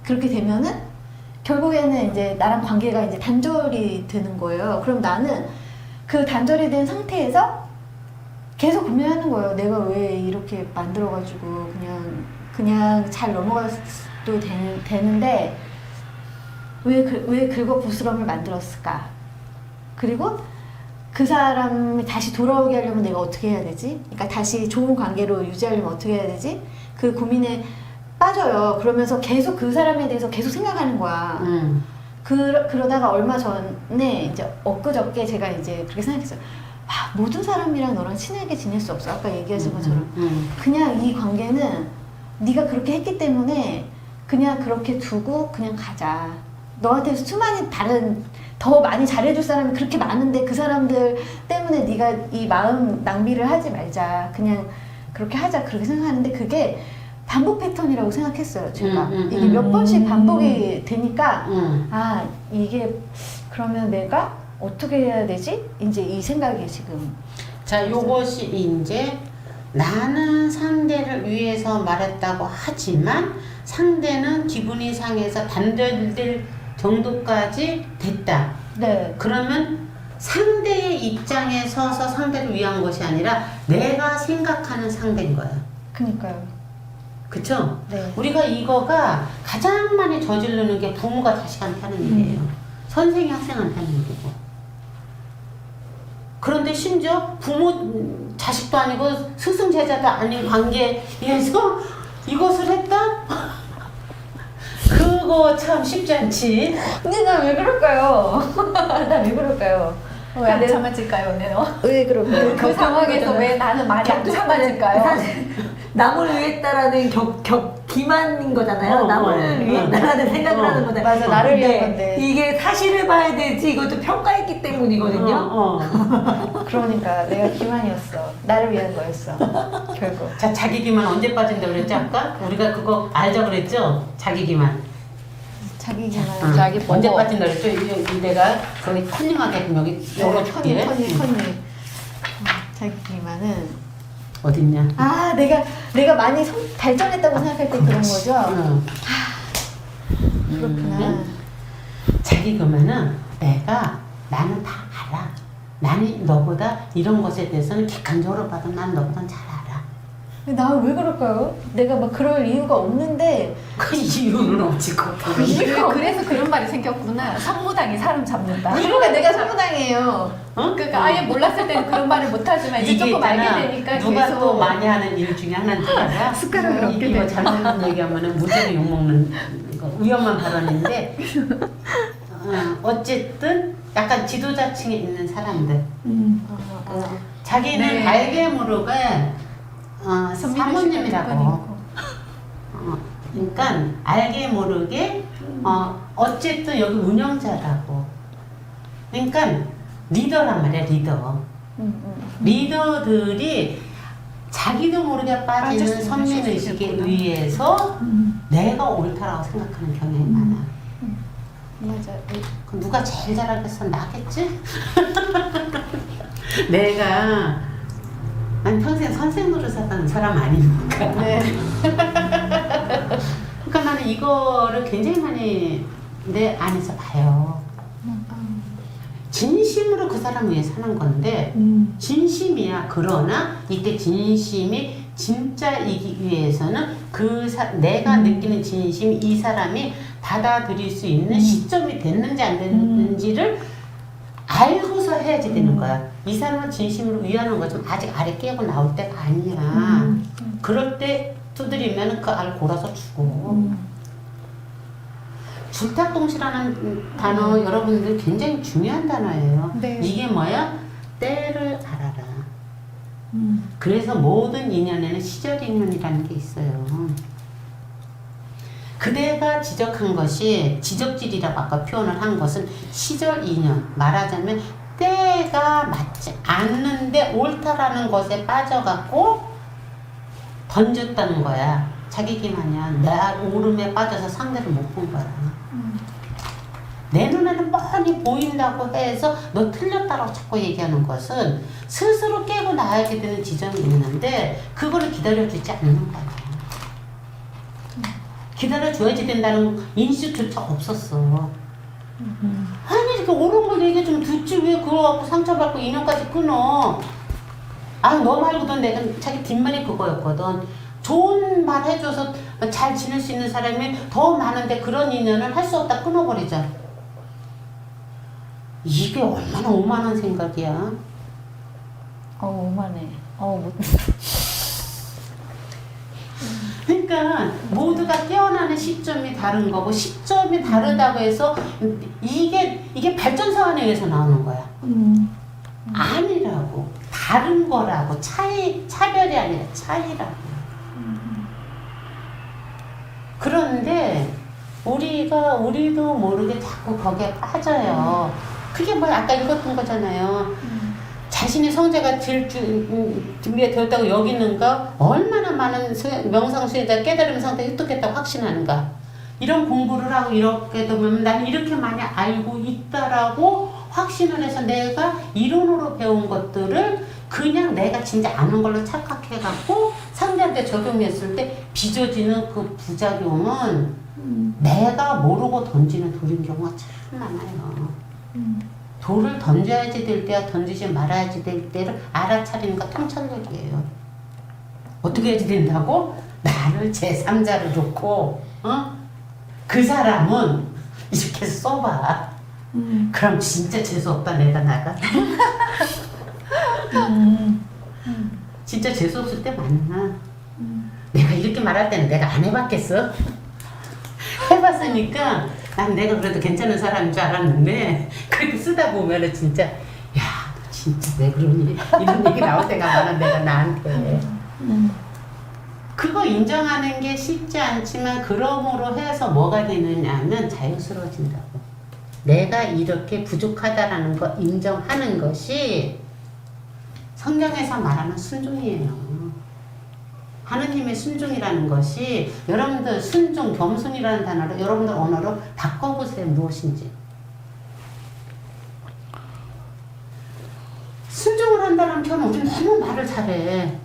그렇게 되면은 결국에는 이제 나랑 관계가 이제 단절이 되는 거예요. 그럼 나는 그 단절이 된 상태에서 계속 고민하는 거예요. 내가 왜 이렇게 만들어가지고 그냥 잘 넘어가도 되는데 왜 긁어부스럼을 만들었을까? 그리고 그 사람이 다시 돌아오게 하려면 내가 어떻게 해야 되지? 그러니까 다시 좋은 관계로 유지하려면 어떻게 해야 되지? 그 고민에 빠져요. 그러면서 계속 그 사람에 대해서 계속 생각하는 거야. 그러다가 얼마 전에 이제 엊그저께 제가 이제 그렇게 생각했어요. 모든 사람이랑 너랑 친하게 지낼 수 없어. 아까 얘기하신 것처럼. 그냥 이 관계는 네가 그렇게 했기 때문에 그냥 그렇게 두고 그냥 가자. 너한테 수많은 다른 더 많이 잘해줄 사람이 그렇게 많은데 그 사람들 때문에 네가 이 마음 낭비를 하지 말자. 그냥 그렇게 하자. 그렇게 생각하는데 그게 반복 패턴이라고 생각했어요. 제가 이게 몇 번씩 반복이 되니까 아 이게 그러면 내가 어떻게 해야 되지? 이제 이 생각이 지금. 자, 요것이 이제 나는 상대를 위해서 말했다고 하지만 상대는 기분이 상해서 단절될 정도까지 됐다. 네. 그러면 상대의 입장에 서서 상대를 위한 것이 아니라 내가 생각하는 상대인 거야. 그니까요. 그쵸? 네. 우리가 이거가 가장 많이 저지르는 게 부모가 자식한테 하는 일이에요. 선생이 학생한테 하는 일이고. 그런데 심지어 부모, 자식도 아니고 스승, 제자도 아닌 관계에서 이것을 했다? 그거 참 쉽지 않지. 근데 나 왜 그럴까요? 나 왜 그럴까요? 왜 안 참아질까요, 내가? 왜 그럴까요? 그 상황에서 왜 나는 말이 안 참아질까요? 사실 남을 위했다라는 기만인 거잖아요. 남을 위했다라는 생각을 하는 거잖아요. 맞아, 나를 근데 위한 건데. 이게 사실을 봐야 되지 이것도 평가했기 때문이거든요. 그러니까 내가 기만이었어. 나를 위한 거였어. 결국. 자, 자기 기만 언제 빠진다고 그랬지 아까? 우리가 그거 알자 그랬죠? 자기 기만. 자기 기만. 자기 보고. 언제 빠진다 그랬죠? 이 내가 거기 컨닝하게 여기 열어줄게. 컨닝. 자기 기만은. 어딨냐? 아, 내가 많이 발전했다고 생각할 때 그런 거죠? 그렇구나. 자기 기만은 나는 다 알아. 나는 너보다 이런 것에 대해서는 객관적으로 봐도 난 너보다 잘 알아. 근데 나 왜 그럴까요? 내가 막 그럴 이유가 없는데. 그 이유는 없지, 그 그래서 그런 말이 생겼구나. 성무당이 사람 잡는다. 그러니까 내가 사무당이에요. 그러니까 아예 몰랐을 때는 그런 말을 못하지만 이제 조금 있잖아. 알게 되니까 누가 계속 또 많이 하는 일 중에 하나인지 알아? 숟가락을 얻게 이거 되죠. 잘못 얘기하면 무지하게 욕먹는 위험한 발언인데 어쨌든 약간 지도자층에 있는 사람들 자기는 네. 알게 모르게 사모님이라고 그러니까 알게 모르게 어쨌든 여기 운영자라고 그러니까 리더란 말이야 리더 리더들이 자기도 모르게 빠지는 빠질 수 있는 선민의식에 수도 의해서 내가 옳다라고 생각하는 경향이 많아. 맞아. 그럼 누가 제일 잘하겠어? 나겠지? 내가 난 평생 선생 노릇하던 사람 아니니까. 네. 그러니까 나는 이거를 굉장히 많이 내 안에서 봐요. 진심으로 그 사람 위해 사는 건데 진심이야. 그러나 이때 진심이 진짜이기 위해서는 내가 느끼는 진심이 이 사람이 받아들일 수 있는 시점이 됐는지 안 됐는지를 알고서 해야지 되는 거야. 이 사람은 진심으로 위하는 거지 아직 알이 깨고 나올 때가 아니야. 그럴 때 두드리면 그 알을 골아서 주고. 줄탁동시라는 단어 여러분들 굉장히 중요한 단어예요. 네. 이게 뭐야? 때를 알아라. 그래서 모든 인연에는 시절 인연이라는 게 있어요. 그대가 지적한 것이 지적질이라고 아까 표현을 한 것은 시절 인연. 말하자면 때가 맞지 않는데 옳다라는 것에 빠져갖고 던졌다는 거야. 자기 기만이야. 내 오름에 빠져서 상대를 못 본 거야. 내 눈에는 뻔히 보인다고 해서 너 틀렸다고 자꾸 얘기하는 것은 스스로 깨고 나가게 되는 지점이 있는데 그거를 기다려주지 않는 거야. 기다려줘야지 된다는 인식조차 없었어. 아니 이렇게 옳은 걸 얘기 좀 듣지 왜 그거 갖고 상처받고 인연까지 끊어. 아, 너 말고도 내가 자기 뒷말이 그거였거든. 좋은 말 해줘서 잘 지낼 수 있는 사람이 더 많은데 그런 인연을 할 수 없다 끊어버리자. 이게 얼마나 오만한 생각이야. 오만해. 못. 그러니까 모두가 깨어나는 시점이 다른 거고 시점이 다르다고 해서 이게 발전소 안에 의해서 나오는 거야. 아니라고. 다른 거라고. 차별이 아니라 차이라고. 그런데 우리도 모르게 자꾸 거기에 빠져요. 그게 뭐 아까 읽었던 거잖아요. 자신이 성자가 준비가 되었다고 여기는가? 얼마나 많은 명상 수행자 깨달음 상태에 획득했다고 확신하는가? 이런 공부를 하고 이렇게 되면 나는 이렇게 많이 알고 있다라고 확신을 해서 내가 이론으로 배운 것들을 그냥 내가 진짜 아는 걸로 착각해갖고 상대한테 적용했을 때 빚어지는 그 부작용은 내가 모르고 던지는 돌인 경우가 참 많아요. 돌을 던져야지 될 때와 던지지 말아야지 될 때를 알아차리는 거 통찰력이에요. 어떻게 해야지 된다고? 나를 제3자로 놓고 그 사람은 이렇게 써봐. 그럼 진짜 재수없다 내가 나가. 진짜 재수없을 때 많아. 내가 이렇게 말할 때는 내가 안 해봤겠어? 해봤으니까 난 내가 그래도 괜찮은 사람인 줄 알았는데 그렇게 쓰다 보면은 진짜 야 진짜 왜 그러니 이런 얘기 나올 때가 많아 내가 나한테. 그거 인정하는 게 쉽지 않지만 그러므로 해서 뭐가 되느냐면 자유스러워진다고. 내가 이렇게 부족하다라는 거 인정하는 것이 성경에서 말하는 순종이에요. 하느님의 순종이라는 것이 여러분들 순종, 겸손이라는 단어로 여러분들 언어로 바꿔보세요. 무엇인지. 순종을 한다는 표현은 우리는 너무 말을 잘해.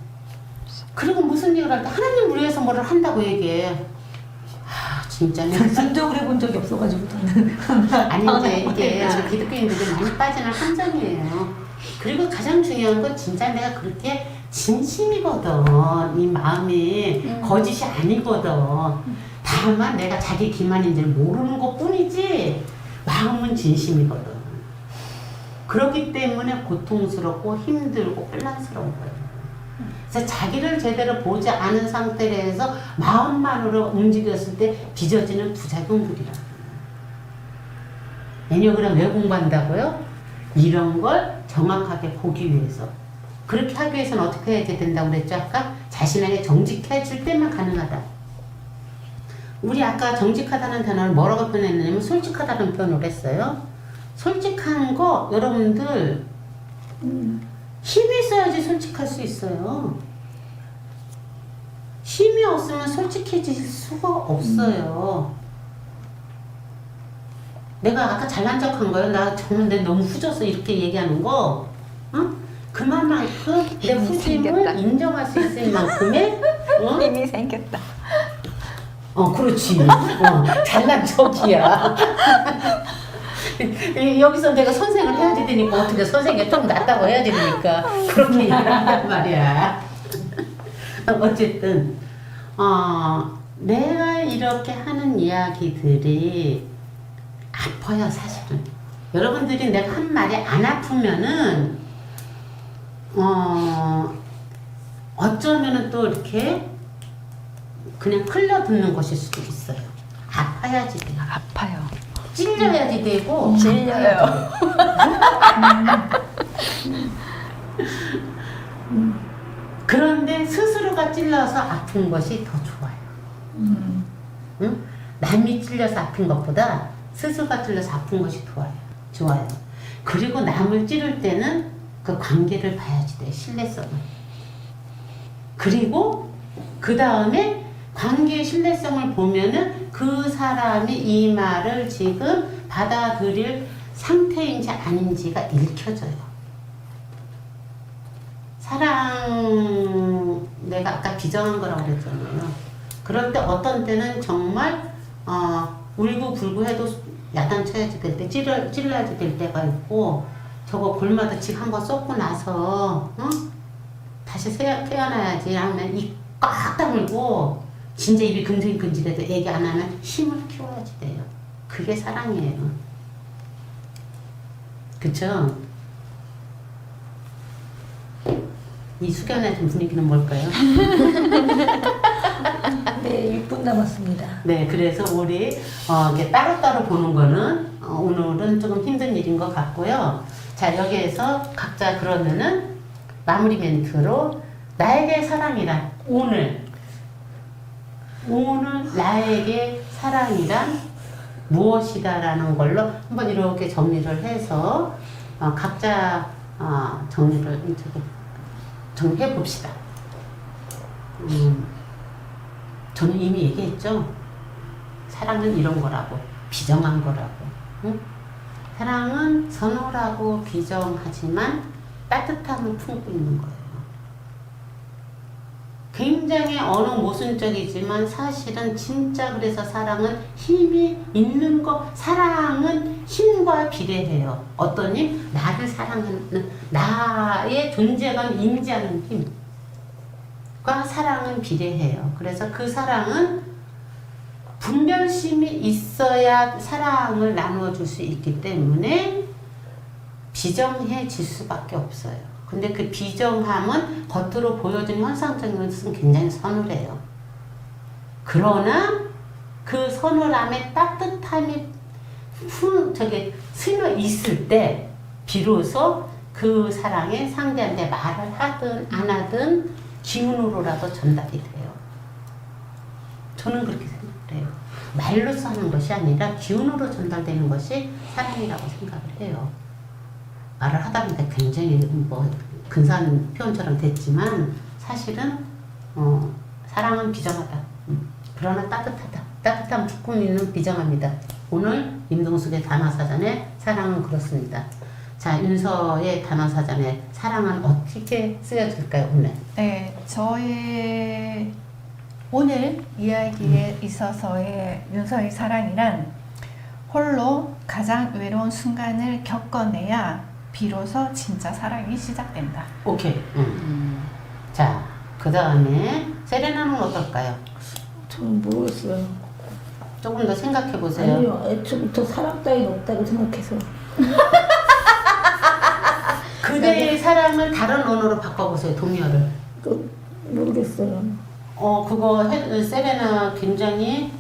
그리고 무슨 얘기를 할 때 하나님 우리 위해서 뭐를 한다고 얘기해. 아 진짜 내가 순종을 해본 적이 없어가지고 저는. 아니 이제 저 기독교인들이 많이 빠지는 함정이에요. 그리고 가장 중요한 건 진짜 내가 그렇게 진심이거든. 이 마음이 거짓이 아니거든. 다만 내가 자기 기만인지를 모르는 것 뿐이지 마음은 진심이거든. 그렇기 때문에 고통스럽고 힘들고 혼란스러운 거예요. 그래서 자기를 제대로 보지 않은 상태에서 마음만으로 움직였을 때 빚어지는 부작용들이라. 애니어그램 왜 공부한다고요? 이런 걸 정확하게 보기 위해서. 그렇게 하기 위해서는 어떻게 해야 된다고 그랬죠? 아까 자신에게 정직해질 때만 가능하다. 우리 아까 정직하다는 단어를 뭐라고 표현했냐면 솔직하다는 표현을 했어요. 솔직한 거 여러분들 힘이 있어야지 솔직할 수 있어요. 힘이 없으면 솔직해질 수가 없어요. 내가 아까 잘난 척한 거예요. 나 정말 내 너무 후져서 이렇게 얘기하는 거. 응? 그만큼 내 후짐을 인정할 수 있을 만큼의 힘이 생겼다. 그렇지. 잘난 척이야. 여기서 내가 선생을 해야지 되니까 어떻게 선생이 좀 낫다고 해야지 되니까 그렇게 얘기를 한단 말이야. 어쨌든 내가 이렇게 하는 이야기들이 아파요 사실은. 여러분들이 내가 한 말이 안 아프면은 어쩌면은 또 이렇게 그냥 흘려 듣는 것일 수도 있어요. 아파야지 돼요. 아파요. 찔려야지 되고 찔려요. 그런데 스스로가 찔러서 아픈 것이 더 좋아요. 응? 남이 찔려서 아픈 것보다 스스로가 찔려서 아픈 것이 좋아요. 그리고 남을 찌를 때는 그 관계를 봐야지 돼. 신뢰성을. 그리고 그 다음에 관계의 신뢰성을 보면은 그 사람이 이 말을 지금 받아들일 상태인지 아닌지가 읽혀져요. 사랑, 내가 아까 비정한 거라고 그랬잖아요. 그럴 때 어떤 때는 정말 울고불고 해도 야단쳐야지 될 때, 찔러야지 될 때가 있고, 저거 골마다 집 한번 쏟고 나서 다시 태어나야지 하면 입 꽉 다물고 진짜 입이 근질근질해도 애기 안 하면 힘을 키워야지 돼요. 그게 사랑이에요. 그쵸? 이 숙연해 진 분위기는 뭘까요? 네, 6분 남았습니다. 네, 그래서 우리 이렇게 따로따로 보는 거는 오늘은 조금 힘든 일인 것 같고요. 자, 여기에서 각자 그러면은 마무리 멘트로 나에게 사랑이란 오늘 나에게 사랑이란 무엇이다라는 걸로 한번 이렇게 정리를 해서 각자 정리해 봅시다. 저는 이미 얘기했죠. 사랑은 이런 거라고, 비정한 거라고. 응? 사랑은 선호라고 비정하지만 따뜻함을 품고 있는 거예요. 굉장히 어느 모순적이지만 사실은 진짜 그래서 사랑은 힘이 있는 거, 사랑은 힘과 비례해요. 어떤 힘? 나를 사랑하는, 나의 존재감 인지하는 힘과 사랑은 비례해요. 그래서 그 사랑은 분별심이 있어야 사랑을 나누어줄 수 있기 때문에 비정해질 수밖에 없어요. 근데 그 비정함은 겉으로 보여주는 현상적인 것은 굉장히 서늘해요. 그러나 그 서늘함에 따뜻함이 스며 있을 때 비로소 그 사랑에 상대한테 말을 하든 안 하든 기운으로라도 전달이 돼요. 저는 그렇게 생각을 해요. 말로써 하는 것이 아니라 기운으로 전달되는 것이 사랑이라고 생각을 해요. 말을 하다 보니까 굉장히 근사한 표현처럼 됐지만 사실은 사랑은 비정하다. 그러나 따뜻하다. 따뜻한 품고 있는 비정합니다. 오늘 임동숙의 단어사전에 사랑은 그렇습니다. 자, 윤서의 단어사전에 사랑은 어떻게 쓰여질까요, 오늘? 네, 저의 오늘 이야기에 있어서의 윤서의 사랑이란 홀로 가장 외로운 순간을 겪어내야 비로소 진짜 사랑이 시작된다. 오케이. 자, 그 다음에 세레나는 어떨까요? 저는 모르겠어요. 조금 더 생각해 보세요. 아니요, 애초부터 사랑 따윈 없다고 생각해서. 그대의 사랑을 다른 언어로 바꿔보세요. 동요를. 모르겠어요. 그거 세레나 굉장히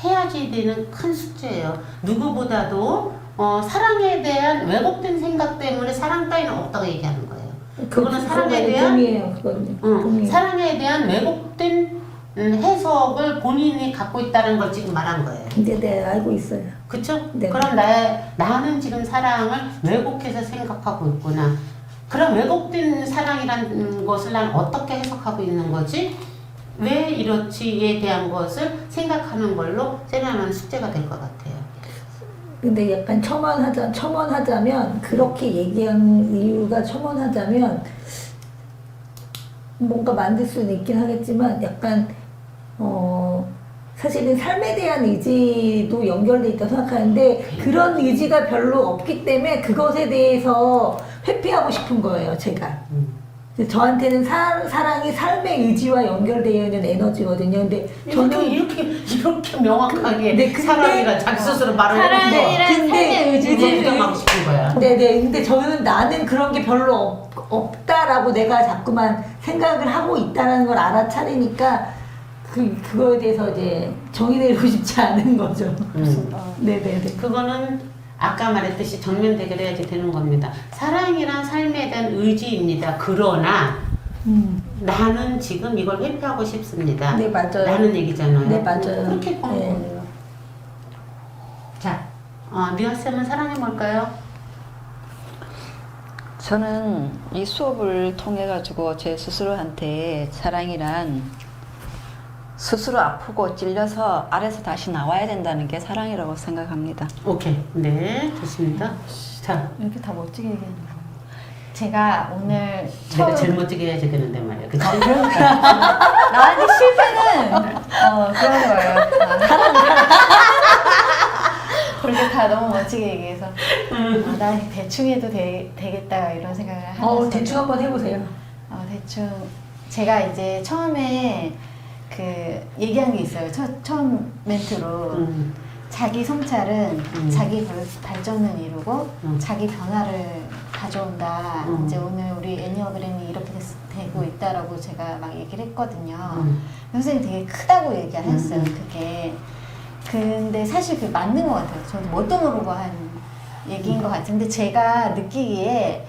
해야지 되는 큰 숙제예요. 누구보다도 사랑에 대한 왜곡된 생각 때문에 사랑 따위는 없다고 얘기하는 거예요. 그거는 사랑에 대한 동의해요. 그거는. 동의해요. 사랑에 대한 왜곡된 해석을 본인이 갖고 있다는 걸 지금 말한 거예요. 근데 네, 알고 있어요. 그쵸? 네. 그럼 나는 지금 사랑을 왜곡해서 생각하고 있구나. 그럼 왜곡된 사랑이라는 것을 난 어떻게 해석하고 있는 거지? 왜 이렇지에 대한 것을 생각하는 걸로 세레나는 숙제가 될 것 같아요. 근데 약간 첨언하자면 그렇게 얘기한 이유가 첨언하자면 뭔가 만들 수는 있긴 하겠지만 약간 사실은 삶에 대한 의지도 연결돼 있다고 생각하는데 그런 의지가 별로 없기 때문에 그것에 대해서 회피하고 싶은 거예요, 제가. 저한테는 사랑이 삶의 의지와 연결되어 있는 에너지거든요. 근데 저는 이렇게 명확하게 네, 근데 사랑이가 자기 스스로 말을 사랑이란 삶의 의지를 인정하고 싶은 거야. 네네. 근데 저는 나는 그런 게 별로 없다라고 내가 자꾸만 생각을 하고 있다는 걸 알아차리니까 그거에 대해서 이제 정의 내리고 싶지 않은 거죠. 네네네. 그거는 아까 말했듯이 정면 대결해야지 되는 겁니다. 사랑이란 삶에 대한 의지입니다. 그러나 나는 지금 이걸 회피하고 싶습니다. 네, 맞아요. 라는 얘기잖아요. 네, 맞아요. 그렇게 보는 네. 거예요. 자, 미화쌤은 사랑이 뭘까요? 저는 이 수업을 통해 가지고 제 스스로한테 사랑이란 스스로 아프고 찔려서 아래서 다시 나와야 된다는 게 사랑이라고 생각합니다. 오케이. 네, 좋습니다. 자, 이렇게 다 멋지게 얘기하는 거예요. 제가 오늘 내가 제일 멋지게 해야지 되는데 말이야. 그치? 나한테 실패는 그런 거예요. 그렇게 다 너무 멋지게 얘기해서 난 대충 해도 되겠다 이런 생각을 하면서 대충 한번 해보세요. 대충 제가 이제 처음에 그 얘기한 게 있어요. 처음 멘트로 자기 성찰은 자기 발전을 이루고 자기 변화를 가져온다. 이제 오늘 우리 애니어그램이 이렇게 되고 있다라고 제가 막 얘기를 했거든요. 선생님 되게 크다고 얘기를 했어요. 그게. 근데 사실 그게 맞는 것 같아요. 저도 뭣도 모르고 한 얘기인 것 같은데 제가 느끼기에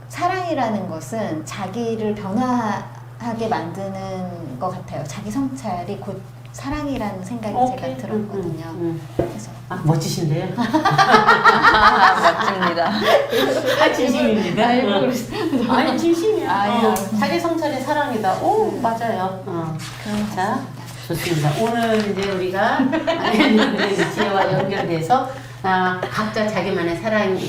사랑이라는 것은 자기를 변화하게 만드는 것 같아요. 자기 성찰이 곧 사랑이라는 생각이 제가 들었거든요. 그래서 멋지신데요? 멋집니다. 진심입니다. 아니 진심이야. 자기 성찰이 사랑이다. 오 맞아요. 자 좋습니다. 오늘 이제 우리가 지혜와 연결돼서 각자 자기만의 사랑을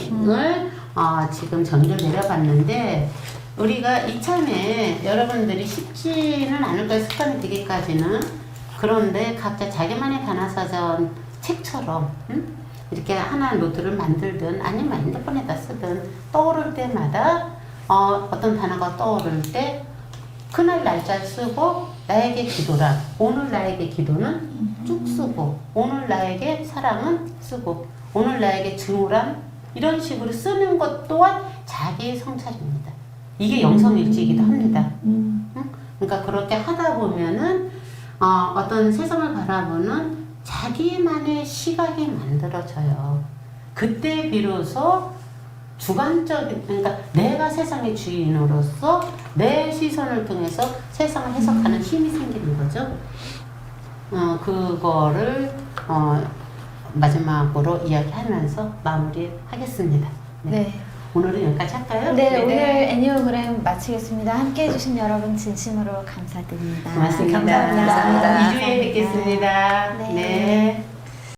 지금 전율 내려봤는데 우리가 이참에 여러분들이 쉽지는 않을 거예요. 습관이 되기까지는. 그런데 각자 자기만의 단어사전 책처럼 이렇게 하나 노트를 만들든 아니면 핸드폰에다 쓰든 떠오를 때마다 어떤 단어가 떠오를 때 그날 날짜 쓰고 나에게 기도라. 오늘 나에게 기도는 쭉 쓰고 오늘 나에게 사랑은 쓰고 오늘 나에게 증오란 이런 식으로 쓰는 것 또한 자기 성찰입니다. 이게 영성일지이기도 합니다. 그러니까 그렇게 하다 보면은 어떤 세상을 바라보는 자기만의 시각이 만들어져요. 그때 비로소 주관적인, 그러니까 내가 세상의 주인으로서 내 시선을 통해서 세상을 해석하는 힘이 생기는 거죠. 그거를 마지막으로 이야기하면서 마무리하겠습니다. 네. 오늘은 여기까지 할까요? 네, 오늘 애니어그램 마치겠습니다. 함께 해주신 여러분 진심으로 감사드립니다. 고맙습니다. 감사합니다. 2주에 뵙겠습니다. 네. 네.